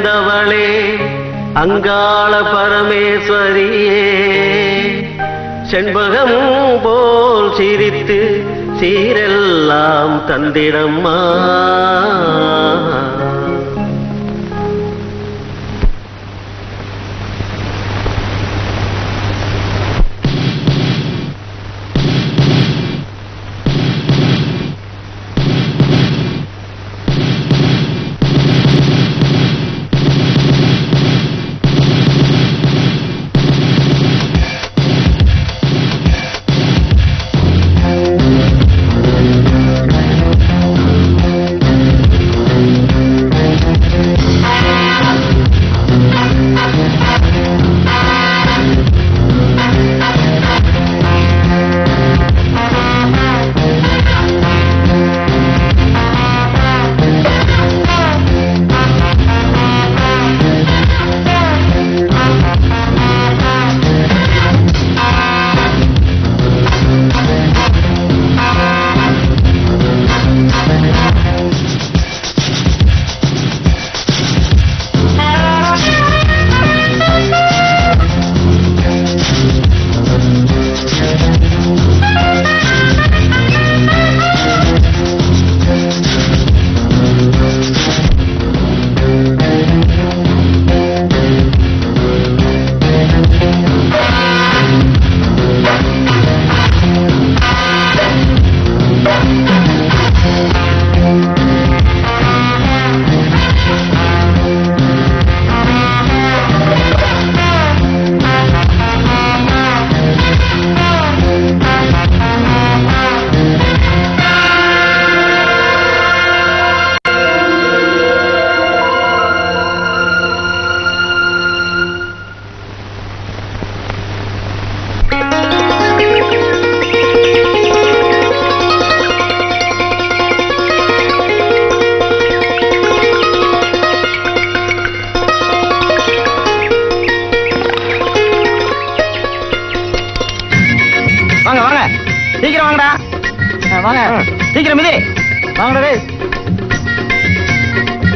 வந்தவளே அங்காள பரமேஸ்வரியே, செண்பகம் போல் சிரித்து சீரெல்லாம் தந்திடம்மா.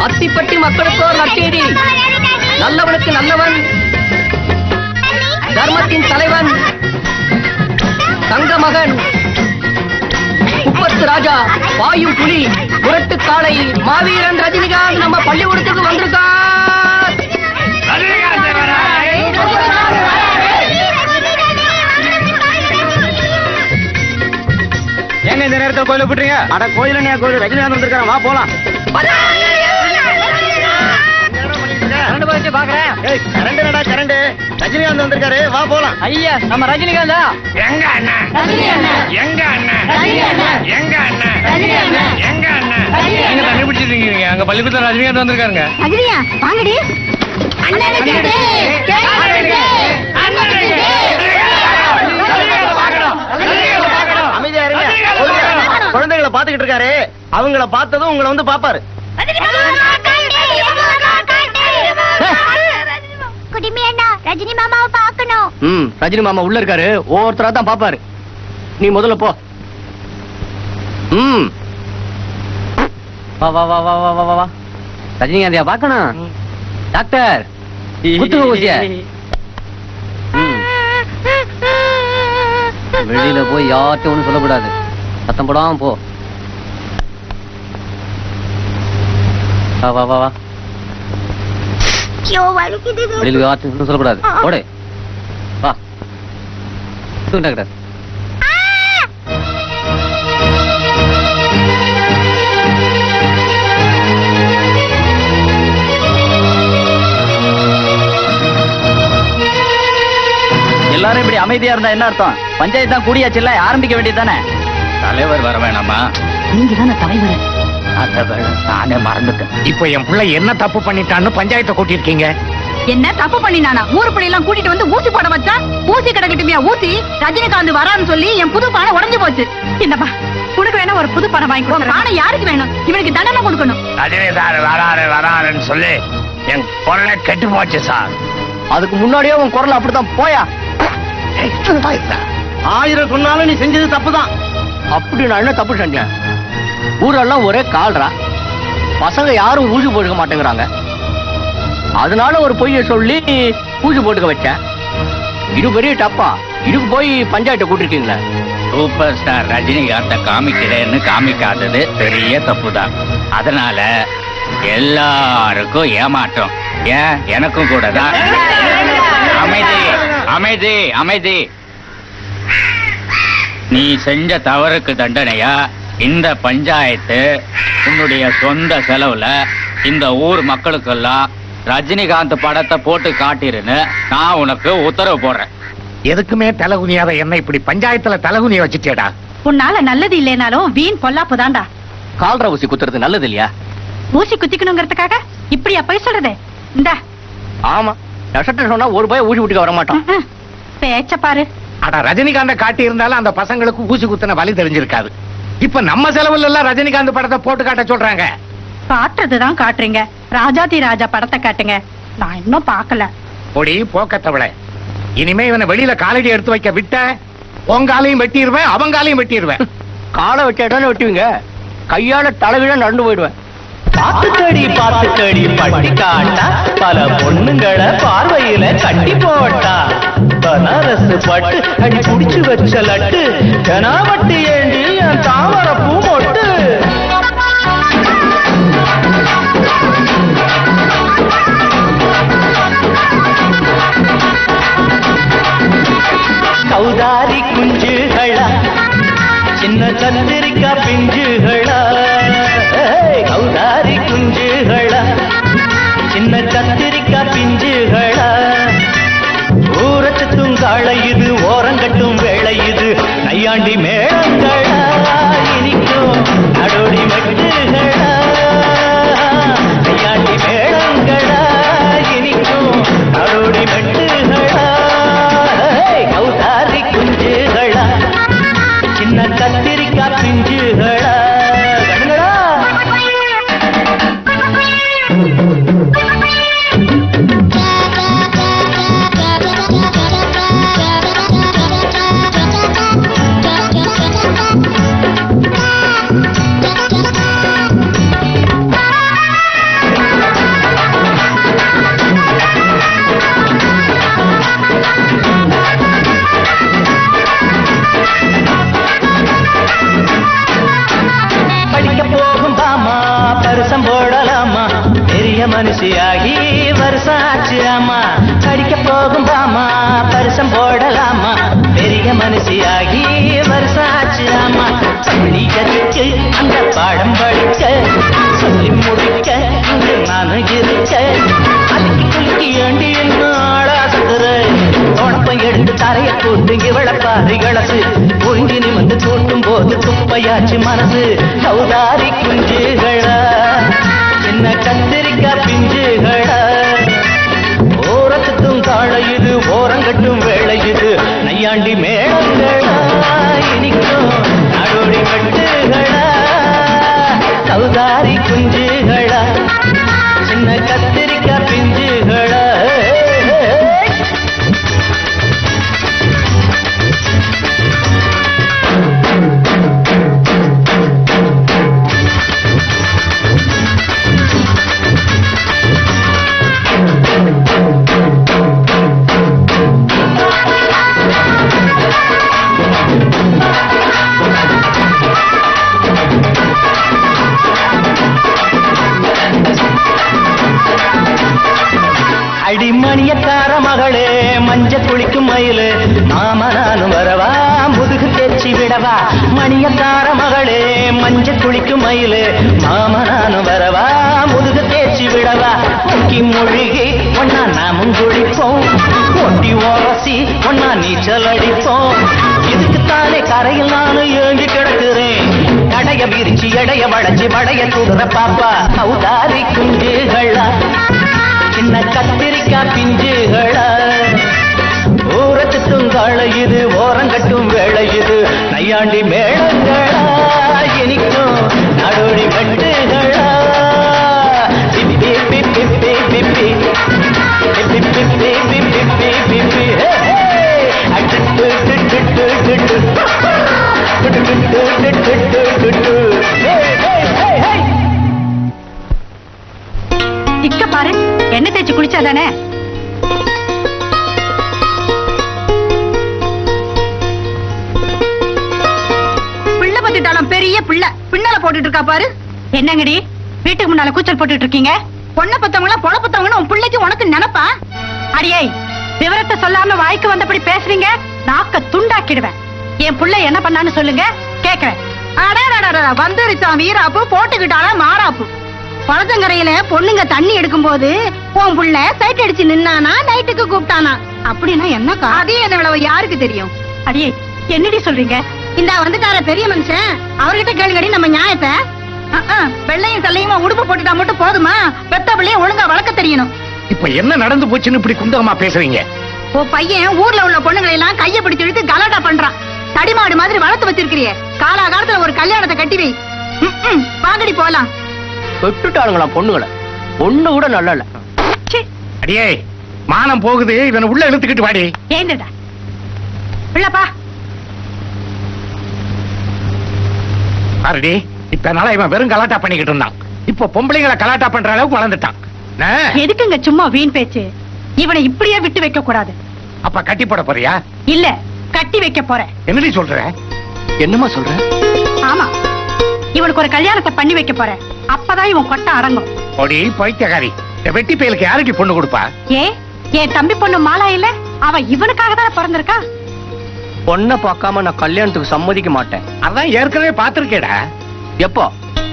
அத்திப்பட்டி மக்களுக்கோ நற்செய்தி. நல்லவனுக்கு நல்லவன், தர்மத்தின் தலைவன், தங்க மகன், குப்பத்து ராஜா, வாயும் புலி, முரட்டு காளை, மாவீரன் ரஜினிகாந்த் நம்ம பள்ளிக்கூடத்துக்கு வந்திருக்கார். ஏங்க இந்த நேரத்தில் கோயில போட்டுறீங்க? அட கோயில நீ கோயில் ரஜினிகாந்த் வந்திருக்காங்க, வா போலாம். கரண்ட் ரஜினிகாந்த் வந்திருக்காரு, வா போலாம். ஐயா நம்ம ரஜினிகாந்தா? எங்க அண்ணன்? எங்க அண்ணன்? எங்க அண்ணன்? எங்க அண்ணன்? நீங்க தண்ணி பிடிச்சிட்டு இருக்கீங்க, அங்க பள்ளிக்கூடத்துல ரஜினிகாந்த் வந்திருக்காருங்க. ரஜினியா வாங்கடி. அமைதியா இருங்க. குழந்தைகளை பாத்துக்கிட்டு இருக்காரு, அவங்கள பார்த்ததும் உங்களை வந்து பாப்பாரு. ரஜினி மாமாவை பார்க்கணும். ரஜினி மாமா உள்ள இருக்காரு, ஒவ்வொருத்தரா தான் பாப்பாரு. நீ முதல்ல போ. வா வா வா வா வா வா வா. ரஜினிகாந்தியா பார்க்கணும்? டாக்டர் குத்துங்க ஊசிய. வெளியில போய் யார்கிட்ட ஒண்ணு சொல்லக்கூடாது, சத்தம் போடாம போ. வா வா வா வா. வெளியில யார்கிட்ட சொல்லக்கூடாது, ஓடு. வா டாக்டர். எல்லாரும் இப்படி அமைதியா இருந்தா என்ன அர்த்தம்? பஞ்சாயத்து தான் கூடியாச்சுல்ல, ஆரம்பிக்க வேண்டியதுதானே? தலைவர் வர வேணாமா? நீங்க தானே தலைவர். நானே மறந்துட்டேன். இப்ப என் பிள்ளை என்ன தப்பு பண்ணிட்டான்னு பஞ்சாயத்தை கூட்டிருக்கீங்க. என்ன தப்பு பண்ணினானா? ஊரு பிள்ளை எல்லாம் கூட்டிட்டு வந்து ஊசி போட வச்சா, ஊசி கிடக்கட்டுமியா ஊசி. ரஜினிகாந்த் வரான்னு சொல்லி என் புது பானை உடஞ்சு போச்சு. இந்தப்பா உனக்கு வேணா ஒரு புது பானை வாங்கி கொடுங்க. பானை யாருக்கு வேணும்? இவனுக்கு தண்டனை கொடுக்கணும். ரஜினிகாந்த் வராருன்னு சொல்லி என் குரலை கெட்டு போச்சு சார். அதுக்கு முன்னாடியே உன் குரல் அப்படித்தான். போயா. 1000 சொன்னாலும் நீ செஞ்சது தப்புதான். அப்படி நான் என்ன தப்பு செஞ்சேன்? ஊரெல்லாம் ஒரே கால்ரா, பசங்க யாரும் ஊசி போட்டுக்க மாட்டேங்கிறாங்க. அதனால ஒரு பொய்ய சொல்லி பூஜை போட்டுக்க வச்சேன். இது பெரிய டப்பா. இதுக்கு போய் பஞ்சாயத்தை கூட்டிருக்கீங்களா? சூப்பர் ஸ்டார் ரஜினிகாந்த காமிக்கிறேன்னு காமிக்காதது பெரிய தப்புதான். அதனால எல்லாருக்கும் ஏமாற்றம். ஏன் எனக்கும் கூட தான். அமைதி அமைதி அமைதி. நீ செஞ்ச தவறுக்கு தண்டனையா இந்த பஞ்சாயத்து உன்னுடைய சொந்த செலவுல இந்த ஊர் மக்களுக்கெல்லாம் ரஜினிகாந்த் படத்தை போட்டு காட்டிருன்னு நான் உனக்கு உத்தரவு போடுறேன். எதுக்குமே தலகுனியாத என்ன இப்படி பஞ்சாயத்துல தலகுனிய வச்சுட்டேடா. உன்னால நல்லது இல்லைனாலும் வீண் பொல்லாப்பு தான்டா. கால்ரா ஊசி குத்துறது நல்லது இல்லையா? ஊசி குத்திக்கணுங்கிறதுக்காக இப்படியா போய் சொல்றது? இந்தா. ஆமா, நஷ்டத்தை சொன்னா ஒரு பய ஊசி விட்டுக்க வர மாட்டோம். பேச்ச பாரு. அட ரஜினிகாந்த காட்டி இருந்தாலும் அந்த பசங்களுக்கு ஊசி குத்தின வலி தெரிஞ்சிருக்காது. இப்ப நம்ம செலவுல எல்லாம் ரஜினிகாந்த் படத்தை போட்டு காட்ட சொல்றாங்க. காட்டுறதுதான் காட்டுறீங்க. ராஜாதி ராஜா படத்தை காட்டுங்க. நான் இன்னும் பாக்கல. பொடி போக்கத்தவளை, இனிமே இவனை வெளியில காலடி எடுத்து வைக்க விட்ட உங்காலையும் வெட்டிடுவேன், அவங்காலையும் வெட்டிடுவேன். காலை வெட்டானே வெட்டுவீங்க, கையால தலைவிழ நடந்து போயிடுவேன். பாத்துக்கடி பட்டி காட்டா பல பொண்ணுங்களை பார்வையில கட்டி போட்டா. பனாரசு பட்டு அடி குடிச்சு வச்ச லட்டு ஜனாவட்டி ஏண்டி என் தாமர பூ மொட்டு. கௌதாரி குஞ்சுகளா சின்ன கத்திரிக்கா பிஞ்சுகளா. கௌதாரி குஞ்சுகளா சின்ன கத்திரிக்கா பிஞ்சுகளா. ஊரச்சு துங்காள இது ஓரங்கட்டும் வேளை இது நையாண்டி மேளங்களா இனிக்கும் நடோடி மெட்டுகளா. நையாண்டி மேளங்களா இனிக்கும் நடோடி மெட்டுகளா. கௌதாரி குஞ்சுகளா சின்ன கத்திரிக்கா பிஞ்சுகளா. மனுஷியாகி வருஷாச்சு அம்மா. கடிக்க போகும் பாமா பரிசம் போடலாமா. பெரிய மனுஷியாகி வருஷாச்சு அம்மா. பள்ளியதுக்கு அந்த பாடம் படிக்க சொல்லி முடிக்க இங்கு நானும் இருக்க. அதுக்கு குலுக்கி ஏண்டி என்ன ஆளாசுகிற. தோணப்பம் எடுத்து தரைய கூட்டு இவளப்பாரி கலசு ஒழுங்கி நிமிந்து கூட்டும் போது துப்பையாச்சு மனசு. கௌதாரி குஞ்சுகளா சின்ன கத்திரிக்கா பிஞ்சுகளா. ஓரத்துக்கும் காளை இது ஓரங்கட்டும் வேளை இது நையாண்டி மேளங்களா இனிக்கும் நடோடி மெட்டுகளா. கௌதாரி குஞ்சுகளா சின்ன கத்திரிக்கா பிஞ்சுகளா. அடிமணியக்கார மகளே மஞ்ச குளிக்கும் மயிலு மாமா நானும் வரவா முதுகு தேய்ச்சி விடவா. மணியக்கார மகளே மஞ்ச குளிக்கும் மயிலு மாமா நானும் வரவா முதுகு தேய்ச்சி விடவா. முக்கி மொழிகி ஒன்னா நாமும் குளிப்போம். ஒட்டி ஓரசி ஒன்னா நீச்சல் அடிப்போம். இதுக்குத்தானே கரையில் நானும் ஏங்கி கிடக்குறேன். கடைய விரிச்சு எடைய வளைச்சு வடைய தூடுற பாப்பா. கௌதாரி குஞ்சுகளா சின்ன கத்திரிக்கா பிஞ்சுகளா. ஊரத்து துங்காள இது ஓரங்கட்டும் வேளை இது நையாண்டி மேளங்களா இனிக்கும் நடோடி மெட்டுகளா. இக்க பாரு என்ன எண்ணெய் தேய்ச்சி குளிச்சாதானே? பிள்ளை பத்திட்டாலும் பெரிய பிள்ளை பின்னால போட்டுட்டு இருக்கா பாரு. என்னங்கடி வீட்டுக்கு முன்னால கூச்சல் போட்டுட்டு இருக்கீங்க? பொண்ணை பத்தவங்கள பொழப்பத்தவங்கன்னு உன் பிள்ளைக்கு உனக்கு நினைப்பா? அடியே, விவரத்தை சொல்லாம வாய்க்கு வந்தபடி பேசுறீங்க, நாக்க துண்டாக்கிடுவேன். என் புள்ள என்ன பண்ணான்னு சொல்லுங்க, கேக்குறேன். வந்துருச்சான் வீராப்பு, போட்டுக்கிட்டால மாறாப்பு. பழத்தங்கரையில பொண்ணுங்க தண்ணி எடுக்கும் போது உன் புள்ள சைட் அடிச்சு நின்னானா, நைட்டுக்கு கூப்பிட்டானா? அப்படின்னா என்னக்கா? அதே என்ன யாருக்கு தெரியும்? அடியே, என்னடி சொல்றீங்க? இந்த வந்துட்டார பெரிய மனுஷன், அவர்கிட்ட கேளுங்கடி நம்ம நியாயத்தை. வெள்ளையும் சல்லையுமா உடுப்பு போட்டுட்டா மட்டும் போதுமா? பெத்த பிள்ளைய ஒழுங்கா வளர்க்க தெரியணும். இப்ப என்ன நடந்து போச்சுன்னு இப்படி குந்தகமா பேசுறீங்க? ஓ பையன் ஊர்ல உள்ள பொண்ணுங்களை எல்லாம் கைய பிடிச்சு இழுத்து கலாட்டா பண்றான். தடிமாடு மாதிரி வளர்த்து வச்சிருக்கிறியே, காலாகாலத்துல ஒரு கல்யாணத்தை கட்டி வை. வாங்கடி போலாம். விட்டுட்டாளுங்களா பொண்ணுங்களை? ஒண்ணு கூட நல்ல இல்ல. அடியே, மானம் போகுது, இவனை உள்ள இழுத்துக்கிட்டு வாடி. ஏண்டா பிள்ளப்பா பாருடி, இப்ப நாளா இவன் வெறும் கலாட்டா பண்ணிக்கிட்டு இருந்தான். இப்ப பொம்பளைங்களை கலாட்டா பண்ற அளவுக்கு வளர்ந்துட்டான். எதுக்குங்க சும்மா வீண் பேச்சு? இவனை இப்படியே விட்டு வைக்க கூடாது. அப்ப கட்டி போட போறியா? இல்ல, கட்டி வைக்க போறேன். என்னடி சொல்ற? என்னமா சொல்ற? ஆமா, இவனுக்கு ஒரு கல்யாணத்தை பண்ணி வைக்க போறேன். அப்பதான் இவன் கொட்ட அடங்கும். ஓடி பைத்தியக்காரி, இந்த வெட்டி பயலுக்கு யாருக்கு பொண்ணு கொடுப்பா? என் தம்பி பொண்ணு மாலா இல்ல, அவ இவனுக்காக தானே பிறந்திருக்கா. பொண்ணை பார்க்காம நான் கல்யாணத்துக்கு சம்மதிக்க மாட்டேன். அதான் ஏற்கனவே பாத்திருக்கேடா. எப்போ?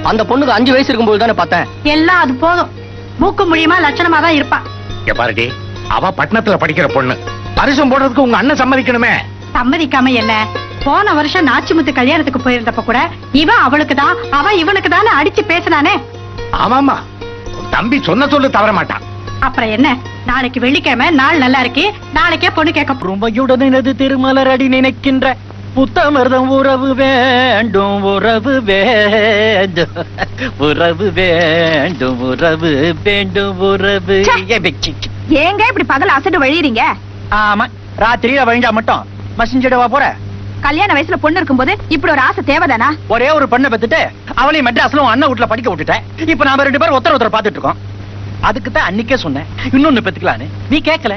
அந்த பொண்ணுக்கு 5 வயசு இருக்கும்போது தானே பார்த்தேன். எல்லாம் அது போதும். மூக்கு முடியுமா லட்சணமா தான் இருப்பா. பாருடி, அவ பட்டணத்துல படிக்கிற பொண்ணு, பரிசம் போடுறதுக்கு உங்க அண்ணன் சம்மதிக்கணுமே. சம்மதிக்காம என்ன? போன வருஷம் நாச்சிமுத்து கல்யாணத்துக்கு போயிருந்தப்ப கூட இவன் அவளுக்கு தான், அவன் இவனுக்கு தானே அடிச்சு பேசினானே. ஆமாமா, தம்பி சொன்ன சொல்லு தவற மாட்டான். அப்புறம் என்ன, நாளைக்கு வெள்ளிக்கிழமை, நாள் நல்லா இருக்கு, நாளைக்கே பொண்ணு கேட்க. ரொம்பையுடனது திருமலர் அடி நினைக்கின்ற புத்தமர்தம் உறவு வேண்டும், உறவு வேண்டும், உறவு வேண்டும், உறவு வேண்டும், உறவு. ஏங்க இப்படி பகல் அசட்டு வழியறீங்க? ஆமா, ராத்திரியில வழிஞ்சா மட்டும் மசிஞ்சிடவா போற? கல்யாண வயசுல பொண்ணு இருக்கும்போது இப்படி ஒரு ஆசை தேவைதானா? ஒரே ஒரு பெண்ணை பெத்துட்டு அவளையும் மெட்ராஸ்ல அண்ணன் வீட்டுல படிக்க விட்டுட்டேன். இப்ப நாம 2 பேரும் ஒருத்தர் பாத்துட்டு இருக்கோம். அதுக்கு தான் அன்னைக்கே சொன்னேன் இன்னொன்னு பெத்துக்கலான்னு. நீ கேட்கல.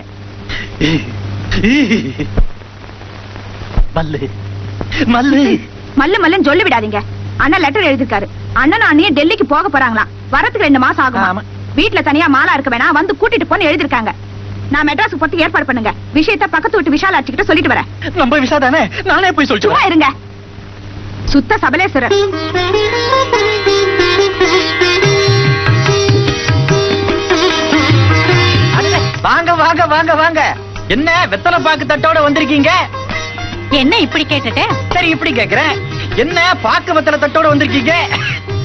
மல்லு மல்லு மல்லு மல்லுன்னு சொல்லி விடாதீங்க. அண்ணன் லெட்டர் எழுதிருக்காரு. அண்ணன் அண்ணியும் டெல்லிக்கு போக போறாங்களாம். வரத்துக்கு 2 மாசம் ஆகும். வீட்டுல தனியா மாலா இருக்க வேணா, வந்து கூட்டிட்டு போன்னு எழுதிருக்காங்க. நான் மெட்ராஸுக்கு போட்டு ஏற்பாடு பண்ணுங்க. விஷயத்த பக்கத்து வீட்டு விஷாலாட்சி கிட்ட சொல்லிட்டு வரேன். நம்ம விஷா தானே, நானே போய் சும்மா சொல்லிட்டு இருங்க. சுத்த சபலேஸ்வரர். வாங்க வாங்க வாங்க வாங்க. என்ன வெத்தலை பாக்கு தட்டோட வந்திருக்கீங்க? என்ன இப்படி கேட்டுட்டு? சரி, இப்படி கேக்குறேன், என்ன பாக்கு வெத்தலை தட்டோட வந்திருக்கீங்க?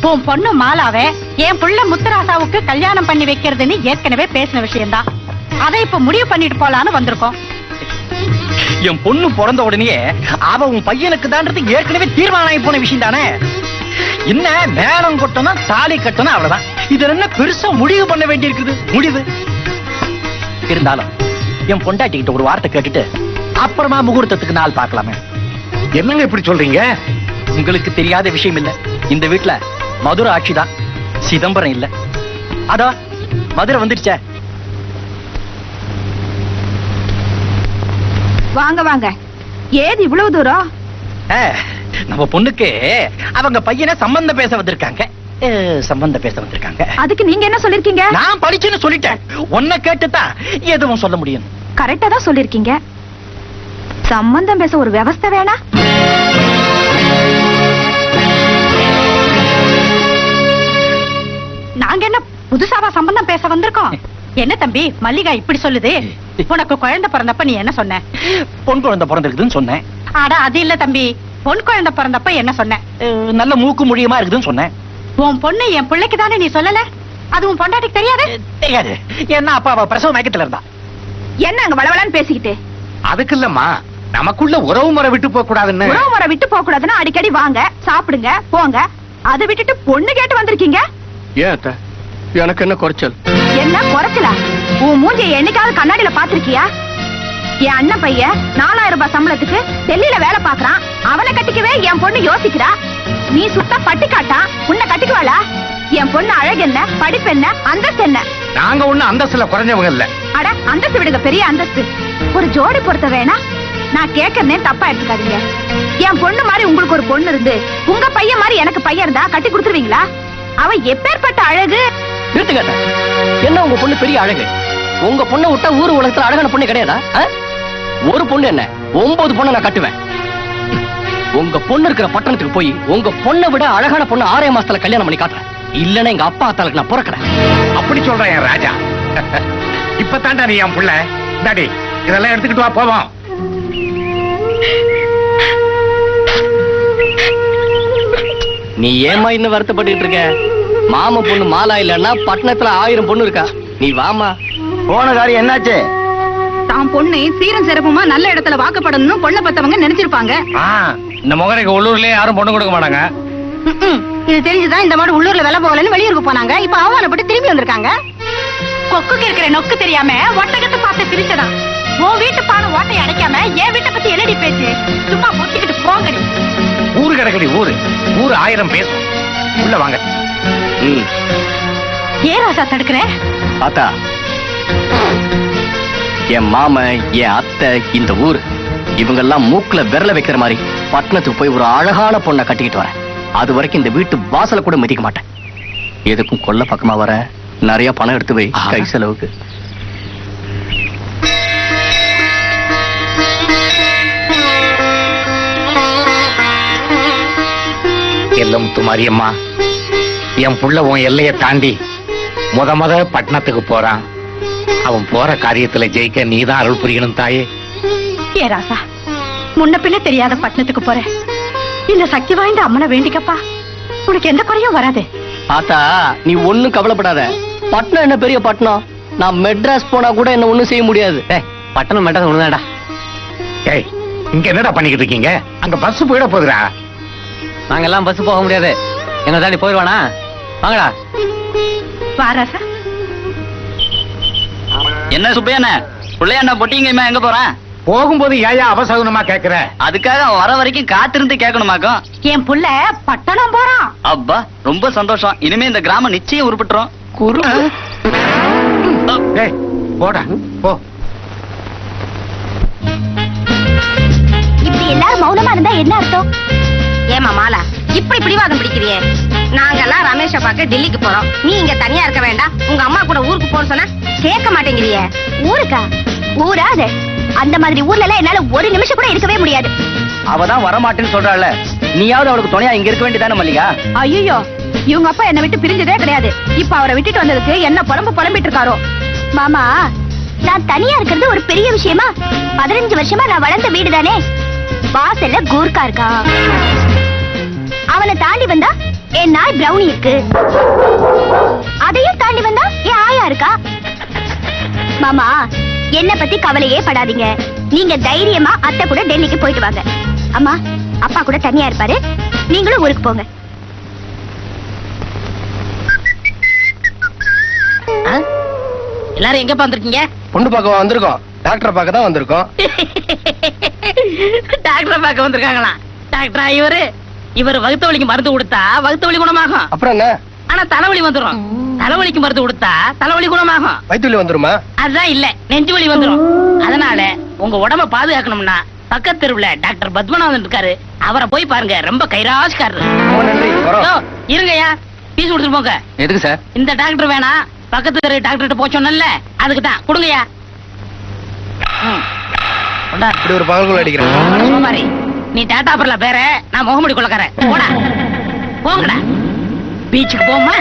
உன் பொண்ணு மாலாவே என் புள்ள முத்துராசாவுக்கு கல்யாணம் பண்ணி வைக்கிறதுன்னு ஏற்கனவே பேசின விஷயம்தான். அதை இப்ப முடிவு பண்ணிட்டு போலான்னு வந்திருக்கோம். என் பொண்ணு பிறந்த உடனே அவ உன் பையனுக்கு தான்றது ஏற்கனவே தீர்மானம் ஆகி போன விஷயம் தானே. என்ன மேளம் கொட்டணும், தாலி கட்டணும், அவ்வளவுதான். இதுல என்ன பெருசா முடிவு பண்ண வேண்டி இருக்குது? முடிவு இருந்தாலும் என் பொண்டாட்டிக்கிட்ட ஒரு வார்த்தை கேட்டுட்டு அப்புறமா முகூர்த்தத்துக்கு நாள் பார்க்கலாமே. என்னங்க இப்படி சொல்றீங்க? உங்களுக்கு தெரியாத விஷயம் இல்ல, இந்த வீட்டுல மதுரை ஆட்சிதான், சிதம்பரம் இல்ல. அதோ மதுரை வந்துடுச்சே. வாங்க வாங்க. ஏது இவ்வளவு தூரம்? நம்ம பொண்ணுக்கு அவங்க பையனை சம்பந்தம் பேச வந்திருக்காங்க. சம்பந்தம் பேச வந்திருக்காங்க. அதுக்கு நீங்க என்ன சொல்லிருக்கீங்க? நான் படிச்சுன்னு சொல்லிட்டேன். உன்னை கேட்டுதான் எதுவும் சொல்ல முடியும். கரெக்டா தான் சொல்லிருக்கீங்க. சம்பந்தம் பேச ஒரு விவஸ்தை வேணா? நாங்க என்ன புதுசாவா சம்பந்தம் பேச வந்திருக்கோம்? என்ன தம்பி மல்லிகா இப்படி சொல்லுது? உனக்கு குழந்தை பிறந்தப்ப நீ என்ன சொன்ன? பொன் குழந்தை பிறந்திருக்குதுன்னு சொன்னேன். ஆடா அது இல்ல தம்பி, பொன் குழந்தை பிறந்தப்ப என்ன சொன்ன? நல்ல மூக்கு முடியுமா இருக்குதுன்னு சொன்னேன். உன் பொண்ணு என் பிள்ளைக்கு தானே நீ சொல்லல? அது உன் பொண்டாட்டிக்கு தெரியாது? தெரியாது. என்ன அப்பா அவ பிரசவ மயக்கத்துல இருந்தா. என்ன அங்க வளவலான்னு பேசிக்கிட்டு? அதுக்கு இல்லம்மா, நமக்குள்ள உறவு முறை விட்டு போக கூடாதுன்னு. உறவு முறை விட்டு போக கூடாதுன்னா அடிக்கடி வாங்க, சாப்பிடுங்க, போங்க. அதை விட்டுட்டு பொண்ணு கேட்டு வந்திருக்கீங்க. ஏன் எனக்கு என்ன குறைச்சல்? என்ன குறைச்சலா? உன் மூஞ்சியை என்னைக்காவது கண்ணாடியில பாத்திருக்கியா? என் அண்ணன் பையன் 4000 ரூபாய் சம்பளத்துக்கு டெல்லியில வேலை பாக்குறான். அவனை கட்டிக்கவே என் பொண்ணு யோசிக்கிறா. நீ சுத்த பட்டிக்காட்டா, உன்னை கட்டிக்குவாளா? என் பொண்ணு அழகு என்ன, படிப்பு என்ன, அந்தஸ்து என்ன? நாங்க ஒண்ணு அந்தஸ்துல குறைஞ்சவங்க இல்ல. அட அந்தஸ்து விடுங்க, பெரிய அந்தஸ்து. ஒரு ஜோடி பொறுத்த வேணா நான் கேட்கறேன், தப்பா எடுத்துக்காதீங்க. என் பொண்ணு மாதிரி உங்களுக்கு ஒரு பொண்ணு இருந்து உங்க பையன் மாதிரி எனக்கு பையன் இருந்தா கட்டி கொடுத்துருவீங்களா? அவன் எப்பேற்பட்ட அழகு. நிறுத்துங்க. என்ன உங்க பொண்ணு பெரிய அழகு? உங்க பொண்ணை விட்டா ஊர் உலகத்துல அழகான பொண்ணு கிடையாதா? ஒரு பொண்ணு என்ன 9 பொண்ணை நான் கட்டுவேன். உங்க பொண்ணு இருக்கிற பட்டணத்துக்கு போய் உங்க பொண்ணை விட அழகான பொண்ணு 6 மாசத்துல கல்யாணம் பண்ணி காட்டுறேன். இல்லன்னா எங்க அப்பா அத்தாளுக்கு நான் பிறக்கிறேன். அப்படி சொல்றேன் என் ராஜா. இப்பதான்டா நீ என் புள்ள. டாடி இதெல்லாம் எடுத்துக்கிட்டு வா போவோம். நீ ஏமா இன்னும் வருத்தப்பட்டு இருக்க? மாமா பொண்ணு மாலா இல்லன்னா பட்டணத்துல 1000 பொண்ணு இருக்கா. நீ வாமா. போன காரியம் என்னாச்சு? தான் பொண்ணு சீரம் சிறப்புமா நல்ல இடத்துல வாக்கப்படணும்னு பொண்ணை பத்தவங்க நினைச்சிருப்பாங்க. இந்த முகரைக்கு உள்ளூர்லயே யாரும் பொண்ணு கொடுக்க மாட்டாங்க. இது தெரிஞ்சுதான் இந்த மாதிரி உள்ளூர்ல வேலை போகலன்னு வெளியூருக்கு போனாங்க. இப்ப அவமானப்பட்டு திரும்பி வந்திருக்காங்க. கொக்குக்கு இருக்கிற நொக்கு தெரியாம ஒட்டகத்தை பார்த்து பிரிச்சதான். உன் வீட்டு பானை ஓட்டையை அடைக்காம என் வீட்டை பத்தி என்னடி பேச்சு? சும்மா பொத்திக்கிட்டு போங்கடி. ஊரு கிடக்கடி ஊரு. ஊரு 1000 பேசும். உள்ள வாங்க. ஏன் ராசா தடுக்கிற? பாத்தா, என் மாமன், என் அத்தை, இந்த ஊர் இவங்கெல்லாம் மூக்குல விரல வைக்கிற மாதிரி பட்டணத்துக்கு போய் ஒரு அழகான பொண்ணை கட்டிக்கிட்டு வரேன். அது வரைக்கும் இந்த வீட்டு வாசல கூட மிதிக்க மாட்டேன். எதுக்கும் கொல்ல பக்கமா வர நிறைய பணம் எடுத்து வை கை செலவுக்கு. எல்லமுத்து மாரியம்மா, என் புள்ள உன் எல்லையை தாண்டி முத பட்டணத்துக்கு போறான். அவன் போற காரியத்துல ஜெயிக்க நீதான் அருள் புரியணும் தாயே. ஏ ராசா, முன்ன பின்ன தெரியாத பட்டணத்துக்கு போற. இந்த சக்தி வாய்ந்த அம்மனை வேண்டிக்கப்பா, உனக்கு எந்த குறையும் வராது. ஆத்தா, நீ ஒண்ணும் கவலைப்படாத. பட்டணம் என்ன பெரிய பட்டணம்? நான் மெட்ராஸ் போனா கூட என்ன ஒண்ணும் செய்ய முடியாது. பட்டணம் மெட்ராஸ் ஒண்ணுதான்டா. ஏய், இங்க என்னடா பண்ணிக்கிட்டு இருக்கீங்க? அங்க பஸ் போயிட போகுதுடா. நாங்கெல்லாம் பஸ் போக முடியாது. எங்க தாண்டி போயிடுவானா? வாங்கடா. வா ராசா. என்ன சுப்பையான பிள்ளையாண்டா பொட்டிங்க எங்க போறான்? போகும்போது ஏயா அவசகுனமா கேக்குற? அதுக்காக வர வரைக்கும் காத்திருந்து கேட்கணுமாக்கும். என் புள்ள பட்டணம் போறான். அப்பா ரொம்ப சந்தோஷம். இனிமே இந்த கிராமம் நிச்சயம் உருப்பிட்டுரும். குரு ஏய், போடா போ. இப்படி எல்லாரும் மௌனமா இருந்தா என்ன அர்த்தம்? ஏமா மாலா, இப்படி பிடிவாதம் பிடிக்கிறியே? நாங்கெல்லாம் ரமேஷ பார்க்க டெல்லிக்கு போறோம். நீ இங்க தனியா இருக்க வேண்டாம். உங்க அம்மா கூட ஊருக்கு போற சொன்னா கேட்க மாட்டேங்கிறியே. ஊருக்கா? ஊரா அது? அந்த மாதிரி ஊர்ல எல்லாம் என்னால ஒரு நிமிஷம் கூட இருக்கவே முடியாது. அவதான் வரமாட்டேன்னு சொல்றாள். நீயாவது அவளுக்கு துணையா இங்க இருக்க வேண்டியதானே மல்லிகா? ஐயோ, இவங்க அப்பா என்னை விட்டு பிரிஞ்சதே கிடையாது. இப்ப அவரை விட்டுட்டு வந்ததுக்கு என்ன புலம்பிட்டு இருக்காரோ. மாமா, நான் தனியா இருக்கிறது ஒரு பெரிய விஷயமா? 15 வருஷமா நான் வளர்ந்த வீடு தானே. வாசல்ல கூர்க்கா இருக்கா. அவனை தாண்டி வந்தா என் நாய் பிரவுனி இருக்கு. அதையும் தாண்டி வந்தா என் ஆயா இருக்கா. மாமா, என்ன பத்தி கவலையே படாதீங்க. நீங்க தைரியமா அத்தை கூட டெல்லிக்கு போயிட்டு வாங்க. அம்மா, அப்பா கூட தனியா இருப்பாரு. நீங்களும் ஊருக்கு போங்க. எல்லாரும் எங்க வந்திருக்கீங்க? பொண்ணு பார்க்க வந்திருக்கோம். டாக்டரை பார்க்க தான் வந்திருக்கோம். டாக்டரை பார்க்க வந்திருக்காங்களா? டாக்டரா இவரு வகுத்த வலிக்கு மருந்து கொடுத்தா வகுத்த வலி குணமாகும். அப்புறம் என்ன? ஆனா தலைவலி வந்துரும். தலைவலிக்கு மருந்து கொடுத்தா தலைவலி குணமாகும். வயிற்று வலி வந்துருமா? அதுதான் இல்ல, நெஞ்சு வலி வந்துரும். அதனால உங்க உடம்ப பாதுகாக்கணும்னா பக்கத்து தெருவுல டாக்டர் பத்மநாதன் இருக்காரு. அவரை போய் பாருங்க. ரொம்ப கைராசிக்காரரு. இருங்கய்யா, பீஸ் கொடுத்துட்டு போங்க. எதுக்கு சார்? இந்த டாக்டர் வேணா, பக்கத்து தெரு டாக்டர் போச்சோன்னல்ல, அதுக்கு தான் கொடுங்கய்யா. இப்படி ஒரு பகல் அடிக்கிறேன். சோமாரி, நீ டாடா பரல பேர, நான் முகமுடி கொள்ளக்காரன். போடா போங்கடா. பீச்சுக்கு போமா?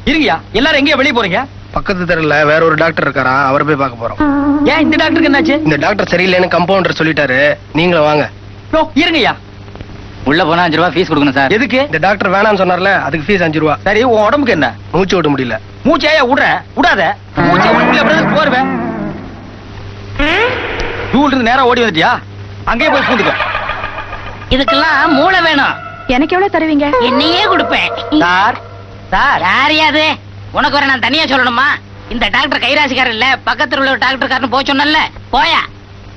இருங்கயா, எல்லாரும் எங்கேயா வெளியே போறீங்க? பக்கத்து தெருல வேற ஒரு டாக்டர் இருக்காரா, அவரை போய் பார்க்க போறோம். ஏன் இந்த டாக்டருக்கு என்னாச்சு? இந்த டாக்டர் சரியில்லைன்னு கம்பவுண்டர் சொல்லிட்டாரு. நீங்களும் வாங்க. இருங்கய்யா. உள்ள போனா 5 ரூபாய் ஃபீஸ் கொடுக்கணும் சார். எதுக்கு? இந்த டாக்டர் வேணாம்னு சொன்னார்ல, அதுக்கு ஃபீஸ் 5 ரூபா. சரி, உன் உடம்புக்கு என்ன? மூச்சு விட முடியல. மூச்சையா விடுற? விடாத. மூச்சை விட முடியல. போருவேன். டூல் இருந்து நேரா ஓடி வந்துட்டியா? அங்கேயே போய் பூந்துக்க. இதுக்கெல்லாம் மூளை வேணும். எனக்கு எவ்வளவு தருவீங்க? என்னையே கொடுப்பேன். சார் சார், யாரையாது உனக்கு வர நான் தனியா சொல்லணுமா? இந்த டாக்டர் கைராசிக்காரர் இல்ல, பக்கத்துல உள்ள டாக்டர் காரன் போய் சொன்னல. போயா.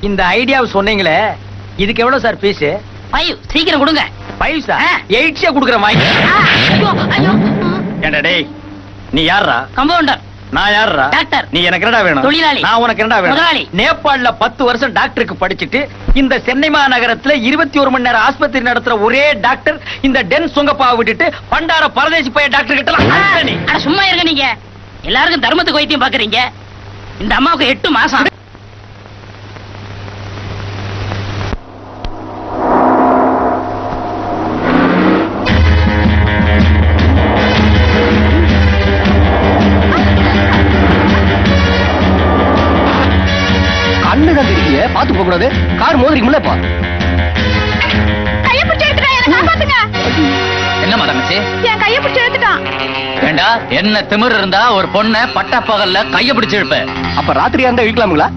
இந்த ஐடியாவை சொன்னீங்களே, இதுக்கு எவ்வளவு சார் ஃபீஸ்? 5 சீக்கிரம் கொடுங்க. 5 சார்? 8 கொடுக்குற வாங்கி. ஐயோ, ஐயோ. ஏண்டா டேய், நீ யாரா? கம்பவுண்டர். நான் யாருடா? டாக்டர். நீ எனக்கு என்னடா வேணும்? தொழிலாளி. நான் உனக்கு என்னடா வேணும்? முதலாளி. நேபாள்ல 10 வருஷம் டாக்டருக்கு படிச்சிட்டு இந்த சென்னை மாநகரத்துல 21 மணி நேரம் ஆஸ்பத்திரி நடத்துற ஒரே டாக்டர் இந்த டென் சுங்கப்பாவை விட்டுட்டு பண்டார பரதேசி போய் டாக்டர் கிட்ட அட சும்மா இருங்க நீங்க. எல்லாருக்கும் தர்மத்துக்கு வைத்தியம் பாக்குறீங்க. இந்த அம்மாவுக்கு 8 மாசம். கண்ணுதான் தெரியல, பாத்து போக கூடாது. கார் மோதிரிக்கு முன்னப்பா. கைய பிடிச்சு எடுத்துட்டான், என்ன காப்பாத்துங்க. என்னம்மா தங்கச்சி? என் கைய பிடிச்சு எடுத்துட்டான். ஏண்டா என்ன திமிர் இருந்தா ஒரு பொண்ணை பட்டப்பகல்ல கைய பிடிச்சு இழுப்ப? அப்ப ராத்திரியா இருந்தா இழுக்கலாமுங்களா?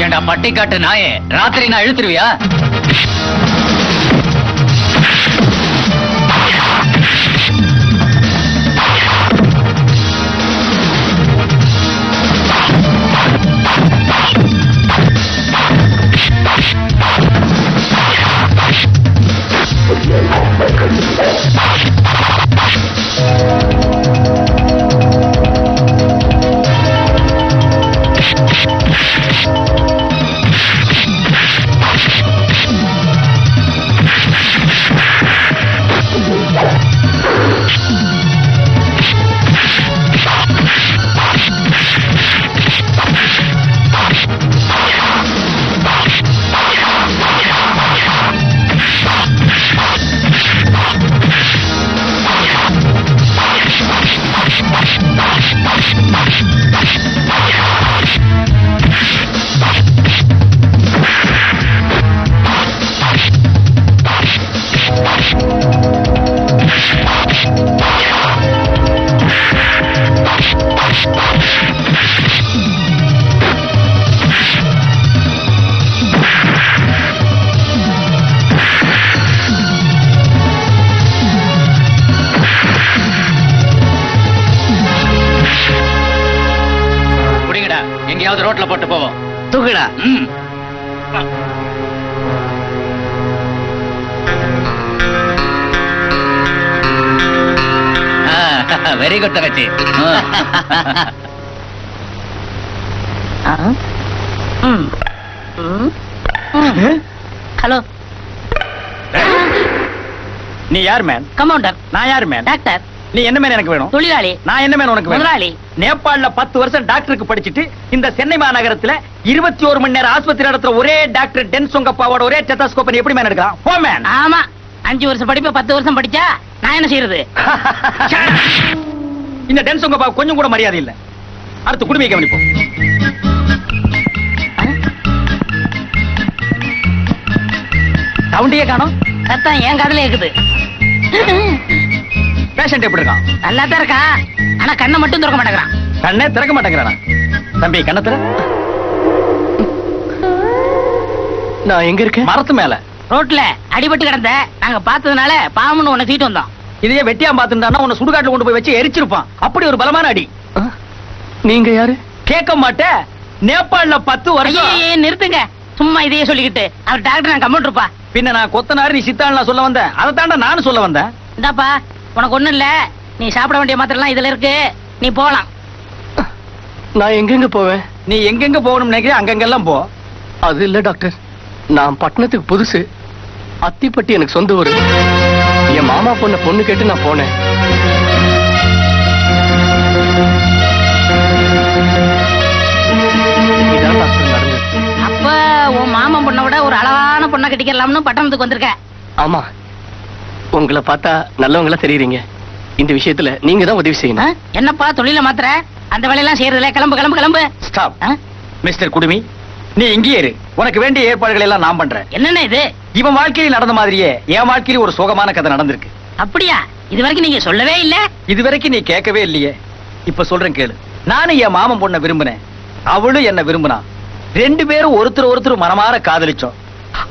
ஏண்டா பட்டிக்காட்டு நாயே, ராத்திரி நான் இழுத்துருவியா? எங்கேயாவது ரோட்ல போட்டு போவோம். தூக்குடா. வெரி குட் தங்கச்சி. ஹலோ. நீ யார் மேன்? கமாண்டர். நான் யார் மேன்? டாக்டர். நீ என்ன மேன் எனக்கு வேணும்? தொழிலாளி. நான் என்ன மேன் உனக்கு வேணும்? முதலாளி. நேபாள்ல 10 வருஷம் டாக்டருக்கு படிச்சிட்டு இந்த சென்னை மாநகரத்துல 21 மணி நேரம் ஆஸ்பத்திரி நடத்துற ஒரே டாக்டர் டென் சுங்கப்பாவோட ஒரே ஸ்டெத்தோஸ்கோப் எப்படி மேன் எடுக்கலாம்? போ மேன். ஆமா, 5 வருஷம் படிப்பு 10 வருஷம் படிச்சா நான் என்ன செய்யறது? இந்த டென் சுங்கப்பா கொஞ்சம் கூட மரியாதை இல்ல. அடுத்து குடுமையை கவனிப்போம். சவுண்டியே காணோம். சத்தம் என் காதுல இருக்குது. பேஷண்ட் எப்படி இருக்கான்? நல்லா தான் இருக்கா, ஆனா கண்ணை மட்டும் திறக்க மாட்டேங்கிறான். கண்ணே திறக்க மாட்டேங்கிறானா? தம்பி கண்ணை திற. நான் எங்க இருக்கேன்? மரத்து மேல ரோட்ல அடிபட்டு கிடந்த நாங்க பார்த்ததுனால பாவம்னு உன்னை தூக்கிட்டு வந்தோம். இதையே வெட்டியா பாத்துட்டானா உன்னை சுடுகாட்டுல கொண்டு போய் வச்சு எரிச்சிருப்பான். அப்படி ஒரு பலமான அடி. நீங்க யாரு? கேட்க மாட்டேன். நேபாள்ல 10 வருஷம். ஐயே, நிறுத்துங்க. சும்மா இதையே சொல்லிக்கிட்டு. அவர் டாக்டர், நான் கம்ப்யூட்டர்ப்பா. பின்ன நான் கொத்தனாரு, நீ சித்தாள் நான் சொல்ல வந்தேன். அதை தாண்டா நானும் சொல்ல வந்தேன். இந்தாப்பா, உனக்கு ஒண்ணும் இல்ல. நீ சாப்பிட வேண்டிய மாத்திரலாம் இதுல இருக்கு. நீ போலாம். நான் எங்கெங்க போவேன்? நீ எங்கெங்க போகணும்னு நினைக்கிறேன் அங்கெங்கெல்லாம் போ. அது இல்ல டாக்டர், நான் பட்டணத்துக்கு புதுசு. அத்திப்பட்டி எனக்கு சொந்த ஊரு. என் மாமா பொண்ணு கேட்டு நான் போனேன். இதான் டாக்டர் நடந்தது. அப்ப உன் மாமன் பொண்ணை விட ஒரு அழகான பொண்ணை கட்டிக்கலாம்னு பட்டணத்துக்கு வந்திருக்க. ஆமா, உங்களை பார்த்தா நல்லவங்களா தெரியுறீங்க. இந்த விஷயத்துல நீங்க தான் உதவி செய்யணும். என்னப்பா தொழில மாத்திர? அந்த வேலையெல்லாம் செய்யறதுல. கிளம்பு கிளம்பு கிளம்பு. ஸ்டாப். மிஸ்டர் குடுமி, நீ இங்கேயே இரு. உனக்கு வேண்டிய ஏற்பாடுகள் எல்லாம் நான் பண்றேன். என்னென்ன இது? இவன் வாழ்க்கையில் நடந்த மாதிரியே என் வாழ்க்கையில் ஒரு சோகமான கதை நடந்திருக்கு. அப்படியா? இது வரைக்கும் நீங்க சொல்லவே இல்ல. இதுவரைக்கும் நீ கேட்கவே இல்லையே. இப்ப சொல்றேன் கேளு. நானும் என் மாமன் பொண்ணை விரும்பினேன், அவளும் என்ன விரும்பினா. 2 பேரும் ஒருத்தர் மனமாற காதலிச்சோம்.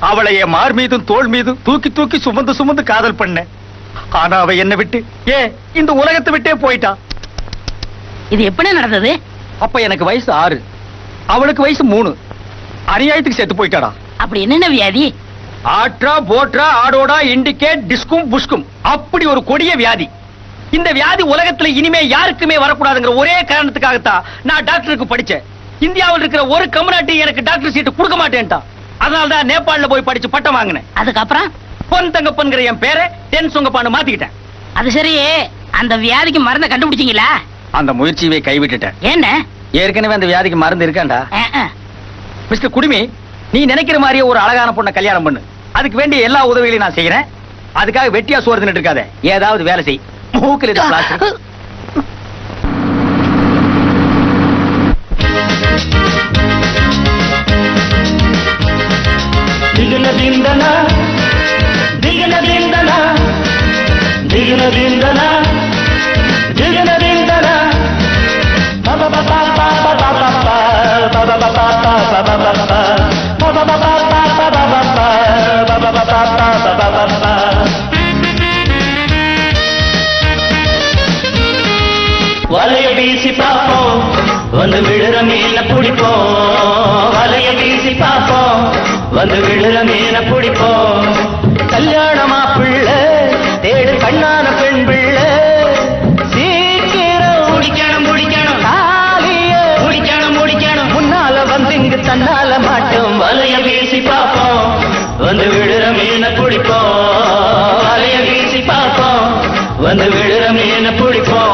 அவளை என் மார் மீதும் தோள் மீதும் தூக்கி தூக்கி சுமந்து காதல் பண்ணேன். ஆனா அவ என்ன விட்டு இந்த உலகத்தை விட்டே போயிட்டான். இது எப்படி நடந்தது? அப்ப எனக்கு வயசு 6, அவளுக்கு வயசு 3. அநியாயத்துக்கு செத்து போயிட்டாடா. அப்படி என்னென்ன வியாதி? ஆட்ரா போட்ரா ஆடோடா இண்டிகேட் டிஸ்கும் புஷ்கும், அப்படி ஒரு கொடிய வியாதி. இந்த வியாதி உலகத்துல இனிமே யாருக்குமே வரக்கூடாதுங்கிற ஒரே காரணத்துக்காகத்தான் நான் டாக்டருக்கு படிச்சேன். இந்தியாவில் இருக்கிற ஒரு கம்யூனிட்டி எனக்கு டாக்டர் சீட்டு கொடுக்க மாட்டேன்ட்டான். அதனால தான் நேபாளில போய் படிச்சு பட்டம் வாங்கினேன். அதுக்கப்புறம் பொன் தங்கப்பன்கிற என் பேரை தென் சுங்கப்பான்னு மாத்திக்கிட்டேன். அது சரி, அந்த வியாதிக்கு மருந்தை கண்டுபிடிச்சீங்களா? அந்த முயற்சியை கைவிட்டுட்டேன். என்ன? ஏற்கனவே அந்த வியாதிக்கு மருந்து இருக்காண்டா. மிஸ்டர் குடுமி, நீ நினைக்கிற மாதிரியே ஒரு அழகான பொண்ணை கல்யாணம் பண்ணு. அதுக்கு வேண்டிய எல்லா உதவிகளையும் நான் செய்யறேன். அதுக்காக வெட்டியா சோறு தின்னுட்டு இருக்காத, ஏதாவது வேலை செய். மூக்கில் இருக்க பிளாஸ்டிக். ದಿಗನದಿಂದನ ದಿಗನದಿಂದನ ದಿಗನದಿಂದನ ದಿಗನದಿಂದನ வலைய வீசி பார்ப்போம், வந்து விழுற மீன பிடிப்போம். வலைய வீசி பார்ப்போம், வந்து விழுற மீன பிடிப்போம். கல்யாணமா பிள்ளை தேடு கண்ணான பெண் பிள்ளை. சீக்கிரம் முடிக்கணும் முடிக்கணும், தாலிய முடிக்கணும் முடிக்கணும். முன்னால வந்து இங்கு தன்னால மாட்டோம். வலைய வீசி பார்ப்போம், வந்து விழுற மீன பிடிப்போம். வலைய வீசி பார்ப்போம், வந்து விழுற மீன பிடிப்போம்.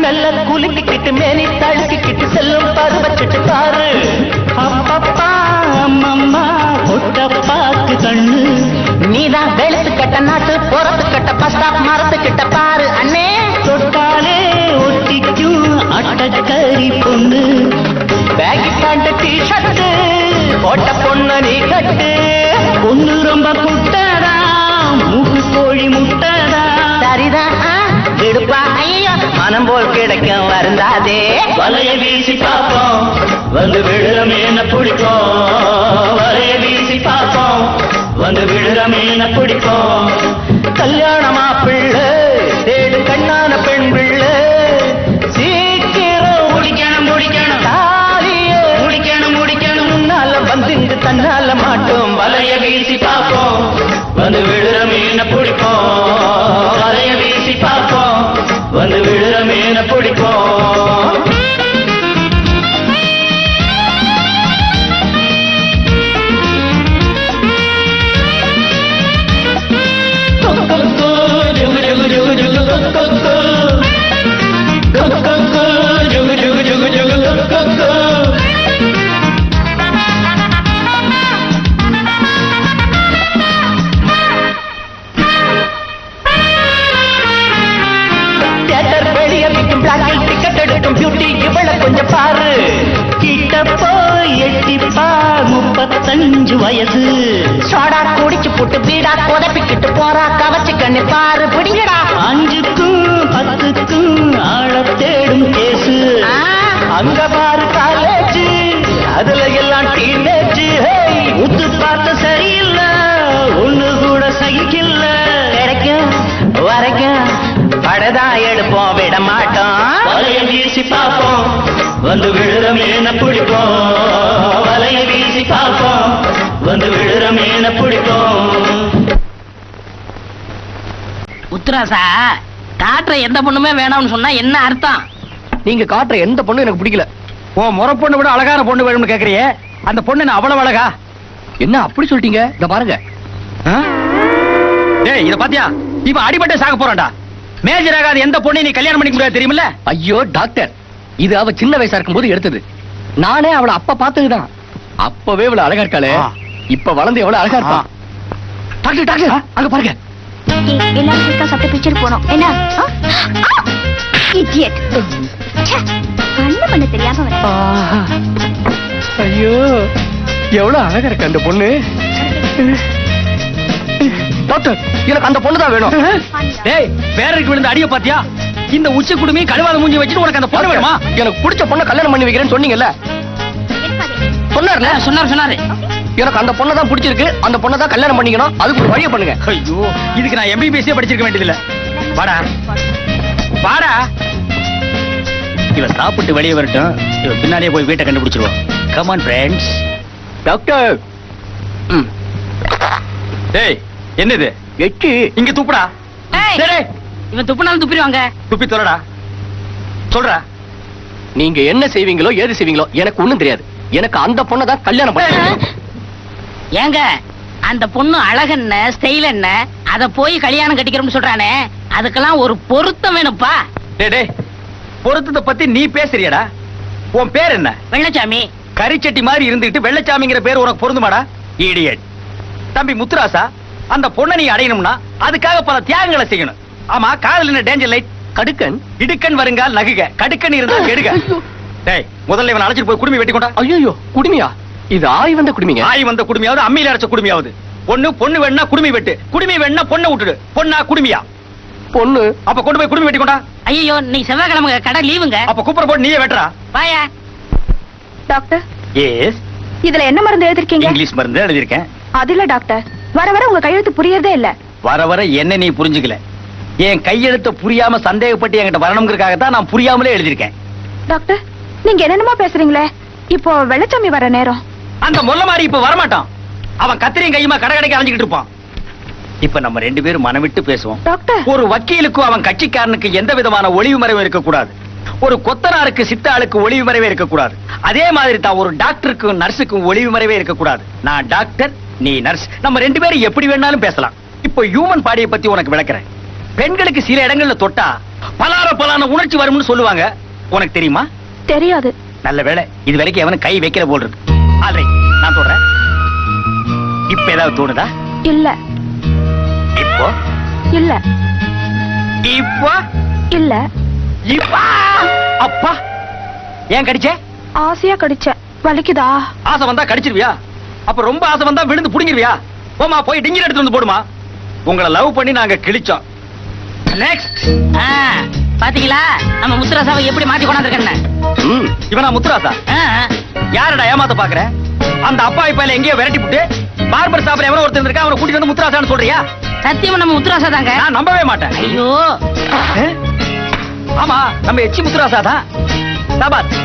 நல்ல குலுக்கிக்கிட்டு மேனி தழுக்கிக்கிட்டு செல்லும் பருவச்சிட்டு பாரு. அப்பப்பா அம்மம்மா பொட்ட பாக்கு கண்ணு. நீதான் வெளுத்து கட்ட நாட்டு பொறத்து கட்ட பஸ்டாப் மரத்து கிட்ட பாரு அண்ணே. தொட்டாலே ஒட்டிக்கும் அட்டக்கறி பொண்ணு. பேக்கி பேண்ட் டிஷர்ட்டு போட்ட பொண்ணு நீ கட்டு. பொண்ணு ரொம்ப குட்டதா, மூக்கு கோழி முட்டதா. சரிதான் விடுப்பா ஐயா, மனம் போல் கிடைக்கும் வருந்தாதே. வலைய வீசி பார்ப்போம், வந்து விழுற மீன பிடிப்போம். வலைய வீசி பார்ப்போம், வந்து விழுற மீன பிடிப்போம். கல்யாணமா பிள்ளை தேடு கண்ணான பெண் பிள்ளை. சீக்கிரம் முடிக்கணும் முடிக்கணும், தாலிய முடிக்கணும் முடிக்கணும். முன்னால வந்து இங்கு தன்னால மாட்டோம். வலைய வீசி பார்ப்போம், வந்து விழுற மீன பிடிப்போம். வலைய வீசி பார்ப்போம், வந்து விழுற மீன பிடிப்போம். டிக்கெட் எடுக்கும் பியூட்டி இவள கொஞ்சம் பாரு. கிட்ட போய் எட்டிப்பா 35 வயசு. சோடா குடிச்சு போட்டு பீடா கொதப்பிக்கிட்டு போறா. கவச்சு கண்ணு பாரு பிடிங்கடா. 5க்கும் 10க்கும் ஆள தேடும் கேசு. அங்க பாரு காலேஜ், அதுல எல்லாம் டீனேஜ். உத்து பார்த்து சரியில்லை, ஒண்ணு கூட சகிக்கல. கிடைக்கும் வரைக்கும் படதான் எடுப்போம், விட மாட்டோம். வலைய வீசி பார்ப்போம், வந்து விழுற மீன பிடிப்போம். வலைய வீசி பார்ப்போம், வந்து விழுற மீன பிடிப்போம். உத்தராசா, காட்டுற எந்த பொண்ணுமே வேணாம்னு சொன்னா என்ன அர்த்தம்? நீங்க காட்டுற எந்த பொண்ணும் எனக்கு பிடிக்கல. ஓ முறை பொண்ணு விட அழகான பொண்ணு வேணும்னு கேக்குறியே, அந்த பொண்ணு நான் அவ்வளவு அழகா? என்ன அப்படி சொல்லிட்டீங்க? இத பாருங்க. டேய் இத பாத்தியா, இவன் அடிபட்டு சாக போறான்டா. மேஜர் ஆகாத எந்த பொண்ணை நீ கல்யாணம் பண்ணிக்க முடியாது தெரியுமில்ல? ஐயோ டாக்டர், இது அவ சின்ன வயசா இருக்கும் போது எடுத்தது. நானே அவளை அப்ப பார்த்ததுதான். அப்பவே இவ்வளவு அழகா இருக்காளே, இப்ப வளர்ந்து எவ்வளவு அழகா இருக்கா. டாக்டர் டாக்டர் அங்க பாருங்க. எல்லாரும் சேர்த்தா சட்டை பிரிச்சுட்டு போனோம். என்ன இடியட், கண்ணு பண்ண தெரியாம வர. ஐயோ எவ்வளவு அழகா இருக்கு அந்த பொண்ணு. டாக்டர் எனக்கு அந்த பொண்ணு தான் வேணும். டேய் பேருக்கு விழுந்த அடிய பாத்தியா? இந்த உச்சி குடுமி கழுவாத மூஞ்சி வச்சுட்டு உனக்கு அந்த பொண்ணு வேணுமா? எனக்கு பிடிச்ச பொண்ணை கல்யாணம் பண்ணி வைக்கிறேன்னு சொன்னீங்கல்ல. சொன்னார்ல சொன்னாரு எனக்கு அந்த பொண்ணை தான் பிடிச்சிருக்கு, அந்த பொண்ணை தான் கல்யாணம் பண்ணிக்கணும், அதுக்கு ஒரு வழியை பண்ணுங்க. ஐயோ இதுக்கு நான் MBBS படிச்சிருக்க வேண்டியதில்ல. வாடா வாடா, இவ சாப்பிட்டு வெளியே வரட்டும், இவ பின்னாடியே போய் வீட்டை கண்டுபிடிச்சிருவோம். Come on friends. டாக்டர். டேய் என்னது எட்டு இங்க துப்புடா. ஏய், டேய் இவன் துப்புனாலும் துப்பிடுவாங்க. துப்பி தொலைடா. சொல்றா. நீங்க என்ன செய்வீங்களோ ஏது செய்வீங்களோ எனக்கு ஒண்ணும் தெரியாது. எனக்கு அந்த பொண்ணை தான் கல்யாணம் பண்ணணும். ஏங்க அந்த பொண்ணு அழகென்ன ஸ்டைல் என்ன அத போய் கல்யாணம் கட்டிக்கிறோம்னு சொல்றானே, அதுக்கெல்லாம் ஒரு பொருத்தம் வேணும்ப்பா. டேய் டேய், பொருத்தத்தை பத்தி நீ பேசுறியடா. உன் பேர் என்ன? வெள்ளச்சாமி. கரிச்சட்டி மாதிரி இருந்துட்டு வெள்ளச்சாமிங்கிற பேர் உனக்கு பொருந்துமாடா? இடியட். தம்பி முத்துராசா, அந்த பொண்ணை நீ அடையணும்னா அதுக்காக பல தியாகங்களை செய்யணும். ஆமா, காதல் என்ன டேஞ்சர் லைட்? கடுக்கன் இடுக்கன் வருங்கால் நகுக, கடுக்கன் இருந்தா கெடுக. டேய் முதல்ல இவன் அழைச்சிட்டு போய் குடுமி வெட்டி கொண்டா. ஐயோ குடுமியா? இது ஆய் வந்த குடுமிங்க. ஆய் வந்த குடுமியாவது அம்மியில அரைச்ச குடுமியாவது. பொண்ணு வேணா குடுமி வெட்டு, குடுமி வேணா பொண்ணை விட்டுடு. பொண்ணா குடுமியா? பொண்ணு. அப்ப கொண்டு போய் குடுமி வெட்டி கொண்டா. ஐயோ நீ செவ்வாய்க்கிழமை கடை லீவுங்க. அப்ப குப்பரை போட்டு நீயே வெட்டுறா. வாயா. டாக்டர், எஸ், இதுல என்ன மருந்து எழுதிருக்கீங்க? இங்கிலீஷ் மருந்து எழுதியிருக்கேன். அது இல்ல டாக்டர், வர வர உங்க கையெழுத்து புரியறதே இல்ல. வர வர என்ன நீ புரிஞ்சுக்கல. என் கையெழுத்த புரியாம சந்தேகப்பட்டு என்கிட்ட வரணுங்கிறதுக்காகத்தான் நான் புரியாமலே எழுதியிருக்கேன். டாக்டர், நீங்க என்னென்னமோ பேசுறீங்களே. இப்போ வெள்ளச்சாமி வர நேரம். அந்த முல்ல மாதிரி இப்ப வரமாட்டான். அவன் கத்திரியும் கையுமா கடை கடைக்கு அலைஞ்சிட்டு இருப்பான். இப்ப நம்ம ரெண்டு பேரும் மனம் விட்டு பேசுவோம். டாக்டர், ஒரு வக்கீலுக்கும் அவன் கட்சிக்காரனுக்கு எந்த விதமான ஒளிவு மறைவும் இருக்கக்கூடாது. ஒரு கொத்தனாருக்கு சித்தாளுக்கு ஒளிவு மறைவே இருக்கக்கூடாது. அதே மாதிரி தான் ஒரு டாக்டருக்கும் நர்ஸுக்கும் ஒளிவு மறைவே இருக்கக்கூடாது. நான் டாக்டர், நீ நர்ஸ், நம்ம ரெண்டு பேரும் எப்படி வேணாலும் பேசலாம். இப்போ ஹியூமன் பாடியை பத்தி உனக்கு விளக்குறேன். பெண்களுக்கு சில இடங்கள்ல தொட்டா பலான உணர்ச்சி வரும்னு சொல்லுவாங்க. உனக்கு தெரியுமா? தெரியாது. நல்ல வேளை இது வரைக்கும் அவனுக்கு கை வைக்கிற போல் இருக்கு. ஆல்ரைட், நான் சொல்றேன். இப்ப ஏதாவது தோணுதா? இல்ல. இப்போ இல்ல. இப்போ இல்ல. இப்பா அப்பா, ஏன் கடிச்ச? ஆசையா கடிச்சேன். வலிக்குதா? ஆசை வந்தா கடிச்சிருவியா? அப்ப ரொம்ப ஆசை வந்தா விழுந்து புடிங்கிருவியா? போமா, போய் டிங்கர் எடுத்து வந்து போடுமா. உங்களை லவ் பண்ணி நாங்க கிழிச்சோம். நெக்ஸ்ட். பாத்தீங்களா நம்ம முத்துராசாவை எப்படி மாத்தி கொண்டாந்துருக்கேன்னு? இவனா முத்துராசா? யாரடா ஏமாத்த பாக்குற? அந்த அப்பா இப்ப எங்கேயோ விரட்டி விட்டு பார்பர் ஷாப்ல எவனோ ஒருத்தர் இருக்கா, அவனை கூட்டிட்டு வந்து முத்துராசான்னு சொல்றியா? சத்தியமா நம்ம முத்துராசா தாங்க. நான் நம்பவே மாட்டேன். ஐயோ, ஆமா, நம்ம எச்சி முத்துராசா தான். சபாத்,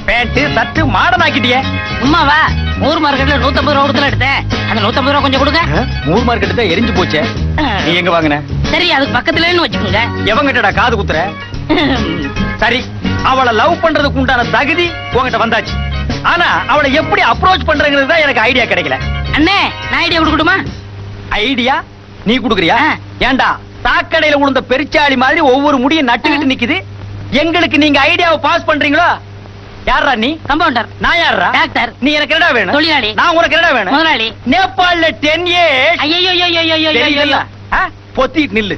பேண்ட் சட்டு மாடர்ன் ஆக்கிட்டியே. உமாவா? மூர் மார்க்கெட்ல 150 ரூபா கொடுத்துல எடுத்தேன். அந்த 150 ரூபா கொஞ்சம் கொடுங்க. மூர் மார்க்கெட் தான் எரிஞ்சு போச்சே. நீ எங்க வாங்குன? சரி, அதுக்கு பக்கத்துலன்னு வச்சுக்கோங்க. எவங்கிட்டடா காது குத்துற? சரி, அவளை லவ் பண்றதுக்கு உண்டான தகுதி உன்கிட்ட வந்தாச்சு. ஆனா அவளை எப்படி அப்ரோச் பண்றங்கிறது தான் எனக்கு ஐடியா கிடைக்கல. அண்ணே, நான் ஐடியா கொடுக்கட்டுமா? ஐடியா நீ குடுக்குறியா? ஏண்டா சாக்கடையில உளுந்த பெருச்சாளி மாதிரி ஒவ்வொரு முடியும் நட்டுக்கிட்டு நிக்குது. எங்களுக்கு நீங்க ஐடியாவை பாஸ் பண்றீங்களோ? யாரா நீ? கம்பவுண்டர். நான் யாரா? டாக்டர். நீ எனக்கு என்னடா வேணும்? தொழிலாளி. நான் உனக்கு என்னடா வேணும்? முதலாளி. நேபாள்ல 10 years. ஐயோ, பொத்திட்டு நில்லு.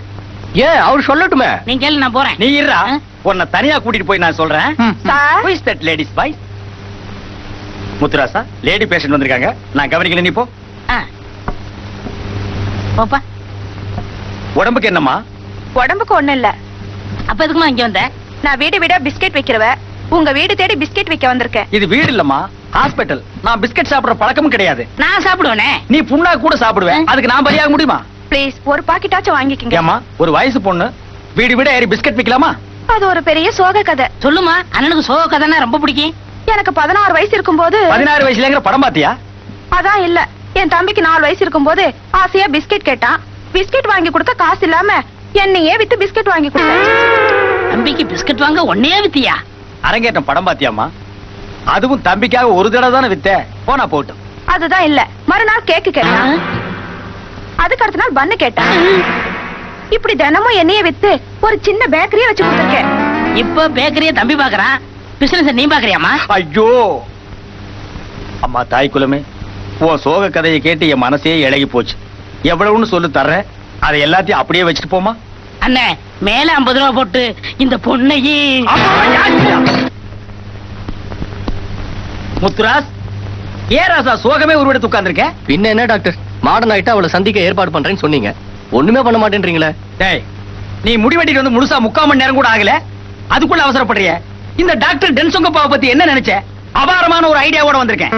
ஏன் அவர் சொல்லட்டுமே? நீங்க கேளு, நான் போறேன். நீ இருடா, உன்னை தனியா கூட்டிட்டு போய் நான் சொல்றேன். Sir, Who is that ladies boy? Muthurasa, lady patient வந்திருக்காங்க, நான் கவனிக்கல, நீ போ. போப்பா. உடம்புக்கு என்னம்மா? உடம்புக்கு ஒண்ணு இல்ல. அப்ப எதுக்குமா இங்க வந்த? நான் வீடு வீடா பிஸ்கெட் வைக்கிறவ. உங்க வீடு தேடி பிஸ்கெட் வைக்க வந்திருக்கேன். இது வீடு இல்லம்மா, ஹாஸ்பிடல். நான் பிஸ்கட் சாப்பிடுற பழக்கமும் கிடையாது. நான் சாப்பிடுவேனே. நீ புண்ணா கூட சாப்பிடுவேன், அதுக்கு நான் பலியாக முடியுமா? ப்ளீஸ், ஒரு பாக்கெட்டாச்சும் வாங்கிக்கங்க. ஏமா, ஒரு வயசு பொண்ணு வீடு வீட ஏறி பிஸ்கட் விக்கலாமா? அது ஒரு பெரிய சோக கதை. சொல்லுமா, அண்ணனுக்கு சோக கதைன்னா ரொம்ப பிடிக்கும். எனக்கு 16 வயசு இருக்கும்போது. 16 வயசுலங்கிற படம் பாத்தியா? அதான் இல்ல, என் தம்பிக்கு 4 வயசு இருக்கும்போது ஆசையா பிஸ்கெட் கேட்டான். பிஸ்கெட் வாங்கி கொடுக்க காசு இல்லாம என்னையே வித்து பிஸ்கெட் வாங்கி கொடுத்தேன். தம்பிக்கு பிஸ்கட் வாங்க ஒன்னே வித்தியா? அரங்கேற்றம் படம் பாத்தியாமா? அதுவும் தம்பிக்காக ஒரு தடவை தானே வித்த, போனா போட்டும். அதுதான் இல்ல, மறுநாள் கேக்கு கேட்டான். அதுக்கு அடுத்த நாள் பன்னு கேட்டான். இப்படி தினமும் என்னைய வித்து ஒரு சின்ன பேக்கரியே வச்சு கொடுத்துருக்கேன். இப்ப பேக்கரியை தம்பி பாக்குறான், பிசினஸ் நீ பாக்குறியாமா? ஐயோ அம்மா, தாய் குலமே, உன் சோக கதையை கேட்டு என் மனசே இழகி போச்சு. எவ்வளவுன்னு சொல்லு தர்றேன், அதை எல்லாத்தையும் அப்படியே வச்சுட்டு போமா. அண்ணே, மேல 50 ரூபா போட்டு இந்த பொண்ணையே. முத்துராஸ், ராசா சோகமே உருவெடுத்து உட்கார்ந்திருக்க. பின்ன என்ன டாக்டர், மாடர்ன் ஆயிட்டா அவளை சந்திக்க ஏற்பாடு பண்றேன்னு சொன்னீங்க, ஒண்ணுமே பண்ண மாட்டேன்றீங்களே. டேய், நீ முடிவெட்டிட்டு வந்து முழுசா 3/4 மணி நேரம் கூட ஆகல, அதுக்குள்ள அவசரப்படுறிய. இந்த டாக்டர் டென்சொங்கப்பாவை பத்தி என்ன நினைச்ச? அபாரமான ஒரு ஐடியாவோட வந்திருக்கேன்.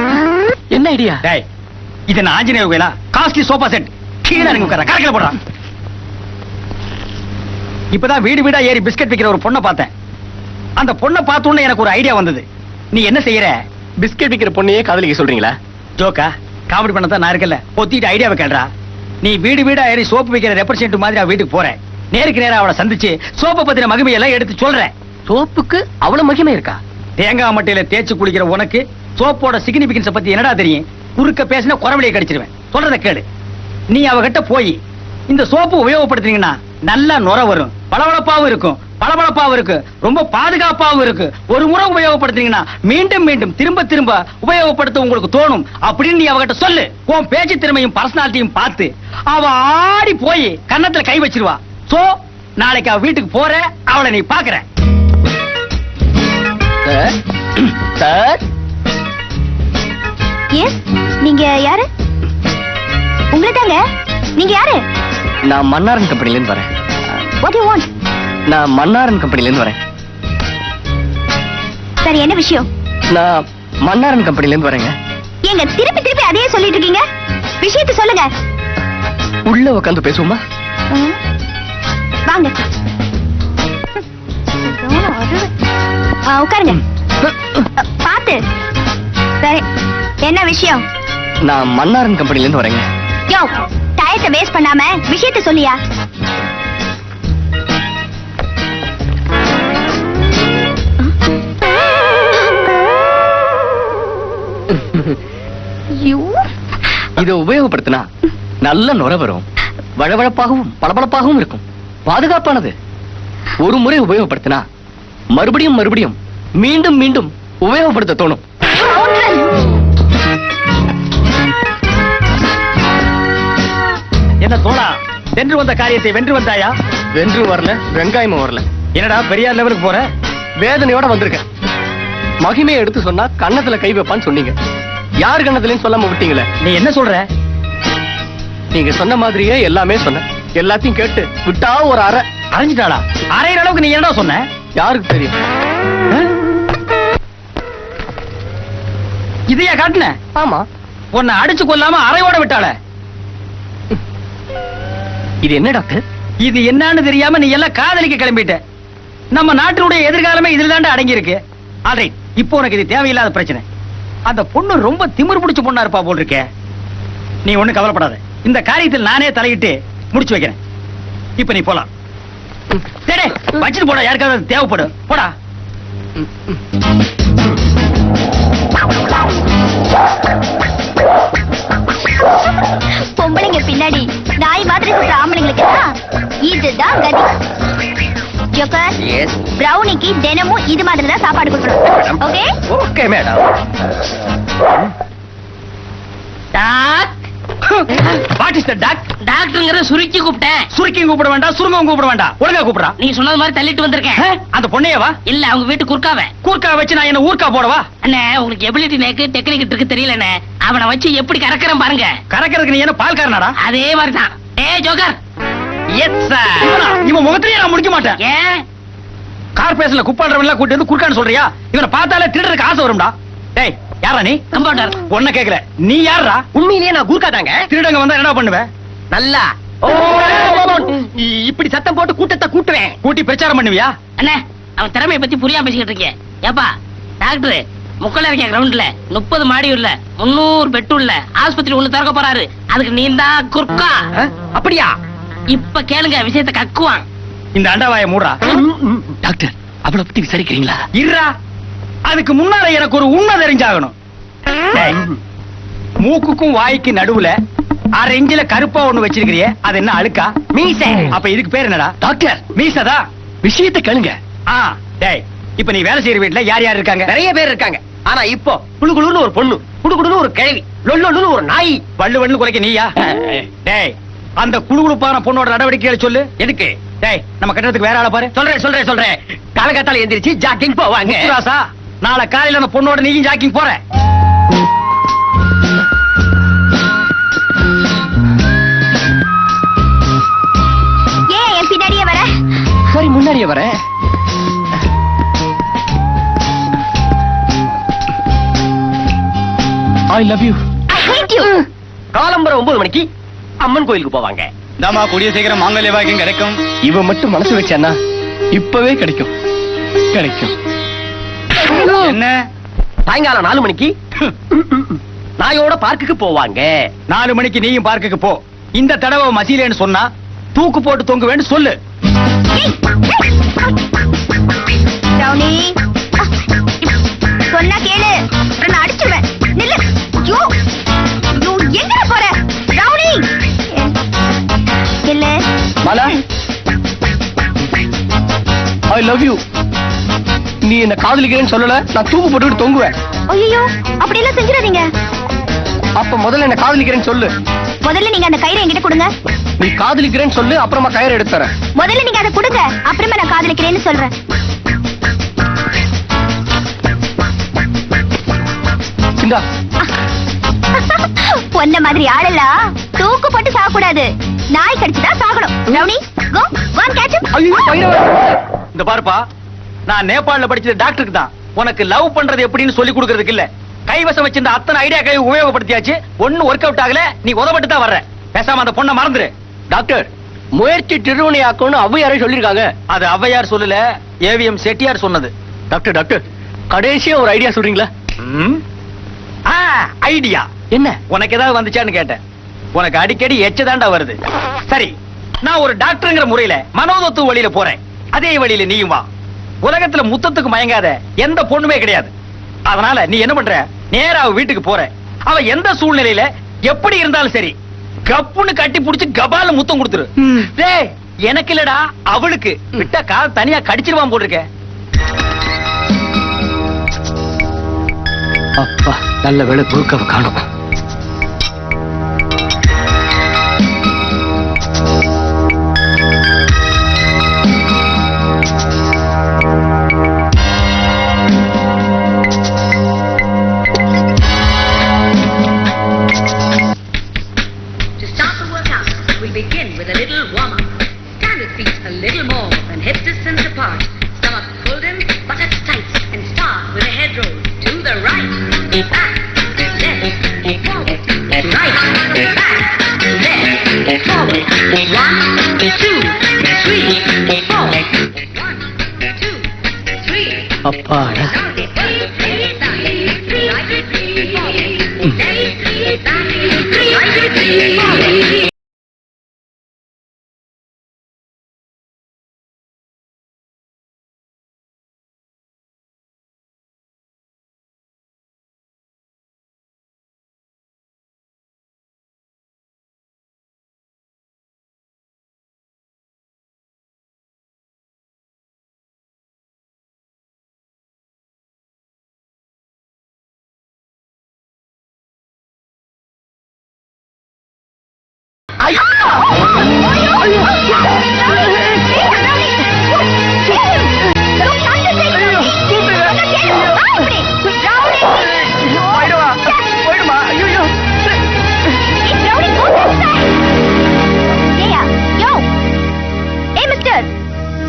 என்ன ஐடியா? டேய், இது என்ன ஆஞ்சநேயர் கோயிலா? Costly sofa set. கீழே இறங்கி உட்கார, கரக்கில போடுறான். இப்பதான் வீடு வீடா ஏறி பிஸ்கட் விக்கிற ஒரு பொண்ணை பார்த்தேன். அந்த பொண்ணை பார்த்த உடனே எனக்கு ஒரு ஐடியா வந்தது. நீ என்ன செய்யற? பிஸ்கெட் விக்கிற பொண்ணையே காதலிக்க சொல்றீங்களா? ஜோக்கா, காமெடி பண்ணதான் நான் இருக்கல. பொத்திட்டு ஐடியாவை கேள்றா. நீ வீடு வீடா ஏறி சோப்பு விக்கிற ரெப்ரசன்ட் மாதிரி அவ வீட்டுக்கு போற. நேருக்கு நேரா அவளை சந்திச்சு சோப்பை பத்தின மகிமையெல்லாம் எடுத்து சொல்றேன். சோப்புக்கு அவ்வளவு மகிமை இருக்கா? தேங்காய் மட்டையில தேய்ச்சி குளிக்கிற உனக்கு சோப்போட சிக்னிபிகன்ஸ் பத்தி என்னடா தெரியும்? குறுக்க பேசின குறவழியை கடிச்சிருவேன். சொல்றத கேளு. நீ அவகிட்ட போய் இந்த சோப்பு உபயோகப்படுத்துறீங்கன்னா நல்லா நுர வரும், பளபளப்பாவும் இருக்கும், பளபளப்பாவும் இருக்கு, ரொம்ப பாதுகாப்பாவும் இருக்கு. ஒரு முறை உபயோகப்படுத்துறீங்கன்னா மீண்டும் மீண்டும் திரும்ப திரும்ப உபயோகப்படுத்த உங்களுக்கு தோணும் அப்படின்னு நீ அவகிட்ட சொல்லு. உன் பேச்சு திறமையும் பர்சனாலிட்டியும் பார்த்து அவ ஆடி போய் கன்னத்துல கை வச்சிருவா. சோ நாளைக்கு அவ வீட்டுக்கு போற, அவளை நீ பாக்குற. சார், எஸ், நீங்க யாரு? உங்களை தாங்க. நீங்க யாரு? நான் மன்னாரன் கம்பெனில இருந்து வரேன். What you want? நான் மன்னாரன் கம்பெனில இருந்து வரேன். சரி, என்ன விஷயம்? நான் மன்னாரன் கம்பெனில இருந்து வரேங்க. ஏங்க திருப்பி திருப்பி அதையே சொல்லிட்டு இருக்கீங்க? விஷயத்தை சொல்லுங்க. உள்ள உட்காந்து பேசுவோமா? வாங்க. உட்காருங்க. பாத்து. சரி, என்ன விஷயம்? நான் மன்னாரன் கம்பெனில இருந்து வரேங்க. யோ, டயத்தை வேஸ்ட் பண்ணாம விஷயத்தை சொல்லியா? இதை உபயோகப்படுத்தினா நல்ல நுர வரும், வழவழப்பாகவும் பளபளப்பாகவும் இருக்கும், பாதுகாப்பானது. ஒரு முறை உபயோகப்படுத்தினா மறுபடியும் மறுபடியும் மீண்டும் மீண்டும் உபயோகப்படுத்த தோணும். என்ன தோழா, சென்று வந்த காரியத்தை வென்று வந்தாயா? வென்று வரல, வெங்காயமும் வரல. என்னடா பெரியார் லெவலுக்கு போற? வேதனையோட வந்திருக்கேன். மகிமையை எடுத்து சொன்னா கன்னத்துல கை வைப்பான்னு சொன்னீங்க. யார் கன்னத்துலன்னு சொல்லாம விட்டீங்களே. நீ என்ன சொல்ற? நீங்க சொன்ன மாதிரியே எல்லாமே சொன்னேன். எல்லாத்தையும் கேட்டு விட்டா ஒரு அரை அரைஞ்சிட்டாளா? அரைகிற அளவுக்கு நீ என்னடா சொன்ன? யாருக்கு தெரியும்? இதையா காட்டுன? ஆமா. உன்னை அடிச்சு கொல்லாம அரையோட விட்டாள. இது என்ன டாக்டர்? இது என்னன்னு தெரியாம நீ எல்லாம் காதலிக்க கிளம்பிட்ட. நம்ம நாட்டினுடைய எதிர்காலமே இதுல தாண்டா அடங்கி இருக்கு. அதை இப்போ உனக்கு இது தேவையில்லாத பிரச்சனை. அந்த பொண்ணு ரொம்ப திமிரு பிடிச்ச பொண்ணா இருப்பா போல் இருக்கே. நீ ஒண்ணு கவலைப்படாத. இந்த காரியத்தில் நானே தலையிட்டு முடிச்சு வைக்கிறேன். இப்ப நீ போலாம். சரி, வச்சுட்டு போடா. யாருக்காவது தேவைப்படும். போடா. பொம்பளைங்க பின்னாடி நாய் மாதிரி சுற்ற ஆம்பளைங்களுக்கு இதுதான் கதி. ஜோக்கர், பிரௌனிக்கு தினமும் இது மாதிரி தான் சாப்பாடு கொடுக்கணும். Okay? Okay madam. What is the doc? டாக்டர்ங்கற சுருக்கி கூப்பிட்டேன். சுருக்கி கூப்பிட வேண்டாம், சுருங்கம் கூப்பிட வேண்டாம். ஒழுங்கா கூப்பிடா. நீ சொன்னது மாதிரி தள்ளிட்டு வந்திருக்கேன். அந்த பொண்ணையவா? இல்ல, அவங்க வீட்டு குறுக்காவ. கூர்க்கா வச்சு நான் என்ன ஊர்க்கா போடவா? அண்ணே, உங்களுக்கு எபிலிட்டி நேக்கு டெக்னிக் இருக்கு தெரியலண்ணே. அவனை வச்சு எப்படி கறக்கறேன் பாருங்க. கறக்கிறதுக்கு நீ என்ன பால்காரனாடா? அதே மாதிரி தான். ஏய் ஜோக்கர். Yes sir. இவன் முகத்திலேயே நான் முடிக்க மாட்டேன். ஏன்? கார்பரேஷன்ல குப்பாடுறவன் எல்லாம் கூட்டி வந்து குறுக்கான்னு சொல்றியா? இவனை பார்த்தாலே திருடருக்கு ஆசை வரும்டா. டேய், யாரா நீ? கம்பவுண்டர். ஒன்ன கேக்கல. நீ யாரா? உண்மையிலேயே நான் கூர்க்கா தாங்க. திருடங்க வந்தா என்ன பண்ணுவ? நல்லா இப்படி சத்தம் போட்டு கூட்டத்தை கூட்டுவேன். கூட்டி பிரச்சாரம் பண்ணுவியா? அண்ணே, அவன் திறமையை பத்தி புரியாம பேசிக்கிட்டு இருக்கேன். ஏப்பா டாக்டர், முக்கல இருக்க கிரவுண்ட்ல 30 மாடி உள்ள 300 பெட் உள்ள ஆஸ்பத்திரி ஒண்ணு திறக்க போறாரு. அதுக்கு நீ தான் குறுக்கா. அப்படியா? இப்ப கேளுங்க, விஷயத்தை கக்குவான். இந்த அண்டாவாய மூடா. டாக்டர், அவளை பத்தி விசாரிக்கிறீங்களா? இருடா. அதுக்கு முன்னால எனக்கு ஒரு உண்மை தெரிஞ்சாகணும். டேய், மூக்குக்கும் வாய்க்கு நடுவுல 6 இன்ச்சில கருப்பா ஒண்ணு வச்சிருக்கிறியே, அது என்ன அழுக்கா? மீசை. அப்ப இதுக்கு பேர் என்னடா? டாக்டர், மீசதா? விஷயத்தை கேளுங்க. டேய், இப்ப நீ வேலை செய்யற வீட்டுல யார் யார் இருக்காங்க? நிறைய பேர் இருக்காங்க. ஆனா இப்போ குளுகுளுன்னு ஒரு பொண்ணு, குடுகுடுன்னு ஒரு கிழவி, லொல்லொல்லுன்னு ஒரு நாய். வள்ளு வள்ளு குறைக்க நீயா? டேய், அந்த குளுகுளுப்பான பொண்ணோட நடவடிக்கைகளை சொல்லு. எதுக்கு? டேய், நம்ம கட்டறதுக்கு வேற ஆளை பாரு. சொல்றேன். காலகத்தால எந்திரிச்சு ஜாக்கிங் போவாங்க. ராசா, நாளை காலையில அந்த பொண்ணோட நீயும் ஜாக்கிங் போற. ஏன் என் பின்னாடியே வர? சரி, முன்னாடியே வரேன். ஐ love you. I hate you. காலம்பரம் 9 மணிக்கு அம்மன் கோயிலுக்கு போவாங்க. தாமா கூடிய சீக்கிரம் மாங்கல்ய பாக்கியம் கிடைக்கும். இவன் மட்டும் மனசு வச்சானா இப்பவே கிடைக்கும். கிடைக்கும். என்ன சாயங்காலம் 4 மணிக்கு நாயோட பார்க்குக்கு போவாங்க. 4 மணிக்கு நீயும் பார்க்குக்கு போ. இந்த தடவை மசீலேன்னு சொன்னா தூக்கு போட்டு தொங்குவேன்னு சொல்லு. ரவுனி சொன்னா கேளு, அப்புறம் நான் அடிச்சிருவேன். நில்லு. ஐயோ ஐயோ, எங்கடா போற ரவுனி? இல்ல மாலா, ஐ லவ் யூ. நீ என்ன காதலிக்கிறேன்னு சொல்லல, நான் தூக்கு போட்டுக்கிட்டு தொங்குவேன். ஐயோ அப்படி எல்லாம் செஞ்சிடாதீங்க. அப்ப முதல்ல என்ன காதலிக்கிறேன்னு சொல்லு. முதல்ல நீங்க அந்த கயிறை என்கிட்ட கொடுங்க. நீ காதலிக்கிறேன்னு சொல்லு, அப்புறமா கயிறு எடுத்து தரேன். முதல்ல நீங்க அதை கொடுங்க, அப்புறமா நான் காதலிக்கிறேன்னு சொல்றேன். இந்தா. பொண்ண மாதிரி ஆளெல்லாம் தூக்கு போட்டு சாகக்கூடாது. நாய் கடிச்சுதான் சாகணும். ரவுனி go go and catch him. ஐயோ, கயிறை. இந்த பாருப்பா, நான் நேபாளல படிச்சது டாக்டருக்கு தான். உனக்கு லவ் பண்றது எப்படின்னு சொல்லி கொடுக்கறதுக்கு இல்ல. கைவசம் வச்சிருந்த அத்தனை ஐடியா உபயோகப்படுத்தியாச்சு. ஒண்ணு ஒர்க் அவுட் ஆகல. நீ உதவட்டு தான் வர்ற. பேசாம அந்த பொண்ணை மறந்துரு. டாக்டர், முயற்சி திருவினையாக்கும்னு ஔவையாரே சொல்லிருக்காங்க. அது ஔவையார் சொல்லல, ஏவிஎம் செட்டியார் சொன்னது. டாக்டர் டாக்டர், கடைசியா ஒரு ஐடியா சொல்றீங்களா? ஐடியா என்ன? உனக்கு ஏதாவது வந்துச்சான்னு கேட்டேன். உனக்கு அடிக்கடி எச்சதாண்டா வருது. சரி, நான் ஒரு டாக்டர்ங்கிற முறையில மனோதத்துவ வழியில போறேன். அதே வழியில நீயும் வா. உலகத்துல முத்தத்துக்கு மயங்காத எந்த பொண்ணுமே கிடையாது. அதனால நீ என்ன பண்ற, நேரா அவ வீட்டுக்கு போற. அவ எந்த சூழ்நிலையில எப்படி இருந்தாலும் சரி, கப்புன்னு கட்டி புடிச்சு கபால முத்தம் கொடுத்துரு. டேய், எனக்கு இல்லடா, அவளுக்கு. விட்டா கால் தனியா கடிச்சிருவான் போட்டிருக்க. அப்பா, நல்ல வேளை குறுக்கவ காணும். Begin with a little warm-up. Stand with feet a little more than hip distance apart. Stomach pulled in, buttocks tight, and start with a head roll to the right, back, left, forward, right, back, left, forward. 1, 2, 3, 4. 1, 2, 3. அப்பாடா.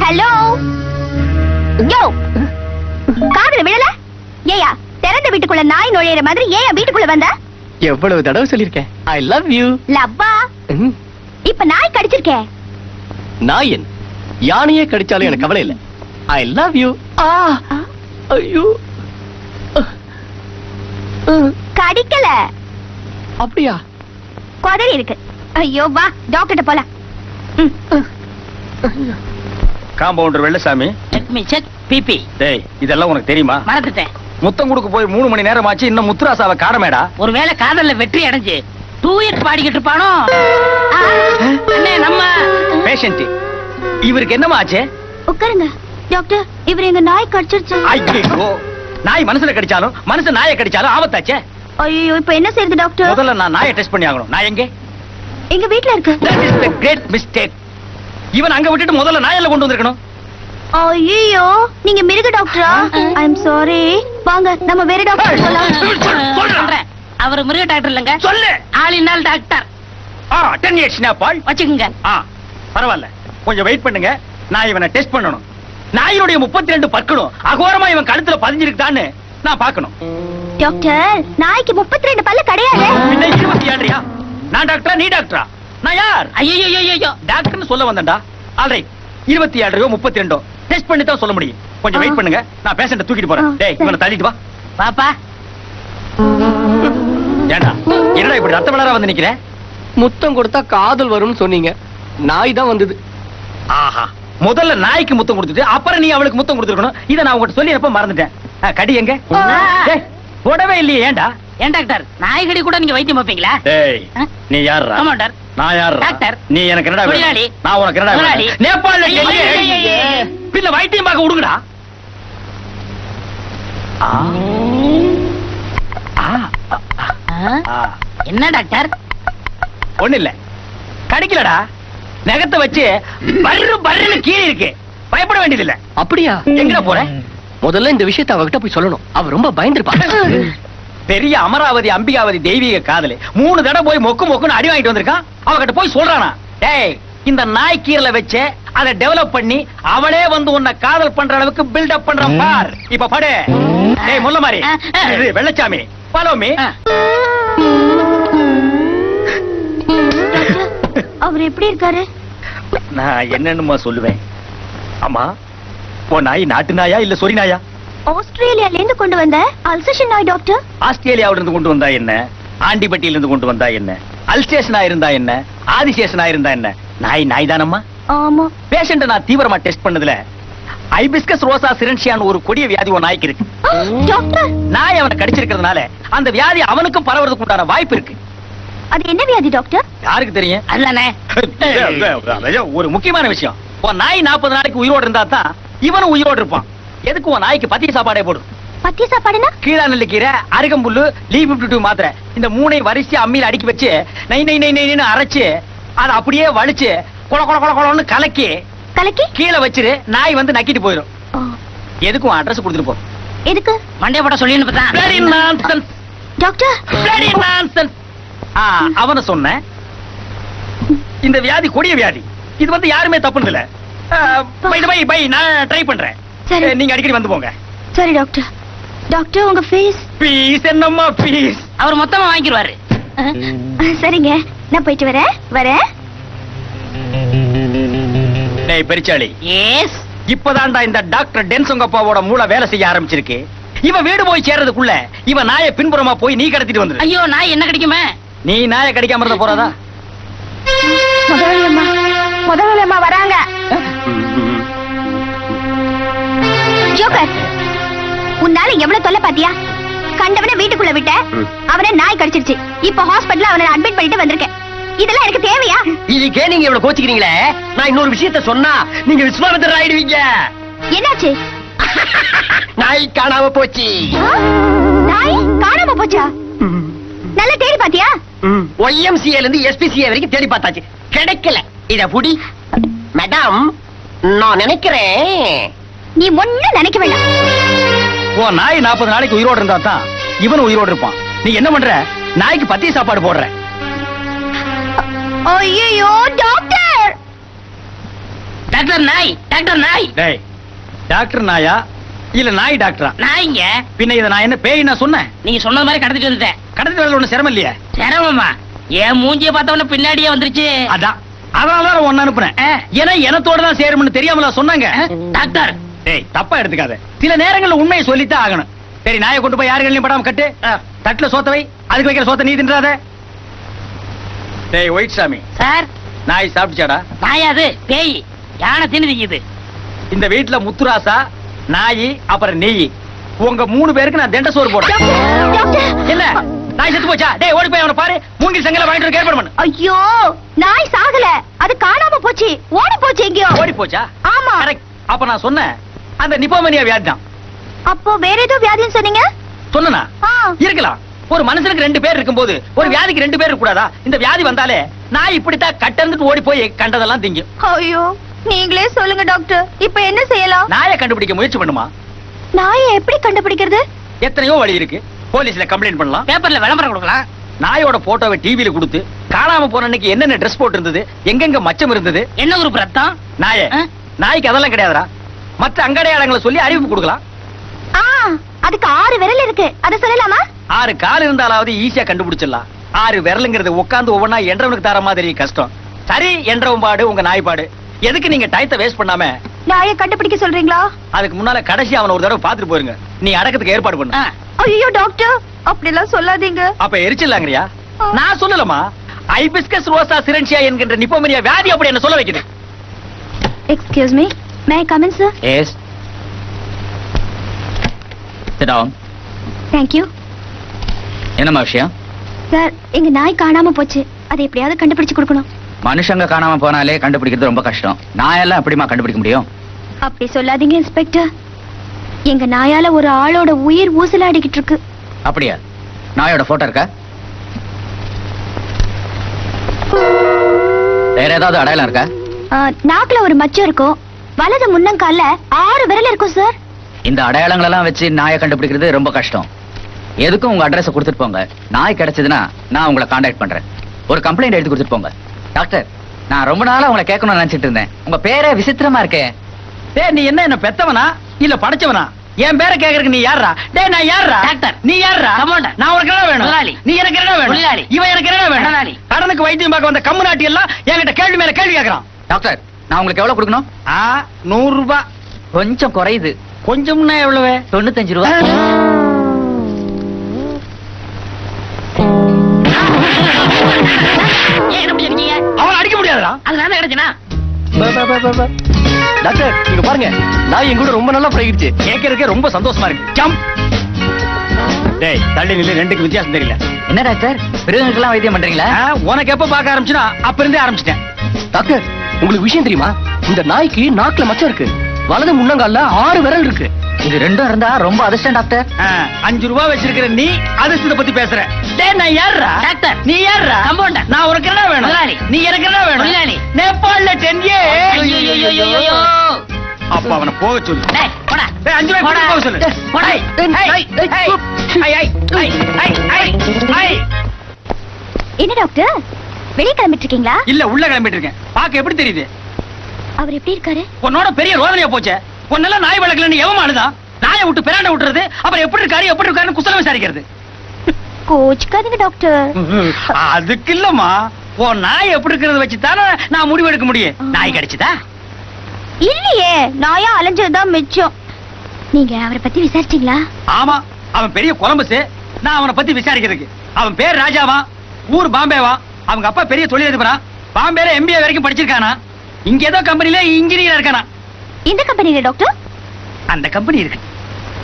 Hello, யோ, காதுல விழல? ஏயா, திறந்த வீட்டுக்குள்ள நாய் நுழையிற மாதிரி ஏயா வீட்டுக்குள்ள வந்த? எவ்வளவு தடவை சொல்லிருக்கேன், ஐ லவ் யூ. லவ்வா? இப்ப நாய் கடிச்சிருக்கே. நாயன் யானையே கடிச்சாலும் எனக்கு கவலை இல்ல. I love you. ஐயோ, கடிக்கல. அப்படியா? குதறி இருக்கு. ஐயோ, வா டாக்டர்ட்ட போலாம். Compounder Vellasamy, check me check BP. டேய், இதெல்லாம் உனக்கு தெரியுமா? மறந்துட்டேன். முத்தம் கொடுக்க போய் 3 மணி நேரம் ஆச்சு, இன்னும் முத்துராசாவை காணமேடா. ஒருவேளை காதல்ல வெற்றி அடைஞ்சு டூயட் பாடிக்கிட்டு இருப்பானோ? அண்ணே, நம்ம பேஷண்ட் இவருக்கு என்னமா ஆச்சு? உட்காருங்க டாக்டர், இவர் எங்க நாய் கடிச்சிருச்சு. ஐயோ, நாய் மனுஷனை கடிச்சாலும் மனுஷன் நாயை கடிச்சாலும் ஆபத்தாச்சே. ஐயோ, இப்ப என்ன செய்யறது டாக்டர்? முதல்ல நான் நாயை டெஸ்ட் பண்ணி ஆகணும். நான் எங்க? எங்க வீட்ல இருக்கு. That is the great mistake. இவன் அங்க விட்டுட்டு முதல்ல நாயல்ல கொண்டு வந்திருக்கணும். ஐயோ, நீங்க மிருக டாக்டரா? ஐ அம் சாரி. வாங்க நம்ம வேற டாக்டர் போலாம். சொல்றேன், அவர் மிருக டாக்டர் இல்லங்க, சொல்லு. ஆளினால் டாக்டர். 10 years ஸ்னாப்பால் வச்சுக்குங்க. பரவாயில்ல, கொஞ்சம் வெயிட் பண்ணுங்க. நான் இவனை டெஸ்ட் பண்ணணும். நாயினுடைய 32 பற்களும் அகோரமா இவன் கழுத்துல பதிஞ்சிருக்கான்னு நான் பார்க்கணும். டாக்டர் நாய்க்கு 32 பல்லு கிடையாது. பின்ன 27யா? நான் டாக்டரா நீ டாக்டரா? நான் யார்? ஐயோ டாக்டர்னு சொல்ல வந்தேன்டா. ஆல்ரைட், 27 32 டெஸ்ட் பண்ணி தான் சொல்ல முடியும். கொஞ்சம் வெயிட் பண்ணுங்க, நான் பேஷண்ட தூக்கிட்டு போறேன். டேய் இவனை தள்ளிட்டு வா. பாப்பா ஏண்டா என்னடா இப்படி ரத்த வளரா வந்து நிக்கிற? முத்தம் கொடுத்தா காதல் வரும்னு சொன்னீங்க, நாய் தான் வந்தது. ஆஹா, முதல்ல நாய்க்கு முத்தம் கொடுத்துட்டு அப்புறம் நீ அவளுக்கு முத்தம் கொடுத்துருக்கணும். இதை நான் உங்ககிட்ட சொல்லி எப்ப மறந்துட்டேன். கடி எங்க? டேய், போடவே இல்லையே. ஏண்டா? ஏன் டாக்டர் நாய்கடி கூட நீங்க வைத்தியம் பார்ப்பீங்களா? டேய் நீ யாரா? ஆமா டாக்டர். நான் யாரா? டாக்டர். நீ எனக்கு என்னடா வேணும்? தொழிலாளி. நான் உனக்கு என்னடா தொழிலாளி. வேணும்? நேபாளல ஐயே. பின்ன வைத்தியம் பார்க்க விடுங்கடா. என்ன டாக்டர்? ஒண்ணு இல்ல, கடிக்கலடா. நகத்தை வச்சு பர்ரு பர்ருன்னு கீழே இருக்கு. பயப்பட வேண்டியது இல்ல. அப்படியா? எங்கடா போற? முதல்ல இந்த விஷயத்தை அவகிட்ட போய் சொல்லணும். அவ ரொம்ப பயந்துருப்பா. பெரிய அமராவதி அம்பிகாவதி தெய்வீக காதலி 3 தடவை போய் மொக்கு மொக்குன்னு அடி வாங்கிட்டு வந்திருக்கான். அவகிட்ட போய் சொல்றானா, டேய் இந்த நாய் கீரல வச்சு அதை டெவலப் பண்ணி அவளே வந்து உன்னை காதல் பண்ற அளவுக்கு பில்டப் பண்றான் பார். இப்ப படு. டேய் முல்ல மாதிரி வெள்ளச்சாமி, ஃபாலோ மீ. அவர் எப்படி இருக்காரு? நான் என்னன்னுமா சொல்லுவேன். ஆமா, உன் நாய் நாட்டு நாயா இல்ல சொரி நாயா? ஆஸ்திரேலியால இருந்து கொண்டு வந்த அல்சேஷன் நாய் டாக்டர். ஆஸ்திரேலியாவில இருந்து கொண்டு வந்தா என்ன, ஆண்டிபட்டியில இருந்து கொண்டு வந்தா என்ன, அல்ஸ்டேஷனா இருந்தா என்ன, ஆதிசேஷனா இருந்தா என்ன, நாய் நாய் தானம்மா. ஆமா. பேஷண்ட நான் தீவிரமா டெஸ்ட் பண்ணதுல ஐபிஸ்கஸ் ரோசா சிரன்ஷியான்னு ஒரு கொடிய வியாதி ஒரு நாய்க்கு இருக்கு. டாக்டர் நாய் அவனை கடிச்சிருக்கிறதுனால அந்த வியாதி அவனுக்கும் பரவறதுக்கு உண்டான வாய்ப்பு இருக்கு. அது என்ன வியாதி டாக்டர்? யாருக்கு தெரியும்? அதுதானே ஒரு முக்கியமான விஷயம், உன் நாய் 40 நாளைக்கு உயிரோடு இருந்தா தான் இவனும் உயிரோடு இருப்பான். எதுக்கு உன் நாய்க்கு பத்திய சாப்பாடே போடும். பத்திய சாப்பாடுனா? கீழா நெல்லிக்கீரை, அருகம்புல்லு, லீ52 மாத்திரை, இந்த 3ஐ வரிசையா அம்மியில அடுக்கி வச்சு நை நை நை நைன்னு அரைச்சு அதை அப்படியே வலிச்சு கொல கொல கொல கொலன்னு கலக்கி கலக்கி கீழே வச்சிரு. நாய் வந்து நக்கிட்டு போயிடும். எதுக்கும் அட்ரஸ் கொடுத்துட்டு போ. எதுக்கு? மண்டைய போட சொல்லி Bloody nonsense. Doctor Bloody nonsense. அவனை சொன்னேன். இந்த வியாதி கொடிய வியாதி. இது வந்து யாருமே தப்புன்னு இல்ல. பை நான் ட்ரை பண்றேன். சரி. நீங்க அடிக்கடி வந்து போங்க. சரி டாக்டர். டாக்டர் உங்க ஃபீஸ்? பீஸ் என்னம்மா பீஸ்? அவர் மொத்தமா வாங்கிடுவாரு. சரிங்க, நான் போயிட்டு வரேன். டேய் பெரிச்சாளி, எஸ். இப்பதான்டா இந்த டாக்டர் டென்சங்கப்பாவோட மூளை வேலை செய்ய ஆரம்பிச்சிருக்கு. இவன் வீடு போய் சேர்றதுக்குள்ள இவன் நாயை பின்புறமா போய் நீ கடத்திட்டு வந்துரு. ஐயோ நாய் என்ன கிடைக்குமே? நீ நாயை கடிக்காம இருந்த போறாதா? முதலாளி அம்மா வராங்க. ஜோக்கர், உன்னால எவ்வளவு தொல்லை பாத்தியா? கண்டவனை வீட்டுக்குள்ள விட்ட, அவனை நாய் கடிச்சிருச்சு. இப்ப ஹாஸ்பிடல்ல அவனை அட்மிட் பண்ணிட்டு வந்திருக்கேன். இதெல்லாம் எனக்கு தேவையா? இதுக்கே நீங்க இவ்வளவு கோச்சிக்கிறீங்களே. நான் இன்னொரு விஷயத்த சொன்னா நீங்க விஸ்வாமித்திரர் ஆயிடுவீங்க. என்னாச்சு? நாய் காணாம போச்சு. நாய் காணாம போச்சா? நல்லா தேடி பாத்தியா? YMCA இருந்து SPCA வரைக்கும் தேடி பார்த்தாச்சு, கிடைக்கல. இத புடி மேடம். நான் நினைக்கிறேன் நீ ஒண்ணும் நினைக்க வேண்டாம். உன் நாய் 40 நாளைக்கு உயிரோடு இருந்தா தான் இவனும் உயிரோடு இருப்பான். நீ என்ன பண்ற? நாய்க்கு பத்திய சாப்பாடு போடுற. ஐயோ டாக்டர்! டாக்டர் நாய், டாக்டர் நாய். டேய், டாக்டர் நாயா இல்ல நாய் டாக்டரா? நாய்ங்க. பின்ன இத நான் என்ன பேய் நான் சொன்னேன்? நீங்க சொன்ன மாதிரி கடத்திட்டு வந்துட்டேன். கடத்திட்டு வரல, ஒண்ணு சிரமம் இல்லையா? சிரமமா? என் மூஞ்சிய பார்த்தவன பின்னாடியே வந்துருச்சு. அதான் அதனாலதான் ஒன்னு அனுப்புறேன். ஏன்னா எனத்தோட தான் சேரும்னு தெரியாமல சொன்னாங்க. டாக்டர் டேய் தப்பா எடுத்துக்காத. சில நேரங்கள்ல உண்மையை சொல்லித்தான் ஆகணும். சரி, நாயை கொண்டு போய் யாருகளையும் படாம கட்டு. தட்டுல சோத்த வை. அதுக்கு வைக்கிற சோத்த நீ தின்றாத. டேய் ஒயிட் சாமி, சார். நாய் சாப்பிடுச்சாடா? நாயாது பேய், யானை தின்னுது. இந்த வீட்டுல முத்துராசா, நாய், அப்புறம் நெய், உங்க 3 பேருக்கு நான் தண்ட சோறு போடுறேன். இல்ல நாய் செத்து போச்சா? டேய் ஓடி போய் அவனை பாரு. மூங்கில் செங்கல வாங்கிட்டு வந்து ஏற்பாடு பண்ணு. ஐயோ, நாய் சாகல, அது காணாம போச்சு. ஓடி போச்சு எங்கயோ. ஓடி போச்சா? ஆமா. கரெக்ட். அப்ப நான் சொன்னேன் அந்த நிப்போமனியா வியாதி தான். அப்போ வேற ஏதோ வியாதின்னு சொன்னீங்க? சொன்னா ஆ. இருக்கலாம். ஒரு மனுஷனுக்கு 2 பேர் இருக்கும்போது ஒரு வியாதிக்கு 2 பேர் இருக்க கூடாதா? இந்த வியாதி வந்தாலே நாய் இப்படித்தான் கட்டந்துட்டு ஓடி போய் கண்டதெல்லாம் திங்கும். ஐயோ, நீங்களே சொல்லுங்க டாக்டர், இப்ப என்ன செய்யலாம்? நாயை கண்டுபிடிக்க முயற்சி பண்ணுமா? நாயை எப்படி கண்டுபிடிக்கிறது? எத்தனையோ வழி இருக்கு. போலீஸ்ல கம்ப்ளைண்ட் பண்ணலாம், பேப்பர்ல விளம்பரம் கொடுக்கலாம், நாயோட போட்டோவை டிவியில கொடுத்து காணாம போன அன்னைக்கு என்னென்ன ட்ரெஸ் போட்டு இருந்தது, எங்கெங்க மச்சம் இருந்தது, என்ன குரூப் ரத்தம், நாயே நாய்க்கு அதெல்லாம் கிடையாதுடா. மற்ற அங்கடையாளங்களை சொல்லி அறிவிப்பு கொடுக்கலாம். அதுக்கு 6 விரல் இருக்கு அத சொல்லலாமா? 6 கால் இருந்தாலாவது ஈஸியா கண்டுபிடிச்சிடலாம். 6 விரலுங்கிறது உட்கார்ந்து ஒவ்வொன்னா என்றவனுக்கு தர மாதிரி கஷ்டம். சரி, என்றவன் பாடு உங்க நாய் பாடு. எதுக்கு நீங்க டயத்தை வேஸ்ட் பண்ணாம நாயை கண்டுபிடிக்க சொல்றீங்களா? அதுக்கு முன்னால கடைசி அவனை ஒரு தடவை பாத்துட்டு போயிருங்க. நீ அடக்கத்துக்கு ஏற்பாடு பண்ணு. ஐயோ டாக்டர், அப்படி எல்லாம் சொல்லாதீங்க. அப்ப எரிச்சிடலாங்கறியா? நான் சொல்லலமா. ஐபிஸ்கஸ் ரோசா சிரன்சியா என்கின்ற நிப்போமேனியா வியாதி அப்படி என்ன சொல்ல வைக்குது. Excuse me, may I come in sir? Yes, sit down. Thank you. என்னம்மா விஷயம்? சார், எங்க நாய் காணாம போச்சு. அதை எப்படியாவது கண்டுபிடிச்சு கொடுக்கணும். மனுஷங்க காணாம போனாலே கண்டுபிடிக்கிறது ரொம்ப கஷ்டம். நாயெல்லாம் எப்படிமா கண்டுபிடிக்க முடியும்? அப்படி சொல்லாதீங்க இன்ஸ்பெக்டர். எங்க நாயால ஒரு ஆளோட உயிர் ஊசலாடிக்கிட்டு இருக்கு. அப்படியா? நாயோட போட்டோ இருக்கா? வேற ஏதாவது அடையாளம் இருக்கா? நாக்குல ஒரு மச்சம் இருக்கும். வலது முன்னங்கால்ல 6 விரல் இருக்கும் சார். இந்த அடையாளங்கள் எல்லாம் வச்சு நாயை கண்டுபிடிக்கிறது ரொம்ப கஷ்டம். எதுக்கும் உங்க அட்ரஸ் கொடுத்துட்டு போங்க. நாய் கிடைச்சதுன்னா நான் உங்களை கான்டாக்ட் பண்றேன். ஒரு கம்ப்ளைண்ட் எழுதி கொடுத்துட்டு போங்க. டாக்டர், நான் ரொம்ப நாளா உங்களை கேட்கணும்னு நினைச்சிட்டு இருந்தேன். உங்க பேரே விசித்திரமா இருக்கே. டேய், நீ என்ன பெத்தவனா இல்ல படைச்சவனா? என் பேரை கேக்குறதுக்கு நீ யாரா? டேய், நான் யாரா? டாக்டர். நீ யாரா? கமாண்டர். நான் உனக்கு என்ன வேணும்? முதலாளி. நீ எனக்கு என்ன வேணும்? முதலாளி. இவன் எனக்கு என்ன வேணும்? முதலாளி. கடனுக்கு வைத்தியம் பார்க்க வந்த கம்மு நாட்டி எல்லாம் என்கிட்ட கேள்வி மேல கேள்வி கேக்குறான். டாக்டர், நான் உங்களுக்கு எவ்வளவு கொடுக்கணும்? 100 ரூபாய். கொஞ்சம் குறையுது. கொஞ்சம்னா எவ்வளவு? 95 ரூபாய். ஏன் என்ன பண்ணிருக்கீங்க? அவன் அடிக்க முடியாதுடா. அது நான் தான் கிடைச்சனா? டாக்டர், நீங்க பாருங்க, நாய் என் கூட ரொம்ப நல்லா பழகிடுச்சு. கேட்கறதுக்கே ரொம்ப சந்தோஷமா இருக்கு. ஜம்ப். டேய், தள்ளி நில்லு. ரெண்டுக்கு வித்தியாசம் தெரியல. என்ன டாக்டர், மிருகங்களுக்கெல்லாம் வைத்தியம் பண்றீங்களா? உனக்கு எப்ப பார்க்க ஆரம்பிச்சுனா அப்ப இருந்தே ஆரம்பிச்சிட்டேன். டாக்டர், உங்களுக்கு விஷயம் தெரியுமா? இந்த நாய்க்கு நாக்குல மச்சம் இருக்கு. வலது முன்னங்கால்ல 6 விரல் இருக்கு. இது ரெண்டும் இருந்தா ரொம்ப அதிர்ஷ்டம் டாக்டர். 5 ரூபாய் வச்சிருக்கிற நீ அதிர்ஷ்டத்தை பத்தி பேசுற. டேய், நான் யாரா? டாக்டர். நீ யாரா? கம்பவுண்டர். நான் உனக்கு என்ன வேணும்? முதலாளி. நீ எனக்கு என்ன வேணும்? முதலாளி. நேபாள்ல 10 ஐயோ. அப்ப அவனை போக சொல்லு. டேய், போடா. டேய், 5 ரூபாய் கொடுத்து போக சொல்லு. போடா. ஐ, என்ன டாக்டர், வெளியே கிளம்பிட்டு இருக்கீங்களா? இல்ல, உள்ள கிளம்பிட்டு இருக்கேன். பாக்க எப்படி தெரியுது? அவர் எப்படி இருக்காரு? உன்னோட பெரிய ரோதனையா போச்சே. உன்னெல்லாம் நாய் வளர்க்கலன்னு எவமானுதான்? நாயை விட்டு பிராண்ட விட்டுறது, அப்புறம் எப்படி இருக்காருன்னு குசலம் விசாரிக்கிறது. கோச்சுக்காதீங்க டாக்டர். அதுக்கு இல்லம்மா, உன் நாய் எப்படி இருக்கிறத வச்சுதானே நான் முடிவு எடுக்க முடியும். நாய் கிடைச்சுதா? இல்லையே, நாயா அலைஞ்சதுதான் மிச்சம். நீங்க அவரை பத்தி விசாரிச்சீங்களா? ஆமா, அவன் பெரிய கொலம்பஸ். நான் அவனை பத்தி விசாரிக்கிறதுக்கு. அவன் பேர் ராஜாவா, ஊர் பாம்பேவா. அவங்க அப்பா பெரிய தொழிலதிபரா, பாம்பேல MBA வரைக்கும் படிச்சிருக்கானா. இங்க ஏதோ கம்பெனில இன்ஜினியரா இருக்கானா. இந்த கம்பெனில டாக்டர்? அந்த கம்பெனி இருக்கு.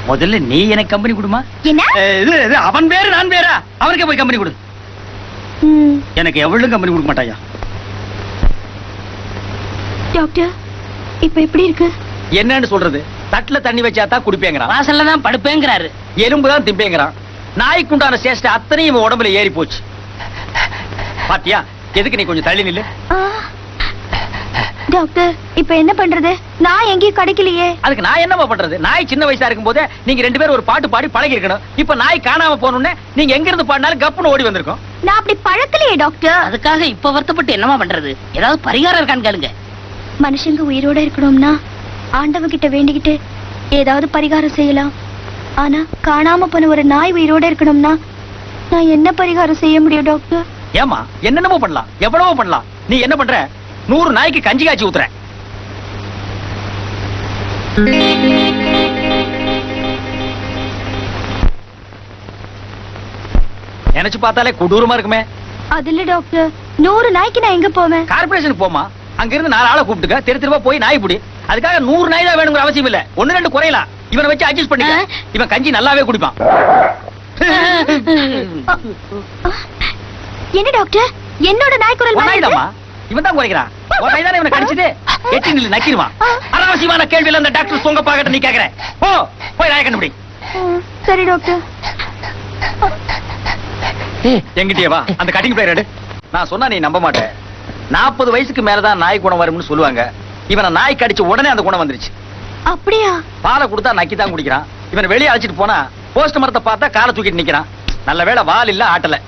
முதல்ல நீ எனக்கு கம்பெனி கொடுமா. என்ன? இது அவன் பேரு நான் பேரா? அவனுக்கே போய் கம்பெனி கொடு. எனக்கு எவ்வளவு கம்பெனி கொடுக்க மாட்டாயா? டாக்டர், இப்ப எப்படி இருக்கு? என்னன்னு சொல்றது? தட்டுல தண்ணி வச்சாதான் குடிப்பேங்கிறான். வாசல்ல தான் படுப்பேங்கிறாரு. எலும்பு தான் திம்பேங்கிறான். நாய்க்குண்டான சேஷ்ட அத்தனையும் இவன் உடம்புல ஏறி போச்சு. பாத்தியா? எதுக்கு நீ கொஞ்சம் தள்ளி நில்லு. டாக்டர், இப்ப என்ன பண்றது? நான் எங்கேயும் கிடைக்கலையே. அதுக்கு நான் என்னமா பண்றது? நாய் சின்ன வயசா இருக்கும் போதே நீங்க 2 பேரும் ஒரு பாட்டு பாடி பழகி இருக்கணும். இப்ப நாய் காணாம போனோம்னே நீங்க எங்க இருந்து பாடினாலும் கப்புன்னு ஓடி வந்திருக்கோம். நான் அப்படி பழக்கலையே டாக்டர். அதுக்காக இப்ப வருத்தப்பட்டு என்னமா பண்றது? ஏதாவது பரிகாரம் இருக்கான்னு கேளுங்க. மனுஷங்க உயிரோட இருக்கணும்னா ஆண்டவன் கிட்ட வேண்டிக்கிட்டு ஏதாவது பரிகாரம் செய்யலாம். ஆனா காணாம போன ஒரு நாய் உயிரோட இருக்கணும்னா நான் என்ன பரிகாரம் செய்ய முடியும் டாக்டர்? ஏமா, என்னென்னமோ பண்ணலாம், எவ்வளவோ பண்ணலாம். நீ என்ன பண்ற? 100 நாய்க்கு கஞ்சி காய்ச்சி ஊத்துற. நினைச்சு பார்த்தாலே கொடூரமா இருக்குமே. அது இல்ல டாக்டர், 100 நாய்க்கு நான் எங்க போவேன்? கார்பரேஷனுக்கு போமா. அங்க இருந்து 4 ஆளை கூப்பிட்டுக்க, தெரு தெருவா போய் நாய் பிடி. அதுக்காக 100 நாய் தான் வேணுங்கிற அவசியம் இல்ல. 1-2 குறையலாம். இவனை வச்சு அட்ஜஸ்ட் பண்ணிக்க. இவன் கஞ்சி நல்லாவே குடிப்பான். என்ன டாக்டர், என்னோட நாய் குரல் மாதிரி நாய்தாமா, இவன் தான் குறைக்கிறான். ஒரு நாய் தானே இவனை கடிச்சது. எட்டி நில்லு, நக்கிடுவான். அனாவசியமான கேள்வியில அந்த டாக்டர் சொங்க பாக்கட்ட நீ கேக்குற. போய் நாயை கண்டுபிடி. சரி டாக்டர். எங்கிட்டே வா, அந்த கட்டிங் பிளேயர் எடு. நான் சொன்னா நீ நம்ப மாட்டேன். 40 வயசுக்கு மேலதான் நாய் குணம் வரும்னு சொல்லுவாங்க. இவனை நாய் கடிச்ச உடனே அந்த குணம் வந்துருச்சு. அப்படியா? பாலை கொடுத்தா நக்கி தான் குடிக்கிறான். இவனை வெளியே அழைச்சிட்டு போனா போஸ்ட் மரத்தை பார்த்தா காலை தூக்கிட்டு நிக்கிறான். நல்ல வேளை வால் இல்ல, ஆட்டல.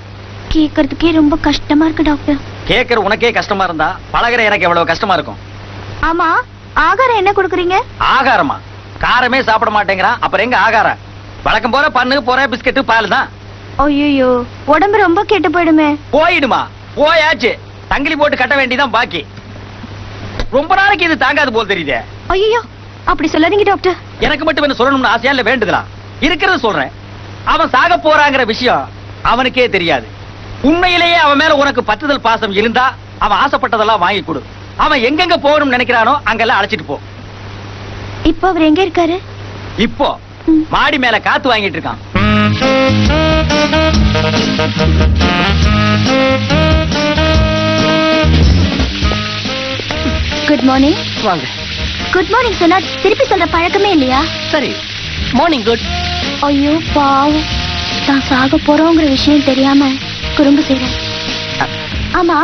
கேக்குறதுக்கே ரொம்ப கஷ்டமா இருக்கு டாக்டர். கேக்குற உனக்கே கஷ்டமா இருந்தா பழகிற எனக்கு எவ்வளவு கஷ்டமா இருக்கும். ஆமா, ஆகாரம் என்ன கொடுக்குறீங்க? ஆகாரமா? காரமே சாப்பிட மாட்டேங்கிறான், அப்புறம் எங்க ஆகாரம்? வழக்கம் போற பண்ணு போற பிஸ்கட் பால் தான். ஐயோ உடம்பு ரொம்ப கெட்டு போயிடுமே. போயிடுமா? போயாச்சு. தங்கிலி போட்டு கட்ட வேண்டியதான் பாக்கி. ரொம்ப நாளைக்கு இது தாங்காது போல் தெரியுதே. ஐயோ அப்படி சொல்லாதீங்க டாக்டர். எனக்கு மட்டும் என்ன சொல்லணும்னு ஆசையா இல்ல வேண்டுதலா? இருக்கிறத சொல்றேன். அவன் சாக போறாங்கிற விஷயம் அவனுக்கே தெரியாது. உண்மையிலேயே அவன் மேல உனக்கு பத்துதல் பாசம் இருந்தா அவன் ஆசைப்பட்டதெல்லாம் வாங்கி கொடு. அவன் எங்கெங்க போகணும்னு நினைக்கிறானோ அங்கெல்லாம் அழைச்சிட்டு போ. இப்போ அவர் எங்க இருக்காரு? இப்போ மாடி மேல காத்து வாங்கிட்டு இருக்கான். Good morning. வாங்க. குட் மார்னிங் சொன்னா திருப்பி சொல்ற பழக்கமே இல்லையா? சரி, மார்னிங் குட். ஐயோ பாவம், தான் சாக போறோங்கிற விஷயம் தெரியாம குறும்பு செய்றேன். ஆமா,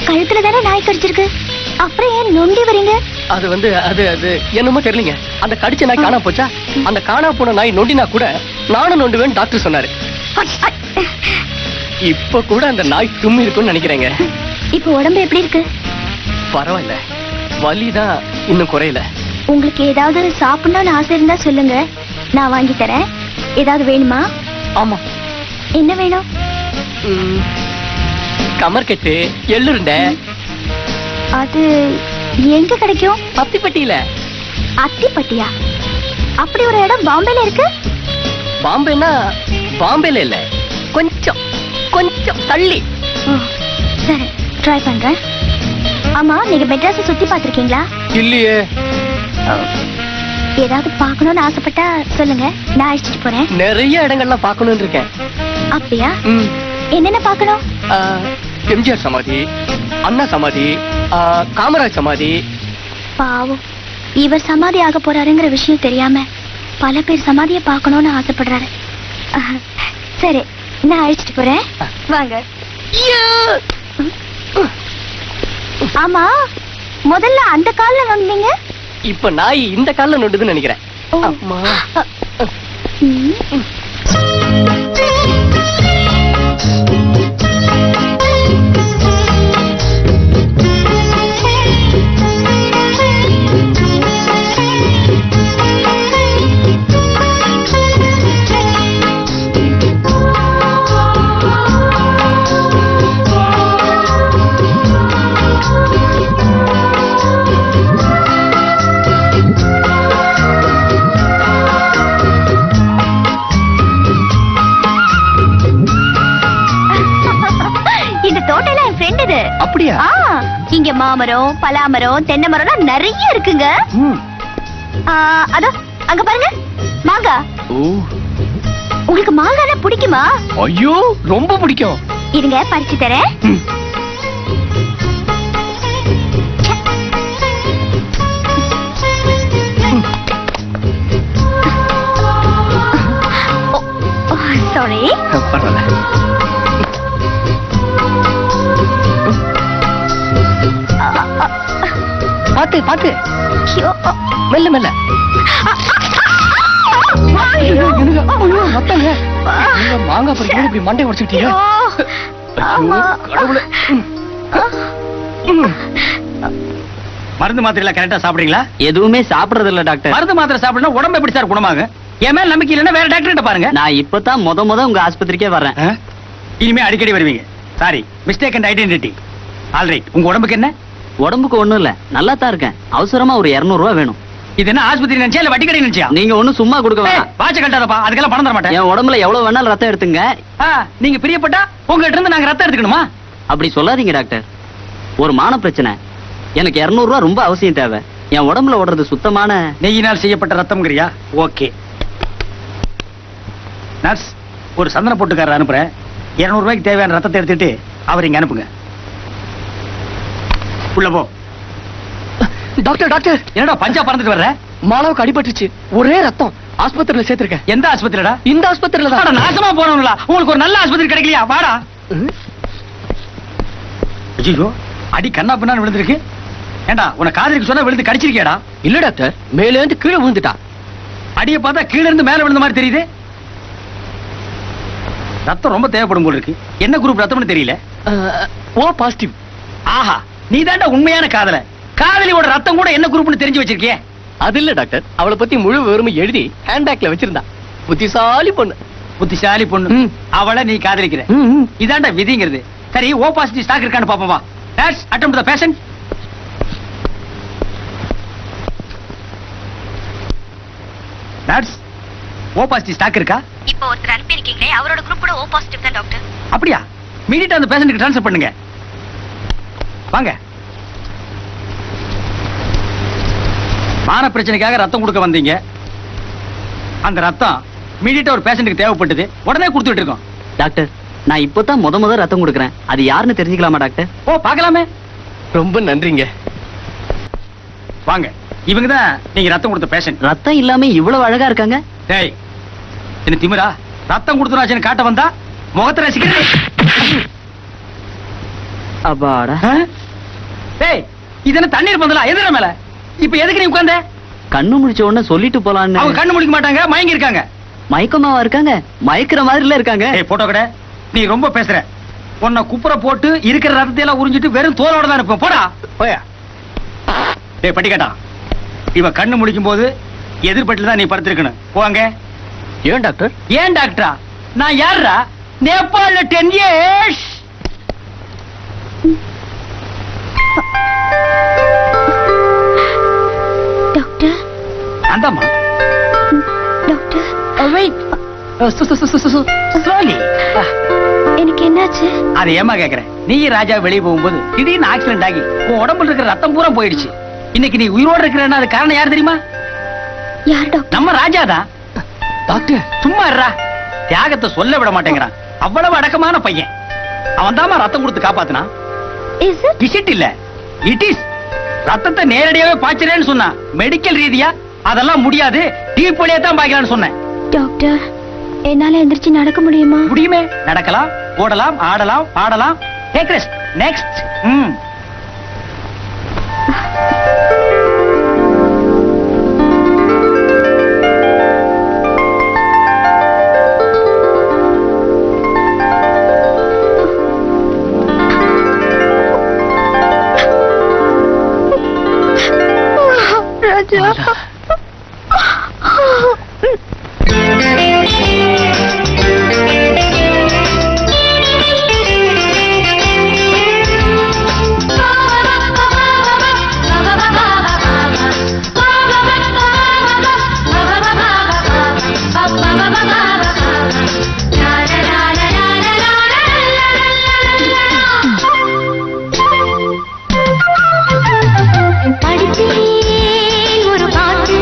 கழுத்துல தானே நாய் கடிச்சிருக்கு, அப்புறம் ஏன் நொண்டி வரீங்க? அது வந்து அது அது என்னமோ தெரியலங்க. அந்த கடிச்ச நாய் காணா போச்சா? அந்த காணா போன நாய் நொண்டினா கூட நானும் நொண்டுவேன்னு டாக்டர் சொன்னாரு. இப்ப கூட அந்த நாய் தும்மி இருக்குன்னு நினைக்கிறேங்க. இப்போ உடம்பு எப்படி இருக்கு? பரவாயில்ல, வலிதான் இன்னும் குறையல. உங்களுக்கு ஏதாவது சாப்பிடணும்னு ஆசை இருந்தா சொல்லுங்க, நான் வாங்கி தரேன். ஏதாவது வேணுமா? ஆமா. என்ன வேணும்? கமர்கட்டு, எள்ளுருண்டை. அது எங்க கிடைக்கும்? அத்திப்பட்டியில. அத்திப்பட்டியா? அப்படி ஒரு இடம் பாம்பேல இருக்கு? பாம்பேனா பாம்பேல இல்ல, கொஞ்சம் கொஞ்சம் தள்ளி. சரி, ட்ரை பண்றேன். ஆமா, நீங்க மெட்ராஸ் சுத்தி பார்த்திருக்கீங்களா? இல்லையே. ஏதாவது பார்க்கணும்னு ஆசைப்பட்டா சொல்லுங்க, நான் அழைச்சிட்டு போறேன். நிறைய இடங்கள்லாம் பார்க்கணும்னு இருக்கேன். அப்படியா? என்னென்ன பார்க்கணும்? எம்ஜிஆர் சமாதி, அண்ணா சமாதி, காமராஜ் சமாதி. பாவம், இவர் சமாதி ஆக போறாருங்கிற விஷயம் தெரியாம பல பேர் சமாதியை பார்க்கணும்னு ஆசைப்படுறாரு. சரி, நான் அழைச்சிட்டு போறேன், வாங்க. ஆமா, முதல்ல அந்த கால்ல வந்தீங்க, இப்ப நாய் இந்த கால்ல நொண்டுதுன்னு நினைக்கிறேன். அம்மா. அப்படியா? இங்க மாமரம், பலாமரம், தென்னை மரம் நிறைய இருக்குங்க. அதோ அங்க பாருங்க, மாங்கா. உங்களுக்கு மாங்கானா பிடிக்குமா? ஐயோ, ரொம்ப பிடிக்கும். இருங்க, பறிச்சு தரேன். சாரி. பரவாயில்ல. பாத்து பாத்து, மெல்ல மெல்ல. மாங்காய் பறிக்க இப்படி மண்டை உடைச்சுக்கிட்டீங்க. மருந்து மாத்திரை எல்லாம் கரெக்டா சாப்பிடுறீங்களா? எதுவுமே சாப்பிடுறது இல்ல டாக்டர். மருந்து மாத்திரை சாப்பிடணும் உடம்பு எப்படி சார் குணமாகும்? என் மேல நம்பிக்கை இல்லைன்னா வேற டாக்டர் கிட்ட பாருங்க. நான் இப்பதான் முத உங்க ஆஸ்பத்திரிக்கே வர்றேன். இனிமே அடிக்கடி வருவீங்க. Sorry, mistake and identity. Alright, உங்க உடம்புக்கு என்ன? உடம்புக்கு ஒண்ணும் இல்ல, நல்லா தான் இருக்கேன். அவசரமா ஒரு 200 ரூபாய் வேணும். இது என்ன ஆஸ்பத்திரி நினைச்சா இல்ல வட்டி கடை நினைச்சா? நீங்க ஒண்ணும் சும்மா கொடுக்க வேணாம். வாட்ச கட்டாதப்பா, அதுக்கெல்லாம் பணம் தர மாட்டேன். என் உடம்புல எவ்வளவு வேணாலும் ரத்தம் எடுத்துங்க. நீங்க பிரியப்பட்டா உங்ககிட்ட இருந்து நாங்க ரத்தம் எடுத்துக்கணுமா? அப்படி சொல்லாதீங்க டாக்டர். ஒரு மான பிரச்சனை, எனக்கு 200 ரூபாய் ரொம்ப அவசியம் தேவை. என் உடம்புல ஓடுறது சுத்தமான நெய்யினால் செய்யப்பட்ட ரத்தம்ங்கறியா? ஓகே நர்ஸ், ஒரு சந்தன போட்டுக்காரர் அனுப்புறேன். 200 ரூபாய்க்கு தேவையான ரத்தத்தை எடுத்துட்டு அவர் இங்க அனுப்புங்க. உள்ள போ. டாக்டர் டாக்டர், என்னடா பஞ்சா பறந்துட்டு வர்ற? மாலாவுக்கு அடிபட்டுச்சு, ஒரே ரத்தம். ஆஸ்பத்திரியில சேர்த்திருக்கேன். எந்த ஆஸ்பத்திரிடா? இந்த ஆஸ்பத்திரியில தான். நாசமா போனவங்களா? உங்களுக்கு ஒரு நல்ல ஆஸ்பத்திரி கிடைக்கலையா? வாடா. ஐயோ, அடி கண்ணா பின்னான்னு விழுந்திருக்கு. ஏண்டா, உன காதலிக்கு சொன்னா விழுந்து கடிச்சிருக்கியாடா? இல்ல டாக்டர், மேல இருந்து கீழே விழுந்துட்டா. அடிய பார்த்தா கீழ இருந்து மேல விழுந்த மாதிரி தெரியுது. ரத்தம் ரொம்ப தேவைப்படும் போல இருக்கு. என்ன குரூப் ரத்தம்னு தெரியல. O positive. ஆஹா, நீ தாண்டா உண்மையான காதல. காதலியோட ரத்தம் கூட என்ன குரூப்னு தெரிஞ்சு வச்சிருக்கியே? அது இல்ல டாக்டர், அவளை பத்தி முழு விவரமும் எழுதி ஹேண்ட்பேக்ல வச்சிருந்தா. புத்திசாலி பொண்ணு. புத்திசாலி பொண்ணு. அவளை நீ காதலிக்கிற. இதாண்டா விதிங்கிறது. சரி, ஓ பாசிட்டிவ் ஸ்டாக் இருக்கான்னு பாப்போம் வா. Nurse, attend to the patient. Nurse, O positive stock இருக்கா? இப்போ ஒருத்தர் அனுப்பி இருக்கீங்களே, அவரோட குரூப் கூட ஓ பாசிட்டிவ் தான் டாக்டர். அப்படியா? இமிடியேட்டா அந்த பேஷண்ட்க்கு ட்ரான்ஸ்ஃபர் பண்ணுங்க. வாங்க. மான பிரச்சனைக்காக ரத்தம் கொடுக்க வந்தீங்க. அந்த ரத்தம் இமிடியேட்டா ஒரு பேஷண்ட்க்கு தேவைப்பட்டது. உடனே கொடுத்துட்டு இருக்கோம். டாக்டர், நான் இப்போதான் முத ரத்தம் கொடுக்குறேன். அது யாருன்னு தெரிஞ்சுக்கலாமா டாக்டர்? ஓ, பார்க்கலாமே. ரொம்ப நன்றிங்க. வாங்க. இவங்க தான் நீங்க ரத்தம் கொடுத்த பேஷண்ட். ரத்தம் இல்லாம இவ்வளவு அழகா இருக்காங்க. டேய், என்ன திமிரா? ரத்தம் கொடுத்துறாச்சுன்னு காட்ட வந்தா முகத்தை ரசிக்கிறேன். அப்பாடா. டேய், இது என்ன தண்ணீர் பந்தலா? எதிர மேல. இப்ப எதுக்கு நீ உட்கார்ந்த? கண்ணு முடிச்ச உடனே சொல்லிட்டு போலான்னு. அவங்க கண்ணு முடிக்க மாட்டாங்க, மயங்கி இருக்காங்க. மயக்கமாவா இருக்காங்க? மயக்கிற மாதிரில இருக்காங்க. ஏய் போட்டோ கடை, நீ ரொம்ப பேசுற. உன்னை குப்புற போட்டு இருக்கிற ரத்தத்தை எல்லாம் உறிஞ்சிட்டு வெறும் தோலோட தான் இருப்போம். போடா போயா. டேய் பட்டிக்காட்டா, இவ கண்ணு முடிக்கும் போது எதிர்பட்டில தான் நீ படுத்திருக்கணும். போவாங்க. ஏன் டாக்டர்? ஏன் டாக்டரா? நான் யாரா? நேபாள 10 years. டாக்டர். அந்தம்மா. டாக்டர். வெயிட். ஸ்லோலி. எனக்கு என்னாச்சு? அது ஏமா கேக்குறேன்? நீ ராஜா வெளியே போகும்போது திடீர்னு ஆக்சிடென்ட் ஆகி உன் உடம்புல இருக்கிற ரத்தம் பூரா போயிடுச்சு. இன்னைக்கு நீ உயிரோட இருக்கிறன்னா அது காரணம் யார் தெரியுமா? யார் டாக்டர்? நம்ம ராஜாதான். டாக்டர் சும்மா இருடா. தியாகத்தை சொல்ல விட மாட்டேங்கிறான். அவ்வளவு அடக்கமான பையன். அவன் தாமா ரத்தம் கொடுத்து காப்பாத்தினான். Is it? இஸ் இட் இல்ல, இட் இஸ். ரத்தத்தை நேரடியாவே பாய்ச்சறேன்னு சொன்னா. மெடிக்கல் ரீதியா அதெல்லாம் முடியாது. டீப் வழியா தான் பாய்க்கலாம்னு சொன்னேன். டாக்டர், என்னால எந்திரிச்சு நடக்க முடியுமா? முடியுமே. நடக்கலாம், ஓடலாம், ஆடலாம், பாடலாம். Take rest. நெக்ஸ்ட். ராஜா. படித்தேன் ஒரு பாட்டு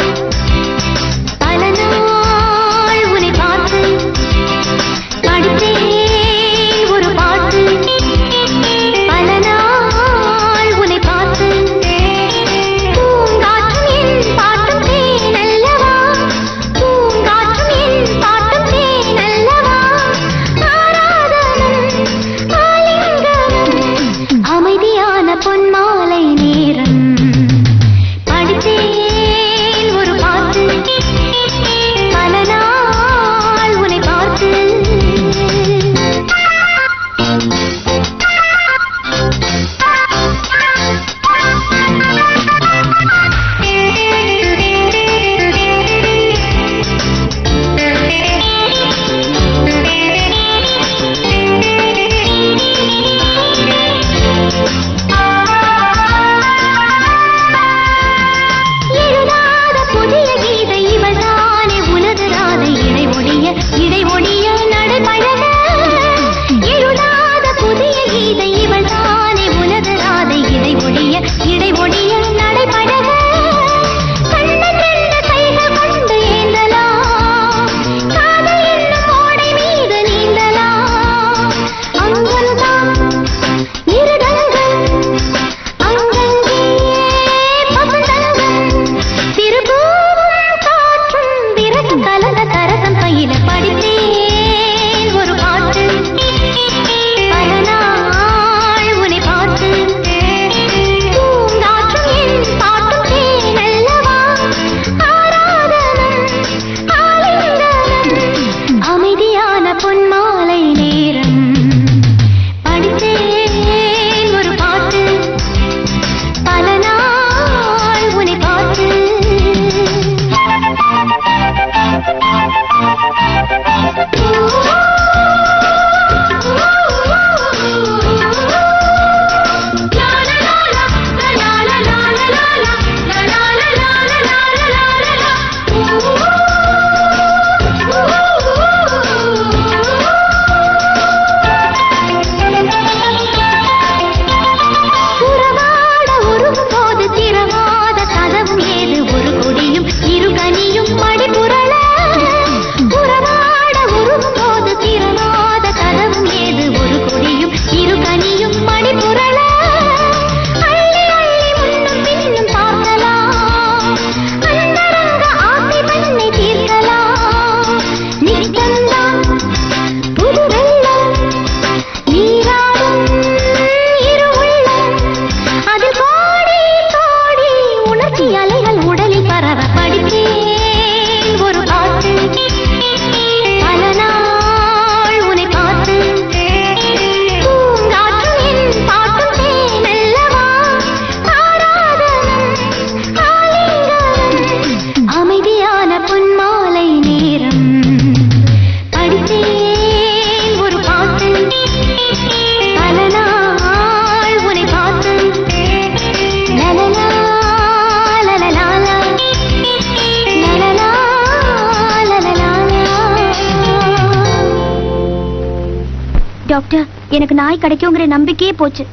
டாக்டர் எனக்கு நாய் கிடைக்குங்கிற நம்பிக்கையே போச்சு.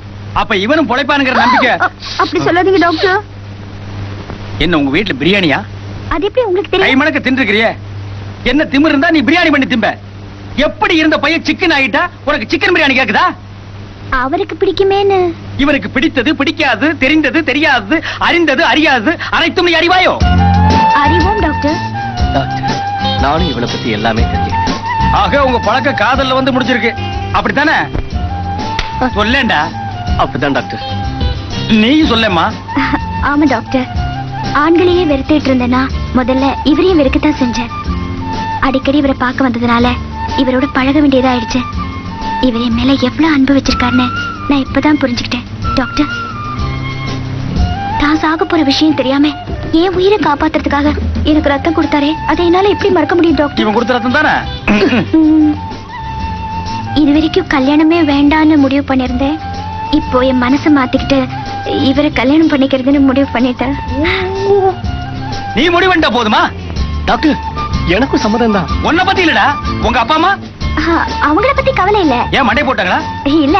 அப்ப இவனும் பொழைப்பானுங்கிற நம்பிக்கை. அப்படி சொல்லாதீங்க டாக்டர். என்ன உங்க வீட்டுல பிரியாணியா? அது எப்படி உங்களுக்கு கை தெரியும்? மணக்க தின்றுக்கிறியே. என்ன திமிரு இருந்தா நீ பிரியாணி பண்ணி திம்ப. எப்படி இருந்த பையன் சிக்கன் ஆகிட்டா உனக்கு சிக்கன் பிரியாணி கேக்குதா? அவருக்கு பிடிக்குமேன்னு. இவனுக்கு பிடித்தது பிடிக்காது, தெரிந்தது தெரியாது, அறிந்தது அறியாது, அனைத்தும் நீ அறிவாயோ? அறிவோம் டாக்டர். டாக்டர், நானும் இவளை பத்தி எல்லாமே தெரிஞ்சுக்கிட்டேன். ஆக உங்க பழக்க காதல்ல வந்து முடிஞ்சிருக்கு, அப்படித்தானே? சொல்லேண்டா. அப்படிதான் டாக்டர். நீயும் சொல்லேம்மா. ஆமா டாக்டர். ஆண்களையே வெறுத்துட்டு இருந்தேன்னா முதல்ல இவரையும் வெறுக்கத்தான் செஞ்சேன். அடிக்கடி இவரை பார்க்க வந்ததுனால இவரோட பழக வேண்டியதா ஆயிடுச்சு. இவர் என் மேல எவ்வளவு அன்பு வச்சிருக்காருன்னு நான் இப்பதான் புரிஞ்சுக்கிட்டேன். டாக்டர், தான் சாக போற விஷயம் தெரியாம என் உயிரை காப்பாத்துறதுக்காக எனக்கு ரத்தம் கொடுத்தாரே, அதை என்னால எப்படி மறக்க முடியும் டாக்டர்? இவன் கொடுத்த ரத்தம் தானே? இது வரைக்கும் கல்யாணமே வேண்டான்னு முடிவு பண்ணிருந்தேன். இப்போ என் மனசை மாத்திக்கிட்டு இவரை கல்யாணம் பண்ணிக்கிறதுன்னு முடிவு பண்ணிட்டேன். நீ முடிவு பண்ணிட்டா போதுமா? டாக்டர், எனக்கும் சம்மதம் தான். உன்னை பத்தி இல்லடா, உங்க அப்பா அம்மா அவங்கள பத்தி கவலை இல்ல. ஏன் மண்டை போட்டாங்களா? இல்ல,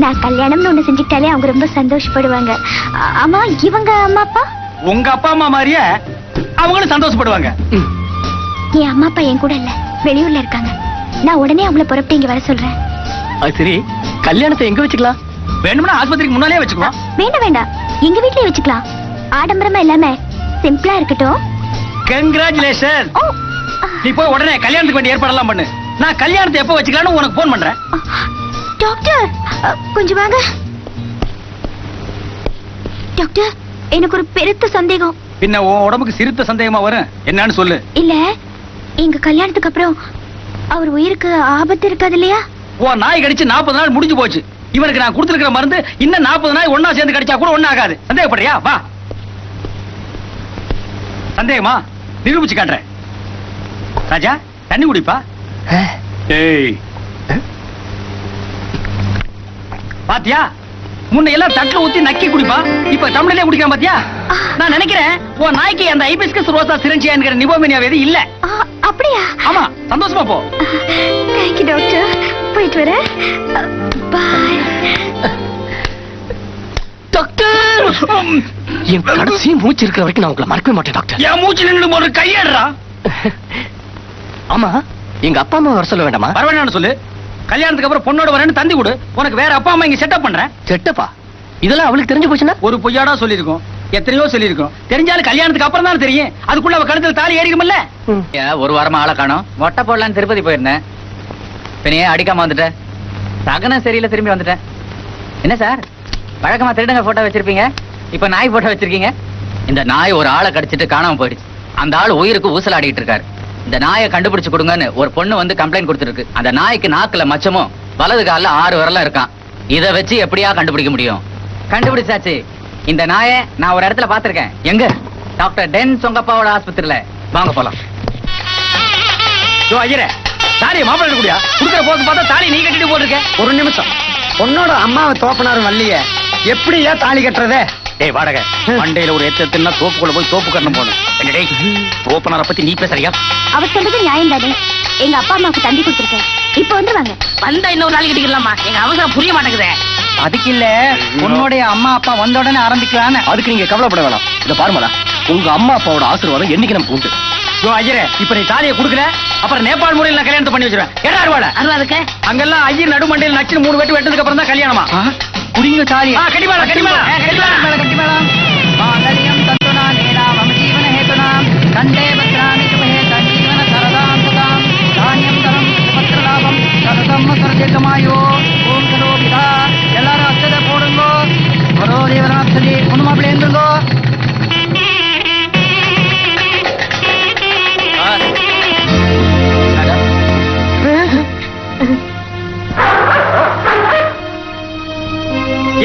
நான் கல்யாணம்னு ஒண்ணு செஞ்சுக்கிட்டாலே அவங்க ரொம்ப சந்தோஷப்படுவாங்க. ஆமா, இவங்க அம்மா அப்பா? உங்க அப்பா அம்மா மாதிரியே அவங்களும் சந்தோஷப்படுவாங்க. என் அம்மா அப்பா என் கூட இல்ல, வெளியூர்ல இருக்காங்க. நான் உடனே அவங்கள புறப்பட்டு இங்க வர சொல்றேன். அது சரி, கல்யாணத்தை எங்க வச்சுக்கலாம்? வேணும்னா ஆஸ்பத்திரிக்கு முன்னாலே வச்சுக்கலாம். வேண்டாம் வேண்டாம், எங்க வீட்லயே வச்சுக்கலாம். ஆடம்பரமா இல்லாம சிம்பிளா இருக்கட்டும். கங்க்ராச்சுலேஷன். நீ போய் உடனே கல்யாணத்துக்கு வேண்டிய ஏற்பாடெல்லாம் பண்ணு. நான் கல்யாணத்தை எப்ப வச்சுக்கலாம்னு உனக்கு போன் பண்றேன். டாக்டர், கொஞ்சம் வாங்க. டாக்டர், எனக்கு ஒரு பெருத்த சந்தேகம். பின்ன உன் உடம்புக்கு சிறுத்த சந்தேகமா வரும், என்னன்னு சொல்லு. இல்ல, எங்க கல்யாணத்துக்கு அப்புறம் அவர் உயிருக்கு ஆபத்து இருக்காது இல்லையா? உன் நாய் கடிச்சு 40 நாள் முடிஞ்சு போச்சு. இவனுக்கு நான் கொடுத்திருக்கிற மருந்து இன்னும் 40 நாள் ஒன்னா சேர்ந்து கடிச்சா கூட ஒண்ணு ஆகாது. சந்தேகப்படுறியா? வா. சந்தேகமா? நிரூபிச்சு காட்டுறேன். ராஜா, தண்ணி குடிப்பா. ஏய், பாத்தியா? முன்ன எல்லாம் தட்டுல ஊத்தி நக்கி குடிப்பா, இப்ப தமிழ்லயே குடிக்கிறான். பாத்தியா? நான் நினைக்கிறேன் உன் நாய்க்கு அந்த ஐபிஸ்கஸ் ரோசா சிரஞ்சியா என்கிற நிபோமினியா வேதி இல்ல. அப்படியா? ஆமா, சந்தோஷமா போ. தேங்க்யூ டாக்டர், போயிட்டு வரேன். பாய். டாக்டர், என் கடைசி மூச்சு இருக்கிற வரைக்கும் நான் உங்களை மறக்கவே மாட்டேன் டாக்டர். என் மூச்சு நின்று ஒரு கையேடுறா. ஆமா, எங்க அப்பா அம்மா வர சொல்ல வேண்டாமா? வரவேண்டாம்னு சொல்லு. கல்யாணத்துக்கு அப்புறம் பொண்ணோட வரேன்னு தந்தி கொடு. உனக்கு வேற அப்பா அம்மா இங்க செட்டப் பண்றேன். செட்டப்பா? இதெல்லாம் அவளுக்கு தெரிஞ்சு போச்சுன்னா? ஒரு பொய்யாடா சொல்லிருக்கோம், எத்தனையோ சொல்லிருக்கோம். தெரிஞ்சாலும் கல்யாணத்துக்கு அப்புறம் தான் தெரியும். அதுக்குள்ள அவ கழுத்துல தாலி ஏறிக்கும்ல. ஒரு வாரமா ஆளை காணோம். மொட்டை போடலான்னு திருப்பதி போயிருந்தேன். பின்னையே அடிக்காம வந்துட்டேன். சகனம் சரியில்லை, திரும்பி வந்துட்டேன். என்ன சார், வழக்கமா திருடங்க போட்டோ வச்சிருப்பீங்க, இப்ப நாய் போட்டோ வச்சிருக்கீங்க. இந்த நாய் ஒரு ஆளை கடிச்சிட்டு காணாம போயிடுச்சு. அந்த ஆள் உயிருக்கு ஊசலாடிட்டு இருக்காரு. இந்த நாயை கண்டுபிடிச்சு கொடுங்கன்னு ஒரு பொண்ணு வந்து கம்ப்ளைண்ட் கொடுத்துருக்கு. அந்த நாய்க்கு நாக்குல மச்சமும் வலது காலில் 6 விரலும் இருக்கான். இதை வச்சு எப்படியா கண்டுபிடிக்க முடியும்? கண்டுபிடிச்சாச்சு. இந்த நாயை நான் ஒரு இடத்துல பாத்திருக்கேன். எங்க? டாக்டர் டென் சொங்கப்பாவோட ஆஸ்பத்திரியில. வாங்க போலாம். ஐயரே, தாலியை மாப்பிள்ளை கூடியா குடுக்கிற போக்கு பார்த்தா தாலி நீ கட்டிட்டு போட்டிருக்க. ஒரு நிமிஷம், பொண்ணோட அம்மாவை தோப்பனாரும் வள்ளிய எப்படியா தாலி கட்டுறதே? டேய் வாடகை, மண்டையில ஒரு எத்தனா தோப்புக்குள்ள போய் தோப்பு கட்டணும் போகணும். என்னடே, தோப்பனாரை பத்தி நீ பேசுறியா? அவர் சொல்றது நியாயம் தானே. எங்க அப்பா அம்மாவுக்கு தந்தி கொடுத்துருக்கேன், இப்ப வந்துருவாங்க. வந்தா இன்னொரு நாளைக்கு கட்டிக்கலாமா? எங்க அவசரம் புரிய மாட்டேங்குதே. அதுக்கு இல்ல, உன்னுடைய அம்மா அப்பா வந்த உடனே ஆரம்பிக்கலான்னு. அதுக்கு நீங்க கவலைப்பட வேணாம். இத பாருமாடா, உங்க அம்மா அப்பாவோட ஆசீர்வாதம் என்னைக்கு நமக்கு உண்டு. ஐயரே, இப்ப நீ தாலியை குடுக்கல, அப்புறம் நேபாள் முறையில் நான் கல்யாணத்தை பண்ணி வச்சிருவேன். ஏடா அறுவாடா? அறுவாதுக்கு அங்கெல்லாம் ஐயர் நடுமண்டையில் நச்சு 3 வெட்டு வெட்டதுக்கு அப்புறம் தான் கல்யாணமா. குடிங்க தாலி. கட்டிமாடா கட்டிமாடா கட்டிமாடா. மாங்கல்யம் தந்துனா நீலாமம் ஜீவன ஹேதுனாம் கண்டே பத்ராமி சுபஹே சஞ்சீவன சரதாம் சதாம் தானியம் தரம் பத்ரலாபம் சரதம் சரஜகமாயோ ஓம் கரோபிதா. எல்லாரும் அச்சதை போடுங்கோ. வரோ தேவராட்சதி பொண்ணு மாப்பிள்ளை எழுந்துங்கோ.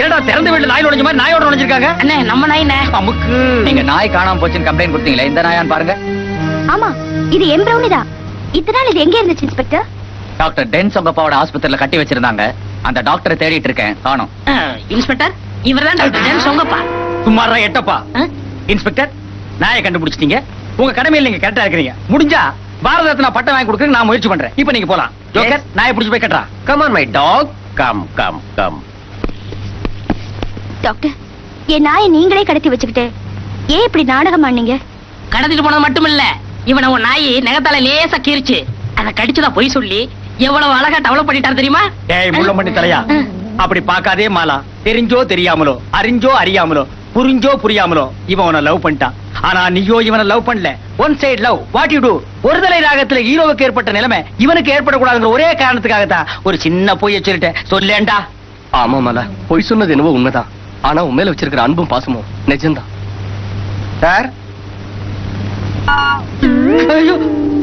ஏடா திறந்த வீட்டுல நாய் நுழைஞ்ச மாதிரி நாயோட நுழைஞ்சிருக்காங்க. அண்ணே, நம்ம நாயினே. அமுக்கு. நீங்க நாய் காணாம போச்சுன்னு கம்ப்ளைண்ட் கொடுத்தீங்களே, இந்த நாயான்னு பாருங்க. ஆமா, இது என் பிரௌனி தான். இத்தனை நாள் இது எங்க இருந்துச்சு இன்ஸ்பெக்டர்? டாக்டர் டென் சொங்கப்பாவோட ஆஸ்பத்திரியில கட்டி வச்சிருந்தாங்க. அந்த டாக்டரை தேடிட்டு இருக்கேன், காணோம். இன்ஸ்பெக்டர், இவர்தான் டாக்டர் டென் சொங்கப்பா. சும்மாரா எட்டப்பா. இன்ஸ்பெக்டர், நாயை கண்டுபிடிச்சிட்டீங்க. உங்க கடமையில் நீங்க கரெக்டா இருக்கிறீங்க. முடிஞ்சா பாரத ரத்னா பட்டம் வாங்கி கொடுக்க நான் முயற்சி பண்றேன். இப்ப நீங்க போலாம். ஜோக்கர் நாயை பிடிச்சு போய் கட்டுறா. Come on my dog, come come come. Doctor, என் நாயை நீங்களே கடத்தி வச்சுக்கிட்டு ஏன் இப்படி நாடகம் ஆனீங்க? கடத்திட்டு போனது மட்டும் இல்ல, இவனை உன் நாய் நகத்தால லேசா கீறிச்சு. அதை கடிச்சுதான் பொய் சொல்லி எவ்வளவு அழகா டெவலப் பண்ணிட்டாரு தெரியுமா? ஏய் முள்ள பண்ணி தலையா, அப்படி பார்க்காதே மாலா. தெரிஞ்சோ தெரியாமலோ, அறிஞ்சோ அறியாமலோ, புரிஞ்சோ புரியாமலோ இவன் உன்னை லவ் பண்ணிட்டான். ஆனா நீயோ இவனை லவ் பண்ணல. One side love. What you to? ஒருதலை ராகத்துல ஹீரோவுக்கு ஏற்பட்ட நிலைமை இவனுக்கு ஏற்படக்கூடாதுங்கிற ஒரே காரணத்துக்காகத்தான் ஒரு சின்ன பொய்ய சொல்லிட்டேன். சொல்லேண்டா. ஆமா மலா, பொய் சொன்னது என்னவோ உண்மைதான். ஆனா உன் மேல வச்சிருக்கிற அன்பும் பாசமும் நிஜம்தான். சார், ஐயோ,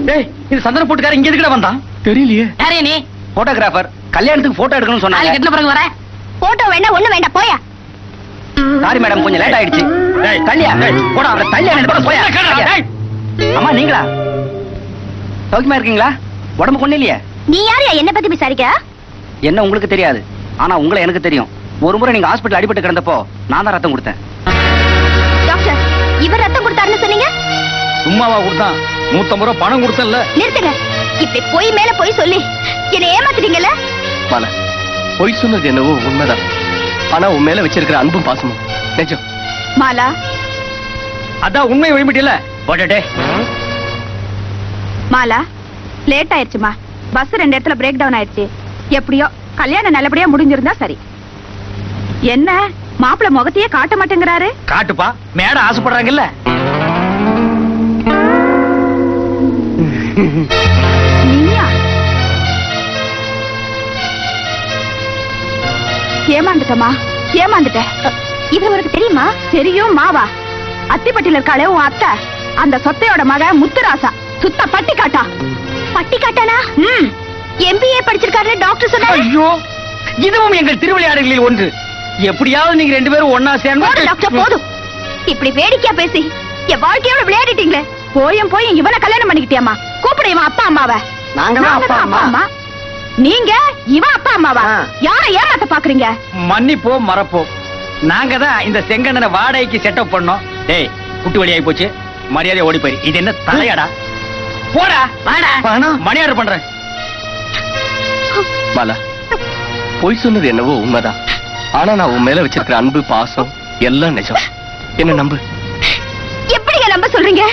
டேய் இது சந்தன போட்டுக்கார இங்க எதுக்குடா வந்தான்? தெரியலையே. யாரே நீ? போட்டோகிராஃபர். கல்யாணத்துக்கு போட்டோ எடுக்கணும்னு நாளைக்கு சொன்னாங்க. கட்டின பிறகு வர. போட்டோ வேண்டாம், ஒண்ணு வேண்டாம், போயா. சாரி மேடம், கொஞ்சம் லேட் ஆயிடுச்சு. டேய் தள்ளியா, டேய் போடா, அவரை தள்ளியா ரெண்டு போயா. டேய் அம்மா நீங்களா? சௌக்கியமா இருக்கீங்களா? உடம்பு கொண்டு இல்லையா? நீ யாரையா என்ன பத்தி விசாரிக்க? என்ன உங்களுக்கு தெரியாது, ஆனா உங்களை எனக்கு தெரியும். ஒரு முறை நீங்க ஹாஸ்பிடல் அடிபட்டு கிடந்தப்போ நான் தான் ரத்தம் கொடுத்தேன். டாக்டர், இவர் ரத்தம் கொடுத்தாருன்னு சொன்னீங்க. சும்மாவா கொடுத்தான்? 150 ரூபாய் பணம் கொடுத்தல. நிறுத்துங்க. இப்படி பொய் மேல பொய் சொல்லி என்னை ஏமாத்திட்டீங்கல்ல? மலா, பொய் சொன்னது என்னவோ உண்மைதான். ஆனா உன் மேல வச்சிருக்கிற அன்பும் பாசமும் நிஜம். மாலா, அதான் உண்மை ஒழிமிட்டில. போட்டே மாலா, லேட் ஆயிடுச்சுமா. பஸ் 2 இடத்துல பிரேக் டவுன் ஆயிடுச்சு. எப்படியோ கல்யாணம் நல்லபடியா முடிஞ்சிருந்தா சரி. என்ன மாப்பிள்ள முகத்தையே காட்ட மாட்டேங்கிறாரு? காட்டுப்பா, மேடம் ஆசைப்படுறாங்கல்ல. நீயா? ஏமாந்துட்டமா, ஏமாந்துட்ட. இவர் உனக்கு தெரியுமா? தெரியும் மாவா. அத்திப்பட்டியில இருக்காளே உன் அத்தை, அந்த சொத்தையோட மக முத்துராசா. சுத்த பட்டி காட்டா. பட்டி காட்டானா? MBA படிச்சிருக்காரு டாக்டர் சொன்னாரு. ஐயோ, இதுவும் எங்கள் திருவிளையாடல்களில் ஒன்று. எப்படியாவது நீங்க 2 பேரும் ஒன்னா போதும் சேர்ந்து. டாக்டர், போதும். இப்படி வேடிக்கையா பேசி என் வாழ்க்கையோட விளையாடிட்டீங்களே. போயும் இவனை கல்யாணம் பண்ணிக்கிட்டியாமா? கூப்பிடு இவன் அப்பா அம்மாவ. நாங்க தான் அப்பா அம்மா. நீங்க இவன் அப்பா அம்மாவா? யார ஏமாத்த பாக்குறீங்க? மன்னிப்போம் மறப்போம். நாங்க தான் இந்த செங்கண்ணனை வாடகைக்கு செட்டப் பண்ணோம். டேய் குட்டி வழியாகி போச்சு, மரியாதை ஓடி போயிரு. இது என்ன தலையாடா? போடா வாடா. மணி ஆர்டர் பண்றேன். மலா, பொய் சொன்னது என்னவோ உண்மைதான். ஆனா நான் உன் மேல வச்சிருக்கிற அன்பு பாசம் எல்லாம் நிஜம். என்ன நம்பு. எப்படிங்க நம்ப சொல்றீங்க?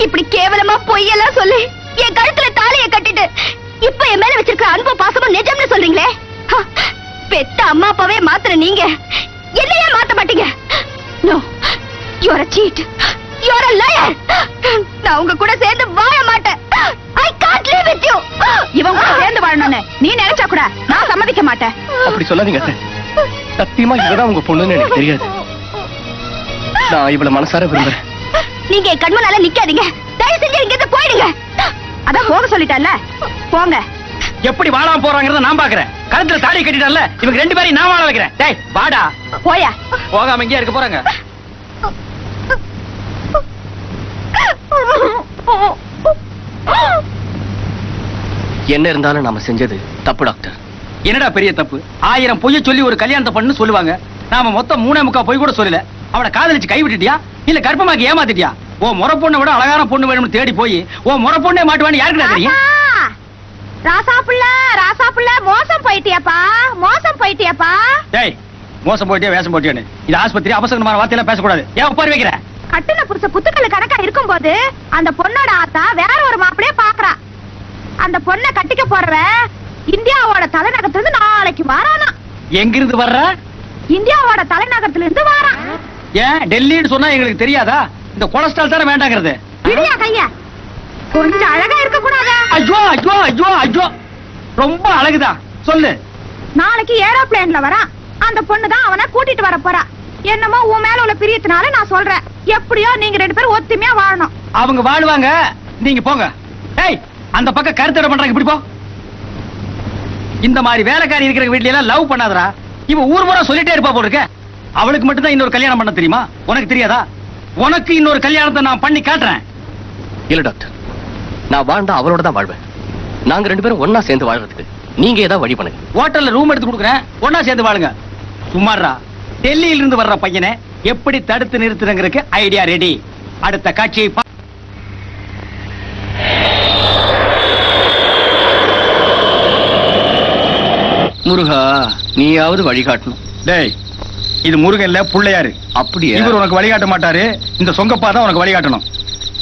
இப்படி கேவலமா பொய்யெல்லாம் சொல்லி என் கழுத்துல தாலியை கட்டிட்டு இப்ப என் மேல வச்சிருக்கிற அன்பு பாசமும் நிஜம்னு சொல்றீங்களே. பெத்த அம்மா அப்பாவே மாத்துற நீங்க என்னையே மாத்த மாட்டீங்க. No, you are a cheat. You are a liar. நான் உங்க கூட சேர்ந்து வாழ மாட்டேன். I can't live with you. இவன் கூட சேர்ந்து வாழணும்னு நீ நினைச்சா கூட நான் சம்மதிக்க மாட்டேன். அப்படி சொல்லாதீங்க அத்தை. சத்தியமா இவதான் உங்க பொண்ணுன்னு எனக்கு தெரியாது. நான் இவள மனசார விரும்புறேன். நீங்க என் கண்முன்னால நிக்காதீங்க. தயவு செஞ்சு இங்க இருந்து போயிடுங்க. அதான் போக சொல்லிட்டல்ல, போங்க. எப்படி வாழாம போறாங்கறத நான் பாக்குறேன். கழுத்துல தாலி கட்டிட்டான்ல, இவங்க 2 பேரையும் நான் வாழ வைக்கிறேன். டேய் வாடா. போயா. போகாம இங்கே இருக்க போறாங்க. என்ன இருந்தாலும் நாம செஞ்சது தப்பு டாக்டர். என்னடா பெரிய தப்பு? 1000 பொய்ய சொல்லி ஒரு கல்யாணத்தை பண்ணு சொல்லுவாங்க. நாம மொத்தம் 3.25 பொய் கூட சொல்லல. அவனை காதலிச்சு கை விட்டுட்டியா இல்ல கர்ப்பமாக்கி ஏமாத்திட்டியா? ஓ முறை பொண்ணை விட அழகான பொண்ணு வேணும்னு தேடி போய் ஓ முறை பொண்ணே மாட்டுவான்னு யாருக்குடா தெரியும்? ராசா புள்ள மோசம் போயிட்டியாப்பா, மோசம் போயிட்டியாப்பா. டேய் மோசம் போயிட்டே வேஷம் போட்டியான்னு இது ஆஸ்பத்திரி, அபசகனமான வார்த்தையெல்லாம் பேசக்கூடாது. ஏன் உட்கார வைக்கிற? கட்டுன புருஷ குத்துக்கள் கணக்கா இருக்கும்போது அந்த பொண்ணோட ஆத்தா வேற ஒரு மாப்பிளைய பாக்குறா. அந்த பொண்ணை கட்டிக்க போறவ இந்தியாவோட தலைநகரத்துல இருந்து நாளைக்கு வாரானா. எங்கிருந்து வர்ற? இந்தியாவோட தலைநகரத்துல இருந்து வாரான். ஏன் டெல்லின்னு சொன்னா எங்களுக்கு தெரியாதா? இந்த கொலஸ்ட்ரால் தானே வேண்டாங்கிறது. பிடியா கைய, கொஞ்சம் அழகா இருக்க கூடாதா? ஐயோ ஐயோ ஐயோ ஐயோ, ரொம்ப அழகுதான். சொல்லு. நாளைக்கு ஏரோப்ளேன்ல வரான். அந்த பொண்ணு தான் அவனை கூட்டிட்டு வர போறா. என்னமோ உன் மேல உள்ள பிரியத்தினால நான் சொல்றேன். எப்படியோ நீங்க 2 பேரும் ஒத்துமையா வாழணும். அவங்க வாழ்வாங்க, நீங்க போங்க. ஏய் அந்த பக்கம் கருத்தடை பண்றாங்க, இப்படி போ. இந்த மாதிரி வேலைக்காரி இருக்கிற வீட்ல எல்லாம் லவ் பண்ணாதடா. இவ ஊர் முறை சொல்லிட்டே இருப்பா போல இருக்க. அவளுக்கு மட்டும் தான் இன்னொரு கல்யாணம் பண்ண தெரியுமா? உனக்கு தெரியாதா? உனக்கு இன்னொரு கல்யாணத்தை நான் பண்ணி காட்டுறேன். இல்ல டாக்டர், நான் வாழ்ந்தா அவளோட தான் வாழ்வேன். நாங்க 2 பேரும் ஒன்னா சேர்ந்து வாழ்றதுக்கு நீங்க ஏதாவது வழி பண்ணுங்க. ஹோட்டல்ல ரூம் எடுத்து கொடுக்குறேன், ஒன்னா சேர்ந்து வாழுங்க. சும்மாறா, டெல்லியில இருந்து வர்ற பையனை எப்படி தடுத்து நிறுத்துறங்கிறதுக்கு ஐடியா ரெடி. அடுத்த காட்சியை முருகா நீயாவது வழிகாட்டணும். டேய் இது முருகன் இல்ல புள்ளையாரு. அப்படியே இவர் உனக்கு வழிகாட்ட மாட்டாரு, இந்த சொங்கப்பா தான் உனக்கு வழிகாட்டணும்.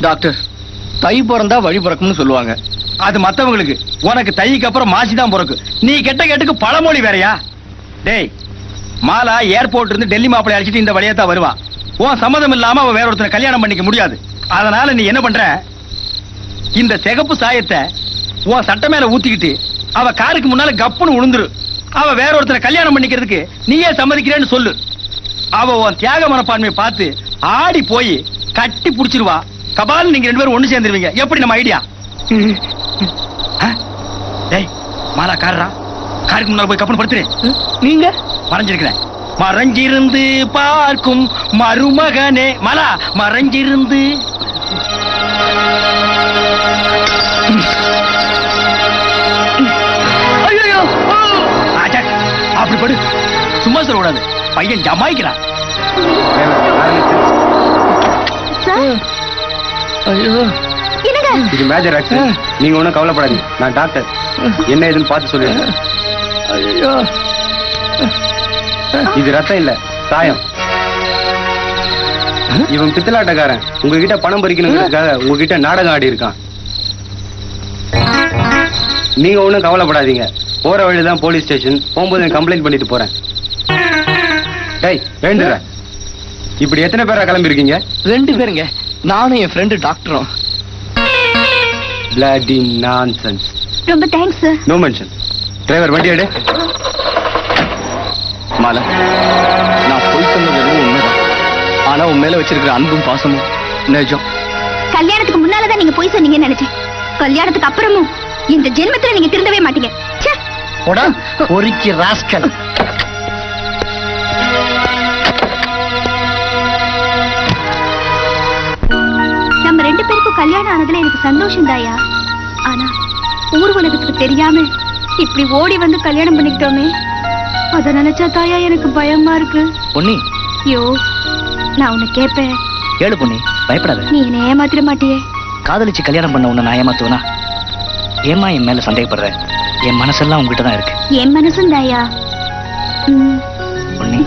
டாக்டர் தை பிறந்தா வழி பிறக்கும்னு சொல்லுவாங்க. அது மத்தவங்களுக்கு, உனக்கு தைக்கு அப்புறம் மாசி தான் பிறக்கு. நீ கெட்ட கேட்டுக்கு பழமொழி வேறயா? டேய் மாலா ஏர்போர்ட் இருந்து டெல்லி மாப்பிள்ளை அடிச்சிட்டு இந்த வழியா தான் வருவா. உன் சம்மதம் இல்லாம அவ வேற ஒருத்தனை கல்யாணம் பண்ணிக்க முடியாது. அதனால நீ என்ன பண்ற, இந்த சிகப்பு சாயத்தை உன் சட்டை மேல ஊத்திக்கிட்டு அவ காருக்கு முன்னால கப்புன்னு உளுந்துரு. அவ வேற ஒருத்தனை கல்யாணம் பண்ணிக்கிறதுக்கு நீயே சம்மதிக்கிறேன்னு சொல்லு. அவ உன் தியாக மனப்பான்மையை பார்த்து ஆடி போய் கட்டி புடிச்சிருவா. கபால் நீங்க 2 பேரும் ஒண்ணு சேர்ந்துருவீங்க. எப்படி நம்ம ஐடியா? டேய் மாலா காரா, காருக்கு முன்னால போய் கப்புன்னு படுத்துரு. நீங்க மறைஞ்சிருக்கிறேன். மறைஞ்சிருந்து பார்க்கும் மருமகனே. மாலா மறைஞ்சிருந்து. ஐயோ அப்படி படு. சும்மா சொல்லக்கூடாது, பையன் ஜமாய்க்கிறான். இது மேஜர் ஆக்சிடென்ட். நீங்க ஒண்ணும் கவலைப்படாதீங்க, நான் டாக்டர். என்ன ஏதுன்னு பார்த்து சொல்லுங்க. இது ரத்தம் இல்ல, சாயம். இவன் பித்தலாட்டக்காரன். உங்ககிட்ட பணம் பறிக்கணுங்கிறதுக்காக உங்ககிட்ட நாடகம் ஆடி இருக்கான். நீங்க ஒண்ணும் கவலைப்படாதீங்க. போற வழிதான் போலீஸ் ஸ்டேஷன். போகும்போது கம்ப்ளைண்ட் பண்ணிட்டு போறேன். டேய் வேண்டுற. இப்படி எத்தனை பேரா கிளம்பி இருக்கீங்க? 2 பேருங்க, நானும் என் ஃப்ரெண்டு டாக்டரும். Bloody nonsense. ரொம்ப thanks sir. No mention. Driver வண்டி எடு. மாலா நான் போய் சொன்னது உண்மைதான். ஆனா உன் மேல வச்சிருக்கிற அன்பும் பாசமும் நிஜம். கல்யாணத்துக்கு முன்னாலதான் நீங்க போய் சொன்னீங்கன்னு நினைச்சேன். கல்யாணத்துக்கு அப்புறமும் இந்த ஜென்மத்துல நீங்க திருந்தவே மாட்டீங்க. ஒருக்கி ராஸ்கல். நம்ம 2 பேருக்கும் கல்யாணம் ஆனதுல எனக்கு சந்தோஷம் தாயா. ஆனா ஊர் உலகத்துக்கு தெரியாம இப்படி ஓடி வந்து கல்யாணம் பண்ணிக்கிட்டோமே, அத நினைச்சா தாயா எனக்கு பயமா இருக்கு. பொன்னி ஐயோ நான் உன்னை கேட்பேன். கேளு பொன்னி, பயப்படாத. நீ என்ன ஏமாத்திர மாட்டியே? காதலிச்சு கல்யாணம் பண்ண உன்னை நான் ஏமாத்துவனா? ஏமா என் மேல சந்தேகப்படுற? என் மனசெல்லாம் உங்ககிட்ட தான் இருக்கு. என் மனசும் தாயா. பொன்னி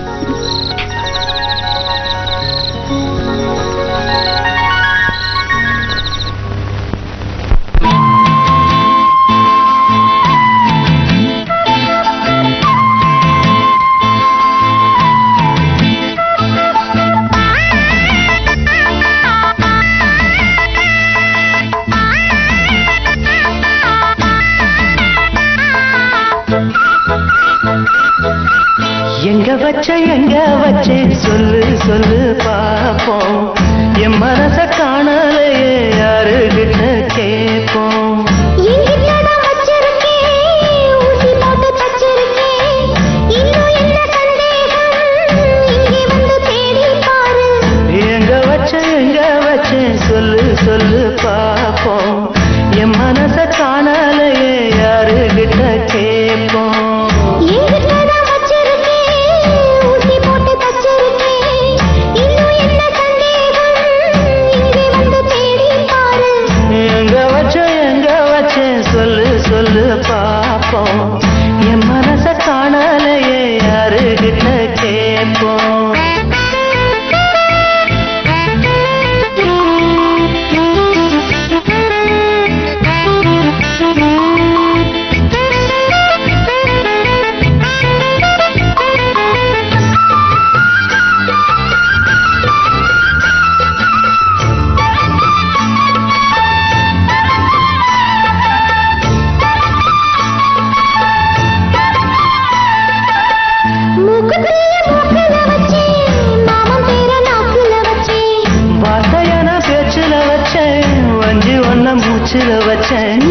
எங்க வச்சே சொல்லு சொல்லு பாப்போம். என் மனச காணலையே யாரு கிட்ட கேட்போம். எங்க வச்சே சொல்லு சொல்லு பாப்போம். என் மனச காணலையே யாரு கிட்ட கேட்போம். சொல்லு பாப்போம். என் மனச காணலையே யாரு கிட்ட கேட்போம். மூச்சுல வச்சேன்.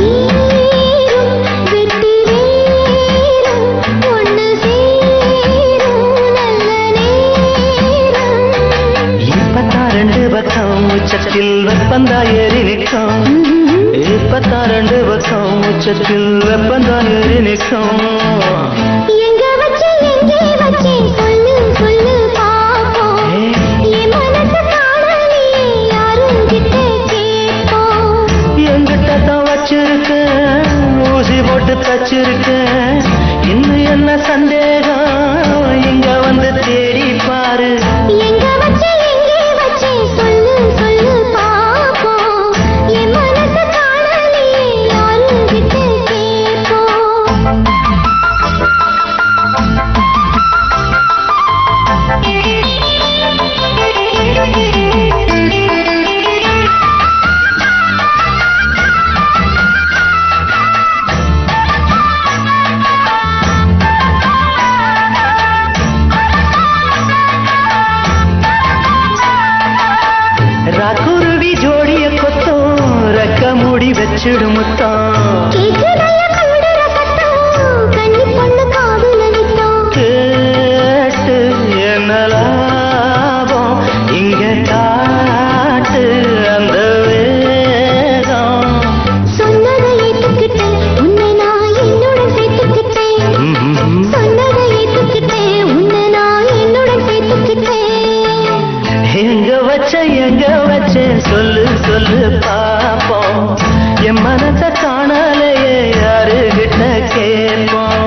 இப்பத்தான் 2 பக்கம் உச்சத்தில் வெப்பந்தா ஏறி நிற்கும். இப்பத்தான் 2 பக்கம் உச்சத்தில் வெப்பந்தா ஏறி நிற்கும். ஊசி போட்டு தச்சிருக்கேன். இன்னும் என்ன வச்சிடும் முத்தம் கேட்டு என்ன லாபம் இங்க காட்டு அந்த வேகம் எங்க வச்ச சொல்லு சொல்லு பாப்போம் என் மனத்தை காணலையே யாருகிட்ட கேட்போம்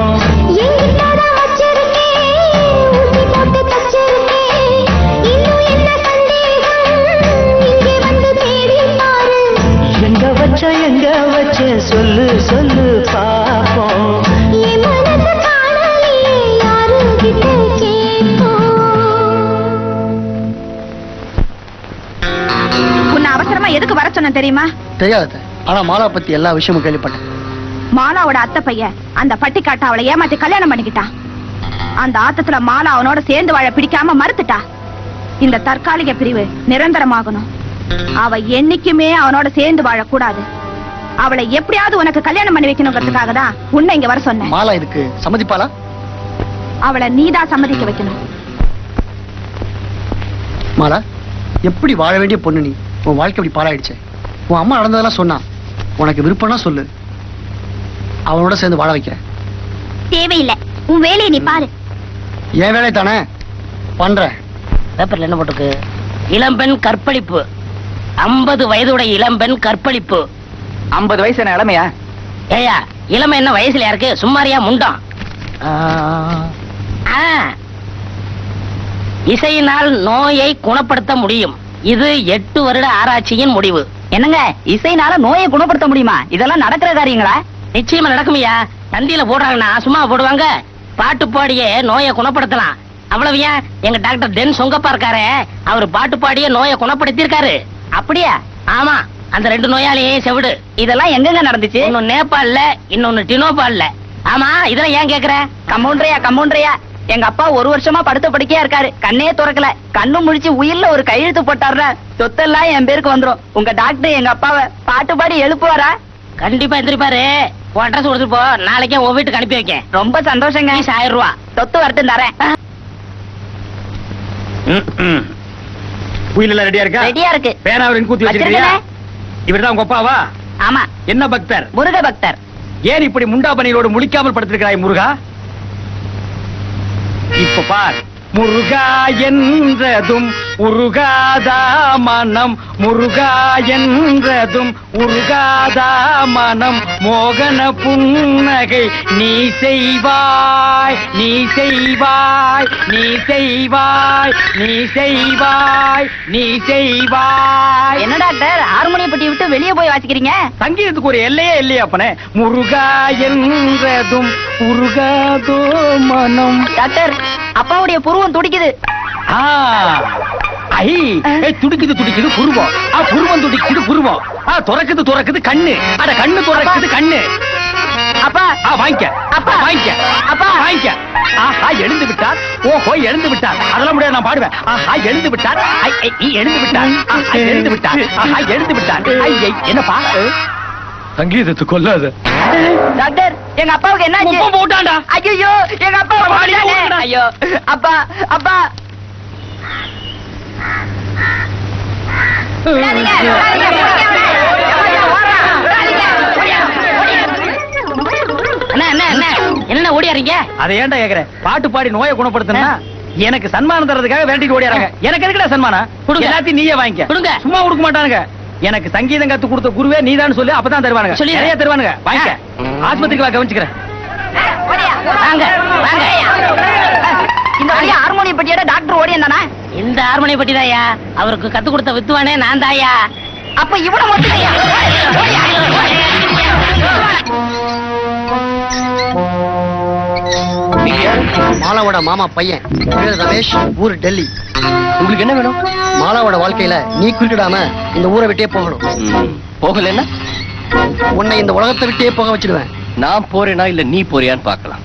எங்க வச்ச சொல்லு சொல்லு பாப்போம் உன்னை அவசரமா எதுக்கு வர சொன்ன தெரியுமா? தெரியாது. ஆனா மாலா பத்தி எல்லா விஷயமும் கேள்விப்பட்டேன். மாலாவோட அத்தை பையன் அந்த பட்டிக்காட்ட அவளை ஏமாத்தி கல்யாணம் பண்ணிக்கிட்டான். அந்த ஆத்தத்துல மாலா அவனோட சேர்ந்து வாழ பிடிக்காம மறுத்துட்டா. இந்த தற்காலிக பிரிவு நிரந்தரமாகணும். அவ என்னைக்குமே அவனோட சேர்ந்து வாழக்கூடாது. அவளை எப்படியாவது உனக்கு கல்யாணம் பண்ணி வைக்கணுங்கிறதுக்காக தான் உன்னை இங்க வர சொன்னேன். மாலா இதுக்கு சம்மதிப்பாளா? அவளை நீதான் சம்மதிக்க வைக்கணும். மாலா, எப்படி வாழ வேண்டிய பொண்ணு நீ? உன் வாழ்க்கை இப்படி பாழாயிடுச்சு. உன் அம்மா நடந்ததெல்லாம் சொன்னா. உனக்கு விருப்பம்னா சொல்லு, அவனோட சேர்ந்து வாழ வைக்கிறேன். தேவையில்லை, உன் வேலையை நீ பாரு. என் வேலை தானே பண்றேன். பேப்பர்ல என்ன போட்டுருக்கு? இளம்பெண் கற்பழிப்பு, 50 வயதுடைய இளம்பெண் கற்பழிப்பு. 50 வயசு என்ன இளமையா? ஏயா இளமை என்ன வயசுல இருக்கு? சும்மாரியா முண்டம். இசையினால் நோயை குணப்படுத்த முடியும். இது 8 வருட ஆராய்ச்சியின் முடிவு. என்னங்க, இசைனால நோயை குணப்படுத்த முடியுமா? இதெல்லாம் நடக்கிற காரியங்களா? நிச்சயமா நடக்குமையா. தந்தியில போடுறாங்கன்னா சும்மா போடுவாங்க. பாட்டு பாடியே நோயை குணப்படுத்தலாம். அவ்வளவு ஏன், எங்க டாக்டர் டென் சொங்கப்பா இருக்காரு, அவர் பாட்டு பாடியே நோயை குணப்படுத்தி இருக்காரு. அப்படியா? ஆமா, அந்த 2 நோயாளியே செவிடு. இதெல்லாம் எங்கெங்க நடந்துச்சு? ஒன்னு நேபாள்ல, இன்னொன்னு டினோபால்ல. ஆமா, இதெல்லாம் ஏன் கேக்குற? கம்பவுண்டரையா எங்க அப்பா 1 வருஷமா படுத்த படுக்கையா இருக்காரு. கண்ணே திறக்கல. கண்ணு முழிச்சு உயிர்ல ஒரு கையெழுத்து போட்டாருன்னா சொத்தெல்லாம் என் பேருக்கு வந்துரும். உங்க டாக்டர் எங்க அப்பாவை பாட்டு பாடி எழுப்புவாரா? கண்டிப்பா எந்திரிப்பாரு. உன் அட்ரஸ் கொடுத்துட்டு போ, நாளைக்கே உன் வீட்டுக்கு அனுப்பி வைக்கேன். ரொம்ப சந்தோஷங்க. 1000 ரூபா சொத்து வரட்டு தரேன். குயில ரெடியா இருக்கா? ரெடியா இருக்கு. பேனாவரின் கூத்தி வச்சிருக்கியா? இவர்தான் உங்க அப்பாவா? ஆமா. என்ன பக்தர்? முருக பக்தர். ஏன் இப்படி முண்டாபணியோடு முழிக்காமல் படுத்திருக்கிறாய் முருகா? இப்ப பார், முருகா என்றதும் உருகாதா மனம், முருகா என்றதும் உருகாதா மனம், மோகன புன்னகை நீ செய்வாய், நீ செய்வாய், நீ செய்வாய், நீ செய்வாய், நீ செய்வாய். என்ன டாக்டர், ஹார்மோனியம் பெட்டி விட்டு வெளியே போய் வாசிக்கிறீங்க? சங்கீதத்துக்கு ஒரு எல்லையே இல்லையா அப்பனே? முருகா என்றதும் உருகாதோ மனம். டாக்டர், அப்பாவுடைய புருவம் துடிக்குது. துடிக்குது துடிக்குது புருவம். புருவம் துடிக்குது புருவம். துறக்குது துறக்குது கண்ணு. அட கண்ணு துறக்குது கண்ணு. அப்பா வாங்கிக்க, அப்பா வாங்கிக்க, அப்பா வாங்கிக்க. எழுந்து விட்டார். ஓஹோ, எழுந்து விட்டார். அதெல்லாம் முடியாது, நான் பாடுவேன். எழுந்து விட்டார், எழுந்து விட்டார், எழுந்து விட்டார், எழுந்து விட்டார். என்னப்பா சங்கீதத்தை கொல்லாத. டாக்டர், எங்க அப்பாவுக்கு என்ன ஆச்சு? போட்டான்டா. ஐயோ, எங்க அப்பா. ஐயோ, அப்பா, அப்பா. என்ன ஓடியாரீங்க? அதை ஏன்டா கேக்குற? பாட்டு பாடி நோயை குணப்படுத்தினா எனக்கு சன்மானம் தரதுக்காக வேண்டிட்டு ஓடியாராங்க. எனக்கு எதுக்குடா சன்மானம்? எல்லாத்தையும் நீயே வாங்கிக்க. சும்மா கொடுக்க மாட்டானுங்க. எனக்கு சங்கீதம் கத்து கொடுத்த குருவே நீதான் சொல்லு, அப்பதான் தருவானுங்க. நிறைய தருவானுங்க. வாங்கிக்க. ஆஸ்பத்திரிக்கு வா, கவனிச்சுக்கிறேன். இந்த வழியா ஹார்மோனியம் பெட்டியோட டாக்டர் ஓடி இருந்தானா? இந்த ஹார்மோனியம் பெட்டி தாயா அவருக்கு கத்து கொடுத்த வித்துவானே நான் தாயா. அப்ப இவன மொத்தத்தையா? மாலாவோட மாமா பையன் பேரு ரமேஷ், ஊர் டெல்லி. உங்களுக்கு என்ன வேணும்? மாலாவோட வாழ்க்கையில நீ குறுக்கிடாம இந்த ஊரை விட்டே போகணும். போகலன்னா உன்னை இந்த உலகத்தை விட்டே போக வச்சிடுவேன். நான் போறேனா இல்ல நீ போறியான்னு பார்க்கலாம்.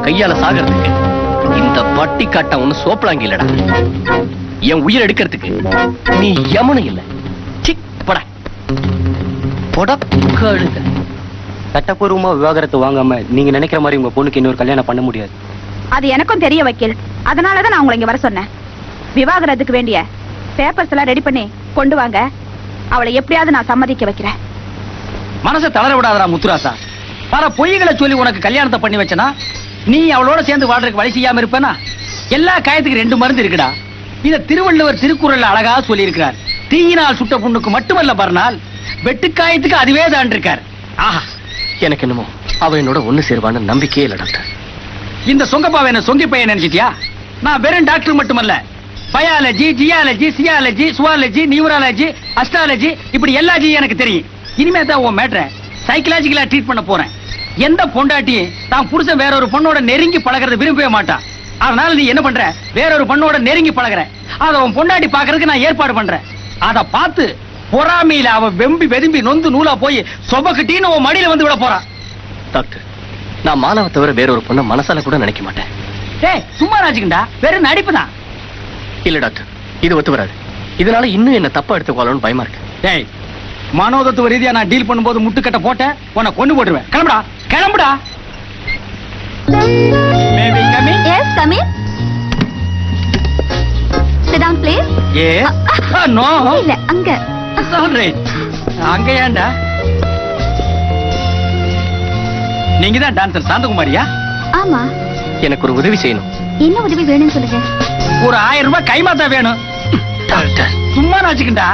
உன் கையால சாகிறதுக்கு இந்த பட்டி காட்ட ஒண்ணு சோப்பலாங்கி இல்லடா. என் உயிர் எடுக்கிறதுக்கு நீ யமனும் இல்ல. சிக் போடா போடா கழுத. சட்டப்பூர்வமா விவாகரத்து வாங்காம நீங்க நினைக்கிற மாதிரி உங்க பொண்ணுக்கு இன்னொரு கல்யாணம் பண்ண முடியாது. அது எனக்கும் தெரிய வைக்கல். அதனாலதான் நான் உங்களை இங்க வர சொன்னேன். விவாகரத்துக்கு வேண்டிய பேப்பர்ஸ் எல்லாம் ரெடி பண்ணி கொண்டு வாங்க. அவளை எப்படியாவது நான் சம்மதிக்க வைக்கிறேன். மனசை தளர விடாதடா முத்துராசா. பல பொய்களை சொல்லி உனக்கு கல்யாணத்தை பண்ணி வச்சனா நீ அவளோட சேர்ந்து வாழ்றதுக்கு வழி செய்யாம இருப்பேனா? எல்லா காயத்துக்கு 2 மருந்து இருக்குடா. இத திருவள்ளுவர் திருக்குறள்ல அழகா சொல்லி இருக்கிறார். தீயினால் சுட்ட புண்ணுக்கு மட்டுமல்ல பர்னால், வெட்டுக்காயத்துக்கு அதுவே தான் இருக்கார். ஆஹா, எனக்கு என்னமோ அவ என்னோட ஒண்ணு சேருவான்னு நம்பிக்கையே இல்ல டாக்டர். இந்த சொங்கப்பாவை என்ன சொங்கி பையன் நினைச்சிட்டியா? நான் வெறும் டாக்டர் மட்டுமல்ல, பயாலஜி, ஜியாலஜி, சியாலஜி, சுவாலஜி, நியூராலஜி, அஸ்ட்ராலஜி, இப்படி எல்லா ஜி எனக்கு தெரியும். இனிமே தான் உன் மேட்டரை சைக்கலாஜிக்கலா ட்ரீட் பண்ண போறேன். எந்த பொண்டாட்டியும் தான் புருஷன் வேற ஒரு பொண்ணோட நெருங்கி பழகிறத விரும்பவே மாட்டான். அதனால நீ என்ன பண்ற? வேற ஒரு பொண்ணோட நெருங்கி பழகுற. அத உன் பொண்டாட்டி பாக்குறதுக்கு நான் ஏற்பாடு பண்றேன். அத பார்த்து பொறாமையில அவ வெம்பி வெதும்பி நொந்து நூலா போய் சொபக்கிட்டின்னு உன் மடியில வந்து விட போறான். டாக்டர், நான் மாலாவை தவிர வேற ஒரு பொண்ணை மனசால கூட நினைக்க மாட்டேன். ஏய், சும்மா ராஜிக்கண்டா, வெறும் நடிப்பு தான். இல்ல டாக்டர், இது ஒத்து வராது. இதனால இன்னும் என்ன தப்பா எடுத்துக்கொள்ளணும்னு பயமா இருக்கு. ஏய், மனோதத்துவ ரீதியா நான் டீல் பண்ணும்போது முட்டுக்கட்ட போட்ட உன்னை கொண்டு போட்டுருவேன். கிளம்புடா கிளம்புடா. May we come in? Yes, come in. Sit down, please. Yes. No. இல்ல, அங்க. It's all right. அங்க ஏன்டா? நீங்க தான் டான்சர் சாந்தகுமாரியா? ஆமா. எனக்கு ஒரு உதவி செய்யணும். என்ன உதவி வேணும்னு சொல்லுங்க. ஒரு 1000 ரூபாய் கைமாத்தா வேணும். டாக்டர், சும்மா நாச்சுக்கிண்டா.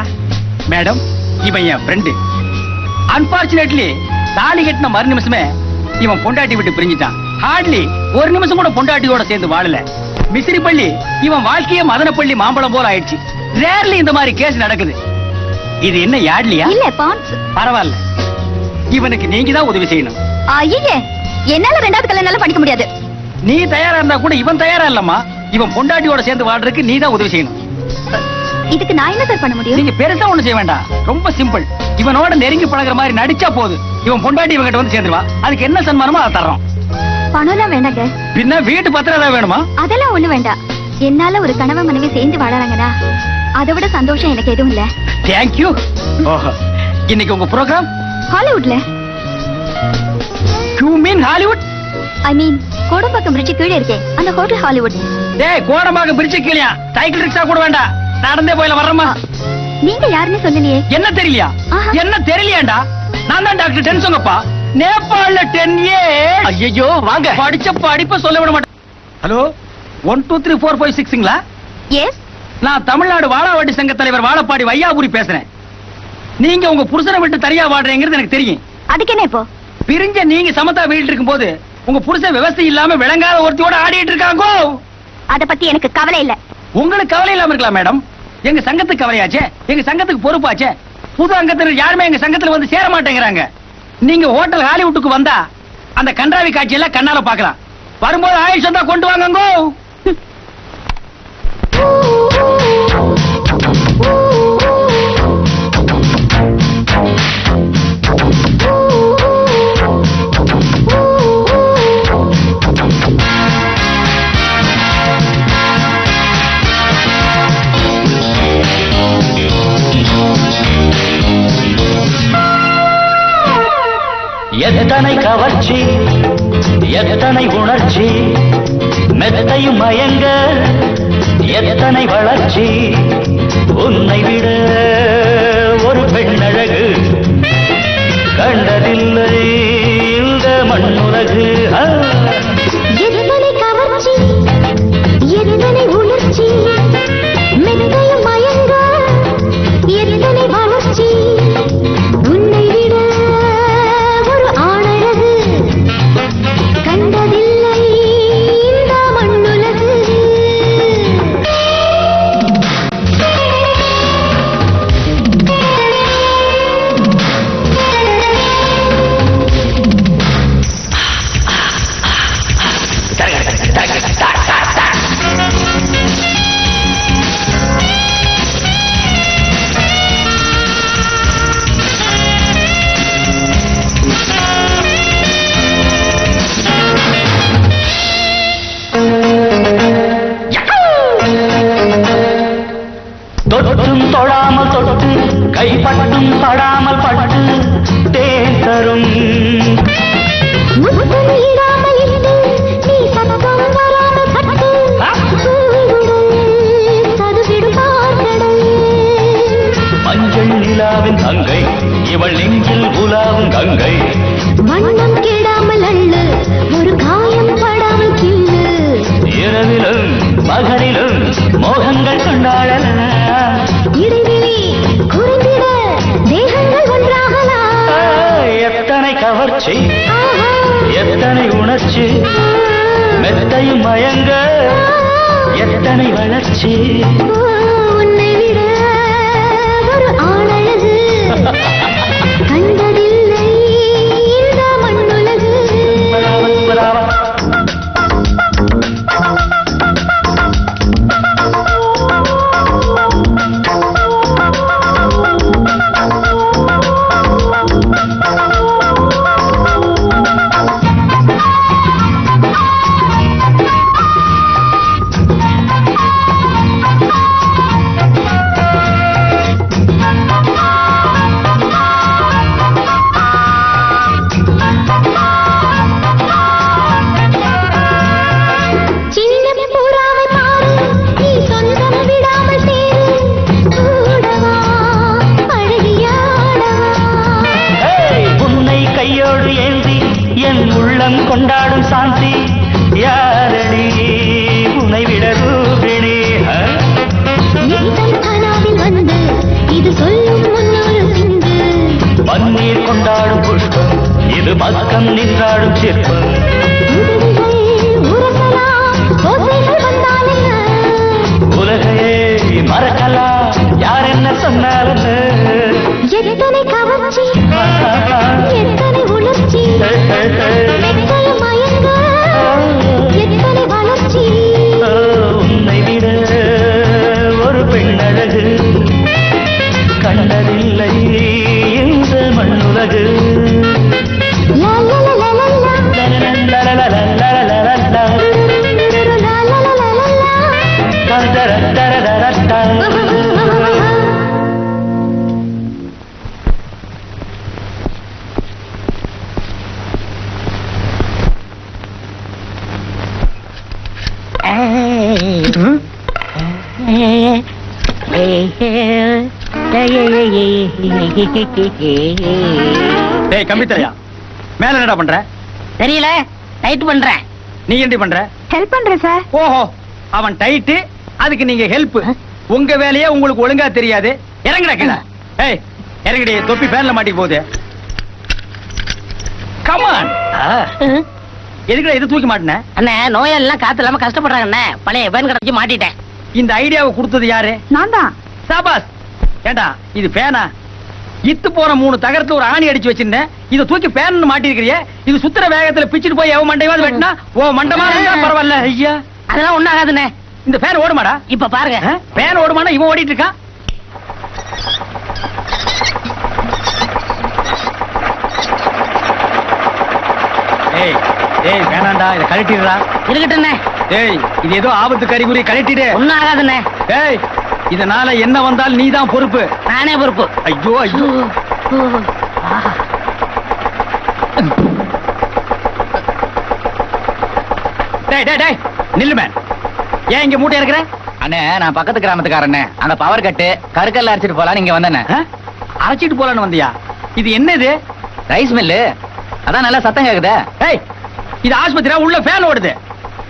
மேடம், இவன் என் ஃப்ரெண்டு. அன்பார்ச்சுனேட்லி தாலி கட்டின மறு நிமிஷமே இவன் பொண்டாட்டி விட்டு பிரிஞ்சிட்டான். ஹார்ட்லி ஒரு நிமிஷம் கூட பொண்டாட்டியோட சேர்ந்து வாழல. மிசிறி பள்ளி இவன் வாழ்க்கையே மதனப்பள்ளி மாம்பழம் போல ஆயிடுச்சு. ரேர்லி இந்த மாதிரி கேஸ் நடக்குது. இது என்ன யாட்லியா? இல்ல, பான்ஸ். பரவாயில்ல, இவனுக்கு நீங்க தான் உதவி செய்யணும். ஐயே, என்னால 2வது கல்யாணம் பண்ணிக்க முடியாது. நீ தயாரா இருந்தா கூட இவன் தயாரா இல்லம்மா. இவன் பொண்டாட்டியோட சேர்ந்து வாழ்றதுக்கு நீ தான் உதவி செய்யணும். இதுக்கு நான் என்ன சார் பண்ண முடியும்? நீங்க பெருசா ஒண்ணு செய்ய வேண்டாம். ரொம்ப சிம்பிள். இவனோட நெருங்கி பழகுற மாதிரி நடிச்சா போது. இவன் பொண்டாட்டி இவங்கிட்ட வந்து சேர்ந்துருவா. அதுக்கு என்ன சன்மானமோ அதை தர்றோம். பணம்லாம் வேண்டாங்க. பின்ன வீட்டு பத்திரம் ஏதாவது வேணுமா? அதெல்லாம் ஒண்ணு வேண்டாம். என்னால ஒரு கணவன் மனைவி சேர்ந்து வாழறாங்கன்னா அதை விட சந்தோஷம் எனக்கு எதுவும் இல்ல. தேங்க்யூ. இன்னைக்கு உங்க ப்ரோக்ராம் ஹாலிவுட்ல. You mean Hollywood? I mean Kodambakkam bridge கீழே இருக்கே அந்த ஹோட்டல் ஹாலிவுட். டேய், கோடம்பாக்கம் பிரிட்ஜ் கீழயா? சைக்கிள் ரிக்ஷா கூட வேண்டாம், நடந்தே போயில வர்றமா. நீங்க யாருன்னு சொல்லலையே. என்ன தெரியலையா? என்ன தெரியலையாண்டா? நான் தான் டாக்டர் டென்சோங்கப்பா. நேபாள்ல 10 இயர்ஸ். ஐயோ வாங்க. படிச்ச படிப்ப சொல்ல விட மாட்டேன். ஹலோ, 1 2 3 4 5 6ங்களா? எஸ். நான் தமிழ்நாடு வாழாவட்டி சங்க தலைவர் வாழப்பாடி வையாபுரி பேசுறேன். நீங்க உங்க புருஷனை விட்டு தனியா வாடுறீங்கிறது எனக்கு தெரியும். அதுக்கு என்ன இப்போ? பிரிஞ்ச நீங்க சமத்தா வீட்டு இருக்கும் போது உங்க புருஷன் விவசாயம் இல்லாம விளங்காத ஒருத்தியோட ஆடிட்டு இருக்காங்க. அத பத்தி எனக்கு கவலை இல்ல. உங்களுக்கு கவலை இல்லாம இருக்கலாம் மேடம். எங்க சங்கத்துக்கு கவலையாச்சே, எங்க சங்கத்துக்கு பொறுப்பாச்சே. புது அங்கத்தினர் யாருமே எங்க சங்கத்துல வந்து சேர மாட்டேங்கிறாங்க. நீங்க ஹோட்டல் ஹாலிவுட்டுக்கு வந்தா அந்த கன்றாவி காட்சி எல்லாம் கண்ணால பாக்கலாம். வரும்போது ஆயுஷ் வந்தா கொண்டு வாங்கங்கோ. எத்தனை கவர்ச்சி, எத்தனை உணர்ச்சி, மெத்தையும் மயங்க எத்தனை வளர்ச்சி. உன்னை விட ஒரு பெண்ணழகு கண்டதில்லை இந்த மண்ணுலகு. எத்தனை கவர்ச்சி, எத்தனை உணர்ச்சி, மெத்தையும் மயங்க எத்தனை வளர்ச்சி. உன்னை விட ஒரு ஆணழகு கண்டதில்லை இந்த மண்ணுலகு. நெஞ்சில் உலாவும் கங்கை வண்ணம் கெடாமல் அள்ளு ஒரு காயம் படாமல் கிள்ளு இரவிலும் பகலிலும் மோகங்கள் கொண்டாடலாம் இடைவெளி குறைந்திட தேகங்கள் ஒன்றாகலாம் எத்தனை கவர்ச்சி எத்தனை உணர்ச்சி மெத்தையும் மயங்க எத்தனை வளர்ச்சி உன்னை விட ஒரு ஆளழகு கண்டதில்லை இந்த மண்ணுலகு கொண்டாடும் சாந்தி யாரடி உன்னை விட ரூபிணி வந்து இது சொல்லும் முன்னொரு சிந்து பன்னீர் கொண்டாடும் புஷ்பம் இது மக்கம் நின்றாடும் சிற்பம் உலகையே மறக்கலாம் யார் என்ன சொன்னாலும் எத்தனை கவர்ச்சி எத்தனை உணர்ச்சி எத்தனை வளர்ச்சி உன்னை விட ஒரு பெண்ணழகு கண்டதில்லை இந்த மண்ணுலகு டேய் கம்பித்தலையா மேல என்னடா பண்ற? தெரியல, டைட் பண்றேன். நீ என்ன பண்ற? ஹெல்ப் பண்றேன் சார். ஓஹோ, அவன் டைட், அதுக்கு நீங்க ஹெல்ப். உங்க வேலையே உங்களுக்கு ஒழுங்கா தெரியாது. இறங்குடா கீழ. ஏய் இறங்குடி, தொப்பி பேன்ல மாட்டி போகுது. Come on. எதுக்குடா இது தூக்கி மாட்டனே? அண்ணே, நோயாளிலாம் காத்து இல்லாம கஷ்டப்படுறாங்க அண்ணே. பழைய பேன் கடைக்கு மாட்டிட்டேன். இந்த ஐடியாவை கொடுத்தது யாரு? நான் தான். சாபாஸ். ஏண்டா இது பேனா? இத்து போற 3 தகரத்துல ஒரு ஆணி அடிச்சு வச்சிருந்தேன். இத தூக்கி பேன் மாட்டி இருக்கறியே. இது சுத்துற வேகத்துல பிச்சிட்டு போய் எவ மண்டையாவது வெட்டினா ஓ மண்டமா இருந்தா பரவாயில்ல. ஐயா அதெல்லாம் ஒண்ணு ஆகாதுண்ணே. இந்த பேன் ஓடுமாடா? இப்ப பாருங்க. பேன் ஓடுமானா இவன் ஓடிட்டு இருக்கான். ஏய் ஏய் வேணாண்டா, இத கழட்டிடுடா. இருக்கட்டும்ண்ணே. ஏய் இது ஏதோ ஆபத்து கறிகுறி, கழட்டிடு. ஒண்ணும் ஆகாதுண்ணே. ஏய் இதனால என்ன வந்தால் நீதான் பொறுப்பு. நானே பொறுப்பு. ஐயோ ஐயோ. டேய் டேய் டேய் நில்லு மேன். ஏன் இங்க மூட்டை இருக்கிற? அண்ணே நான் பக்கத்து கிராமத்துக்காரண்ணே. அந்த பவர் கட்டு கருக்கல்ல அரைச்சிட்டு போலான்னு இங்க வந்தேண்ணே. அரைச்சிட்டு போலான்னு வந்தியா? இது என்னது? Rice mill. அதான் நல்லா சத்தம் கேக்குதே. ஏய் இது ஆஸ்பத்திரியா? உள்ள ஃபேன் ஓடுது.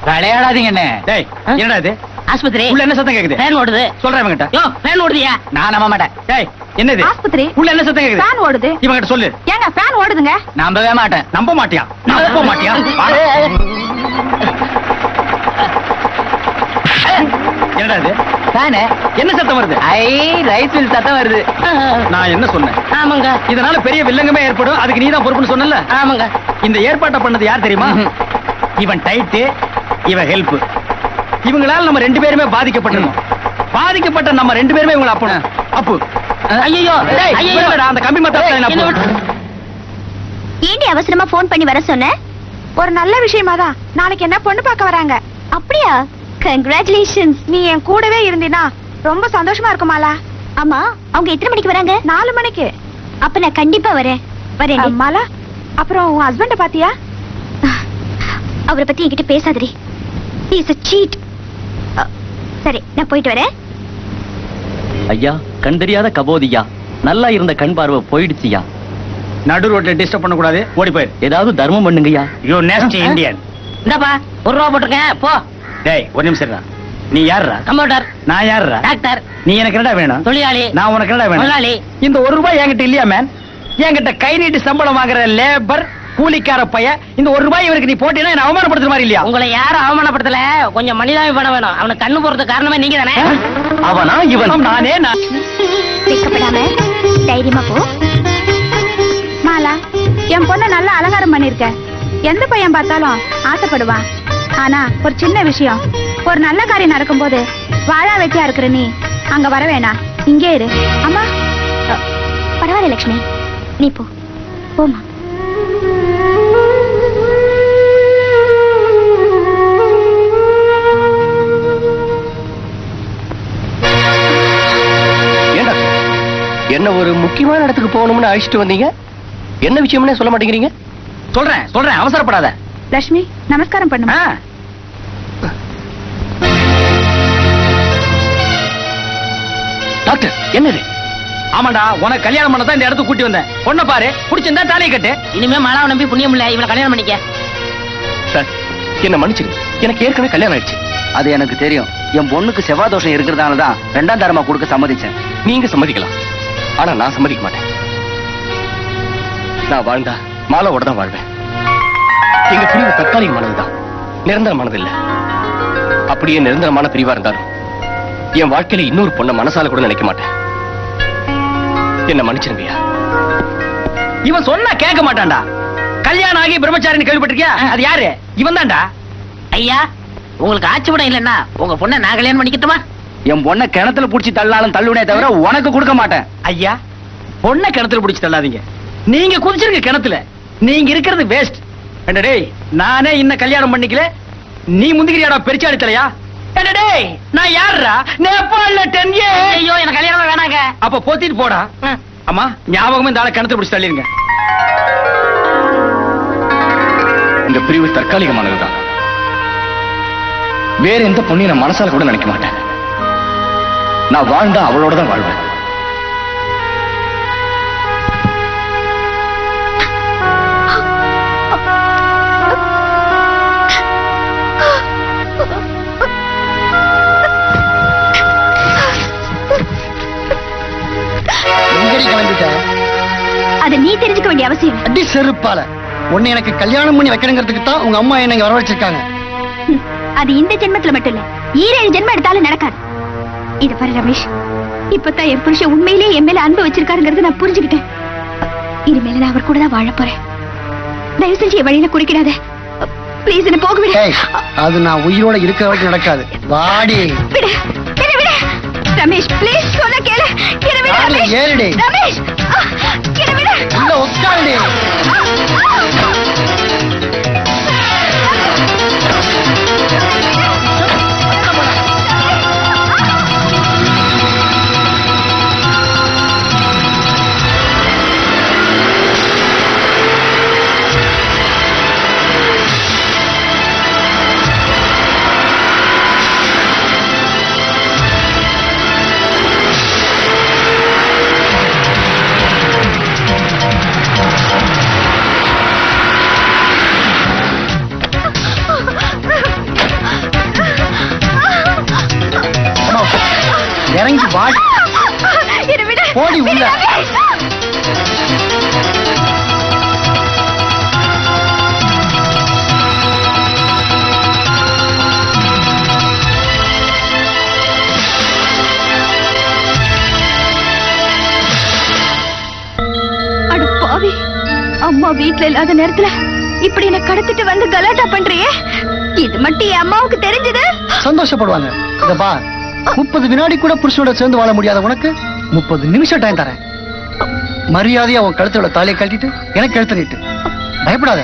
விளையாடாதீங்க அண்ணே. டேய் என்னடா இது? ஆஸ்பத்திரி. உள்ள என்ன சத்தம் கேக்குது? ஃபேன் ஓடுது. சொல்றேன் இவங்கிட்ட. யோ ஃபேன் ஓடுதியா? நான் நம்ப மாட்டேன். டேய் என்னது? ஆஸ்பத்திரி. உள்ள என்ன சத்தம் கேக்குது? ஃபேன் ஓடுது. இவங்கிட்ட சொல்லு. ஏங்க ஃபேன் ஓடுதுங்க. நம்பவே மாட்டேன். நம்ப மாட்டியா? நம்ப மாட்டியா? என்னடா இது? ஃபேனு. என்ன சத்தம் வருது? ஐ ரைஸ் மில் சத்தம் வருது. நான் என்ன சொன்னேன்? ஆமாங்க. இதனால பெரிய வில்லங்கமே ஏற்படும். அதுக்கு நீதான் பொறுப்புன்னு சொன்னல. ஆமாங்க. இந்த ஏற்பாட்டை பண்ணது யார் தெரியுமா? இவன் டைட்டு, இவன் ஹெல்ப். இவங்களால நம்ம 2 பேருமே பாதிக்கப்பட்டிருக்கோம். பாதிக்கப்பட்ட நம்ம 2 பேருமே இவங்களை அப்பணும். அப்பு. ஐயோ ஐயோ அந்த கம்பி மத்த ஏண்டி அவசரமா போன் பண்ணி வர சொன்ன? ஒரு நல்ல விஷயமா தான். நாளைக்கு என்ன பொண்ணு பார்க்க வராங்க. அப்படியா? கங்க்ராச்சுலேஷன்ஸ். நீ என் கூடவே இருந்தினா ரொம்ப சந்தோஷமா இருக்குமாலா. ஆமா, அவங்க எத்தனை மணிக்கு வராங்க? 4 மணிக்கு. அப்ப நான் கண்டிப்பா வரேன். வரேன் மாலா. அப்புறம் உன் ஹஸ்பண்ட பாத்தியா? அவரை பத்தி என்கிட்ட பேசாதடி. he is a cheat. சரி நான் போயிட்டு வரேன். ஐயா, கண் தெரியாத கபோதியா, நல்லா இருந்த கண் பார்வை போயிடுச்சியா. நடு ரோட்ல டிஸ்டர்ப் பண்ண கூடாது, ஓடி போயிரு. ஏதாவது தர்மம் பண்ணுங்கய்யா. You nasty Indian. இந்தாப்பா 1 ரூபா போட்டிருக்கேன், போ. டேய் ஒரு நிமிஷம் இருடா. நீ யாருடா? கம்ப்யூட்டர். நான் யாருடா? டாக்டர். நீ எனக்கு என்னடா வேணும்? தொழிலாளி. நான் உனக்கு என்னடா வேணும்? முதலாளி. இந்த 1 ரூபாய் என்கிட்ட இல்லையா மேன்? என்கிட்ட கை நீட்டி சம்பளம் வாங்குற லேபர் கூலிக்கார பைய, இந்த 1 ரூபாய் இவருக்கு நீ போட்டீங்கன்னா என்ன அவமானப்படுத்துற மாதிரி இல்லையா? உங்களை யாரும் அவமானப்படுத்தல, கொஞ்சம் மனிதாபிமானம் வேணும். அவனுக்கு கண்ணு போறது காரணமே நீங்க தானே. அவனா இவன்? நானே நான். வெட்கப்படாம தைரியமா போ. மாலா, என் பொண்ணை நல்லா அலங்காரம் பண்ணிருக்க. எந்த பையன் பார்த்தாலும் ஆசைப்படுவான். ஆனா ஒரு சின்ன விஷயம், ஒரு நல்ல காரியம் நடக்கும்போது வாழா வெட்டியா இருக்கிற நீ அங்க வர வேணாம், இங்கே இரு. அம்மா பரவாயில்ல லட்சுமி, நீ போ போமா. ஏண்டா என்ன ஒரு முக்கியமான இடத்துக்கு போகணும்னு அழைச்சிட்டு வந்தீங்க? என்ன விஷயம்னே சொல்ல மாட்டேங்கிறீங்க? சொல்றேன், அவசரப்படாத. லட்சுமி, நமஸ்காரம் பண்ணுமா. டாக்டர் என்னது? ஆமாண்டா, உனக்கு கல்யாணம் பண்ண தான் இந்த இடத்துக்கு கூட்டி வந்தேன். பொண்ணை பாரு, பிடிச்சிருந்தா தாலியை கட்டு. இனிமே மாலாவை நம்பி புண்ணியம் இல்ல, இவனை கல்யாணம் பண்ணிக்க. சார் என்ன மன்னிச்சிருங்க, எனக்கு ஏற்கனவே கல்யாணம் ஆயிடுச்சு. அது எனக்கு தெரியும். என் பொண்ணுக்கு செவ்வாய் தோஷம் இருக்கிறதால தான் 2ஆம் தரமா கொடுக்க சம்மதிச்சேன். நீங்க சம்மதிக்கலாம், ஆனா நான் சம்மதிக்க மாட்டேன். நான் வாழ்ந்தா மாலாவோட தான் வாழ்வேன். எங்க பிரிவு தற்காலிகமானதுதான், நிரந்தரமானது இல்ல. அப்படியே நிரந்தரமான பிரிவா இருந்தாலும் என் வாழ்க்கையில இன்னொரு பொண்ணை மனசால கூட நினைக்க மாட்டேன். என்ன மன்னிச்சிருங்கய்யா. இவன் சொன்னா கேட்க மாட்டான்டா. கல்யாணம் ஆகி பிரம்மச்சாரின்னு கேள்விப்பட்டிருக்கியா? அது யாரு? இவன் தான்டா. ஐயா, உங்களுக்கு ஆட்சி விட இல்லன்னா உங்க பொண்ணை நான் கல்யாணம் பண்ணிக்கிட்டுமா? என் பொண்ணை கிணத்துல புடிச்சு தள்ளாலும் தள்ளுவனே தவிர உனக்கு கொடுக்க மாட்டேன். ஐயா, பொண்ணை கிணத்துல பிடிச்சு தள்ளாதீங்க. நீங்க குதிச்சிருங்க கிணத்துல. நீங்க இருக்கிறது வேஸ்ட். டேய், நானே இன்னும் கல்யாணம் பண்ணிக்கல, நீ முந்திக்கிறியாடா பெருச்சாடி தலையா? டேய், நான் யாருடா? நேபாள்ல 10 years. ஐயோ, எனக்கு கல்யாணமே வேணாங்க. அப்ப போத்திட்டு போடா. அம்மா, ஞாபகமா இந்த ஆளை கிணத்துல பிடிச்சு தள்ளிருங்க. இந்த பிரிவு தற்காலிகமானதுதான். வேற எந்த பொண்ணையும் நான் மனசால கூட நினைக்க மாட்டேன். நான் வாழ்ந்தா அவளோட தான் வாழ்வேன். அதை நீ தெரிஞ்சுக்க வேண்டிய அவசியம் இல்லை. அடி செருப்பால உன்னை எனக்கு கல்யாணம் பண்ணி வைக்கணுங்கிறதுக்கு தான் உங்க அம்மா என்னை வர வச்சிருக்காங்க. அது இந்த ஜென்மத்துல மட்டும் இல்ல, 7 ஜென்மம் எடுத்தாலும் நடக்காது. இது பாரு ரமேஷ், இப்பதான் என் புருஷன் உண்மையிலேயே என் மேல அன்பு வச்சிருக்காருங்கிறது நான் புரிஞ்சுக்கிட்டேன். இனிமேல நான் அவர் கூட தான் வாழ போறேன். தயவு செஞ்சு என் வழியில குடிக்கிறாத. ப்ளீஸ், என்ன போக விடு. அது நான் உயிரோட இருக்கிற வரைக்கும் நடக்காது. வாடி. விடு விடு விடு ரமேஷ், ப்ளீஸ் சொல்ல கேளு. என்ன விடு ரமேஷ். ஏறுடி. ரமேஷ், என்ன விடு. இல்ல உட்காருடி. இறங்கி வாடி. போடி உள்ள. அட பாவி, அம்மா வீட்ல இல்லாத நேரத்துல இப்படி என்ன கடத்திட்டு வந்து கலாட்டா பண்றியே. இது மட்டும் என் அம்மாவுக்கு தெரிஞ்சது சந்தோஷப்படுவாங்க. இத பார், 30 வினாடி கூட புருஷனோட சேர்ந்து வாழ முடியாத உனக்கு 30 நிமிஷம் டைம் தரேன். மரியாதையா உன் கழுத்தோட தாலியை கட்டிட்டு எனக்கு கழுத்து நீட்டு. பயப்படாத,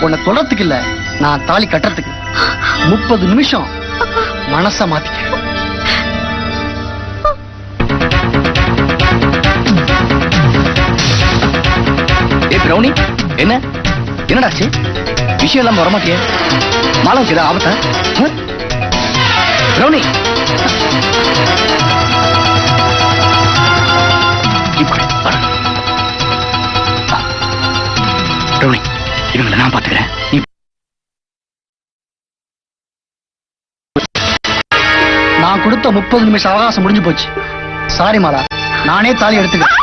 உன்னை தொடறதுக்கு இல்ல, நான் தாலி கட்டுறதுக்கு. 30 நிமிஷம் மனச மாத்திக்க. பிரௌனி, என்னடாச்சு? விஷயம் எல்லாம் வரமாட்டியே. மாலாவுக்கு ஏதாவது ஆபத்தா? பிரௌனி, ரோஹித், இவங்களை நான் பாத்துக்கிறேன். நீ நான் கொடுத்த 30 நிமிஷம் அவகாசம் முடிஞ்சு போச்சு. சாரி மாலா, நானே தாலி எடுத்துக்கிறேன்.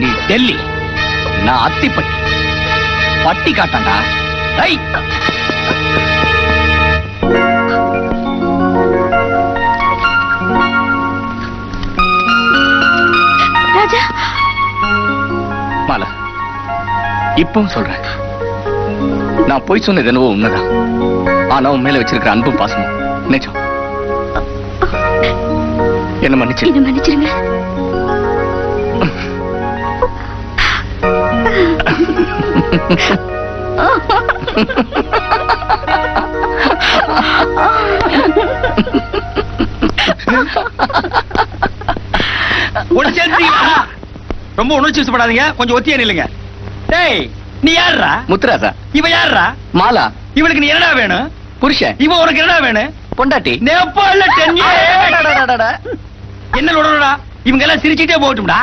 நீ டெல்லி, நான் அத்திப்பட்டி. பட்டி காட்டாண்டா. ராஜா, மாலா, இப்பவும் சொல்றேன், நான் போய் சொன்னது என்னவோ உண்மைதான். ஆனா உன் மேல வச்சிருக்கிற அன்பும் பாசமும் நிஜம். என்ன மன்னிச்சிருங்க. ரொம்ப உணர்ச்சி வசப்படாதீங்க, கொஞ்சம் ஒத்தியா நில்லுங்க. டேய், நீ யாருடா? முத்துராசா. இவ யாருடா? மாலா. இவளுக்கு நீ என்னடா வேணும்? புருஷன். இவ உனக்கு என்னடா வேணும்? பொண்டாட்டி. நேபாள என்ன உடனடா? இவங்க எல்லாம் சிரிச்சுட்டே போகட்டும்டா.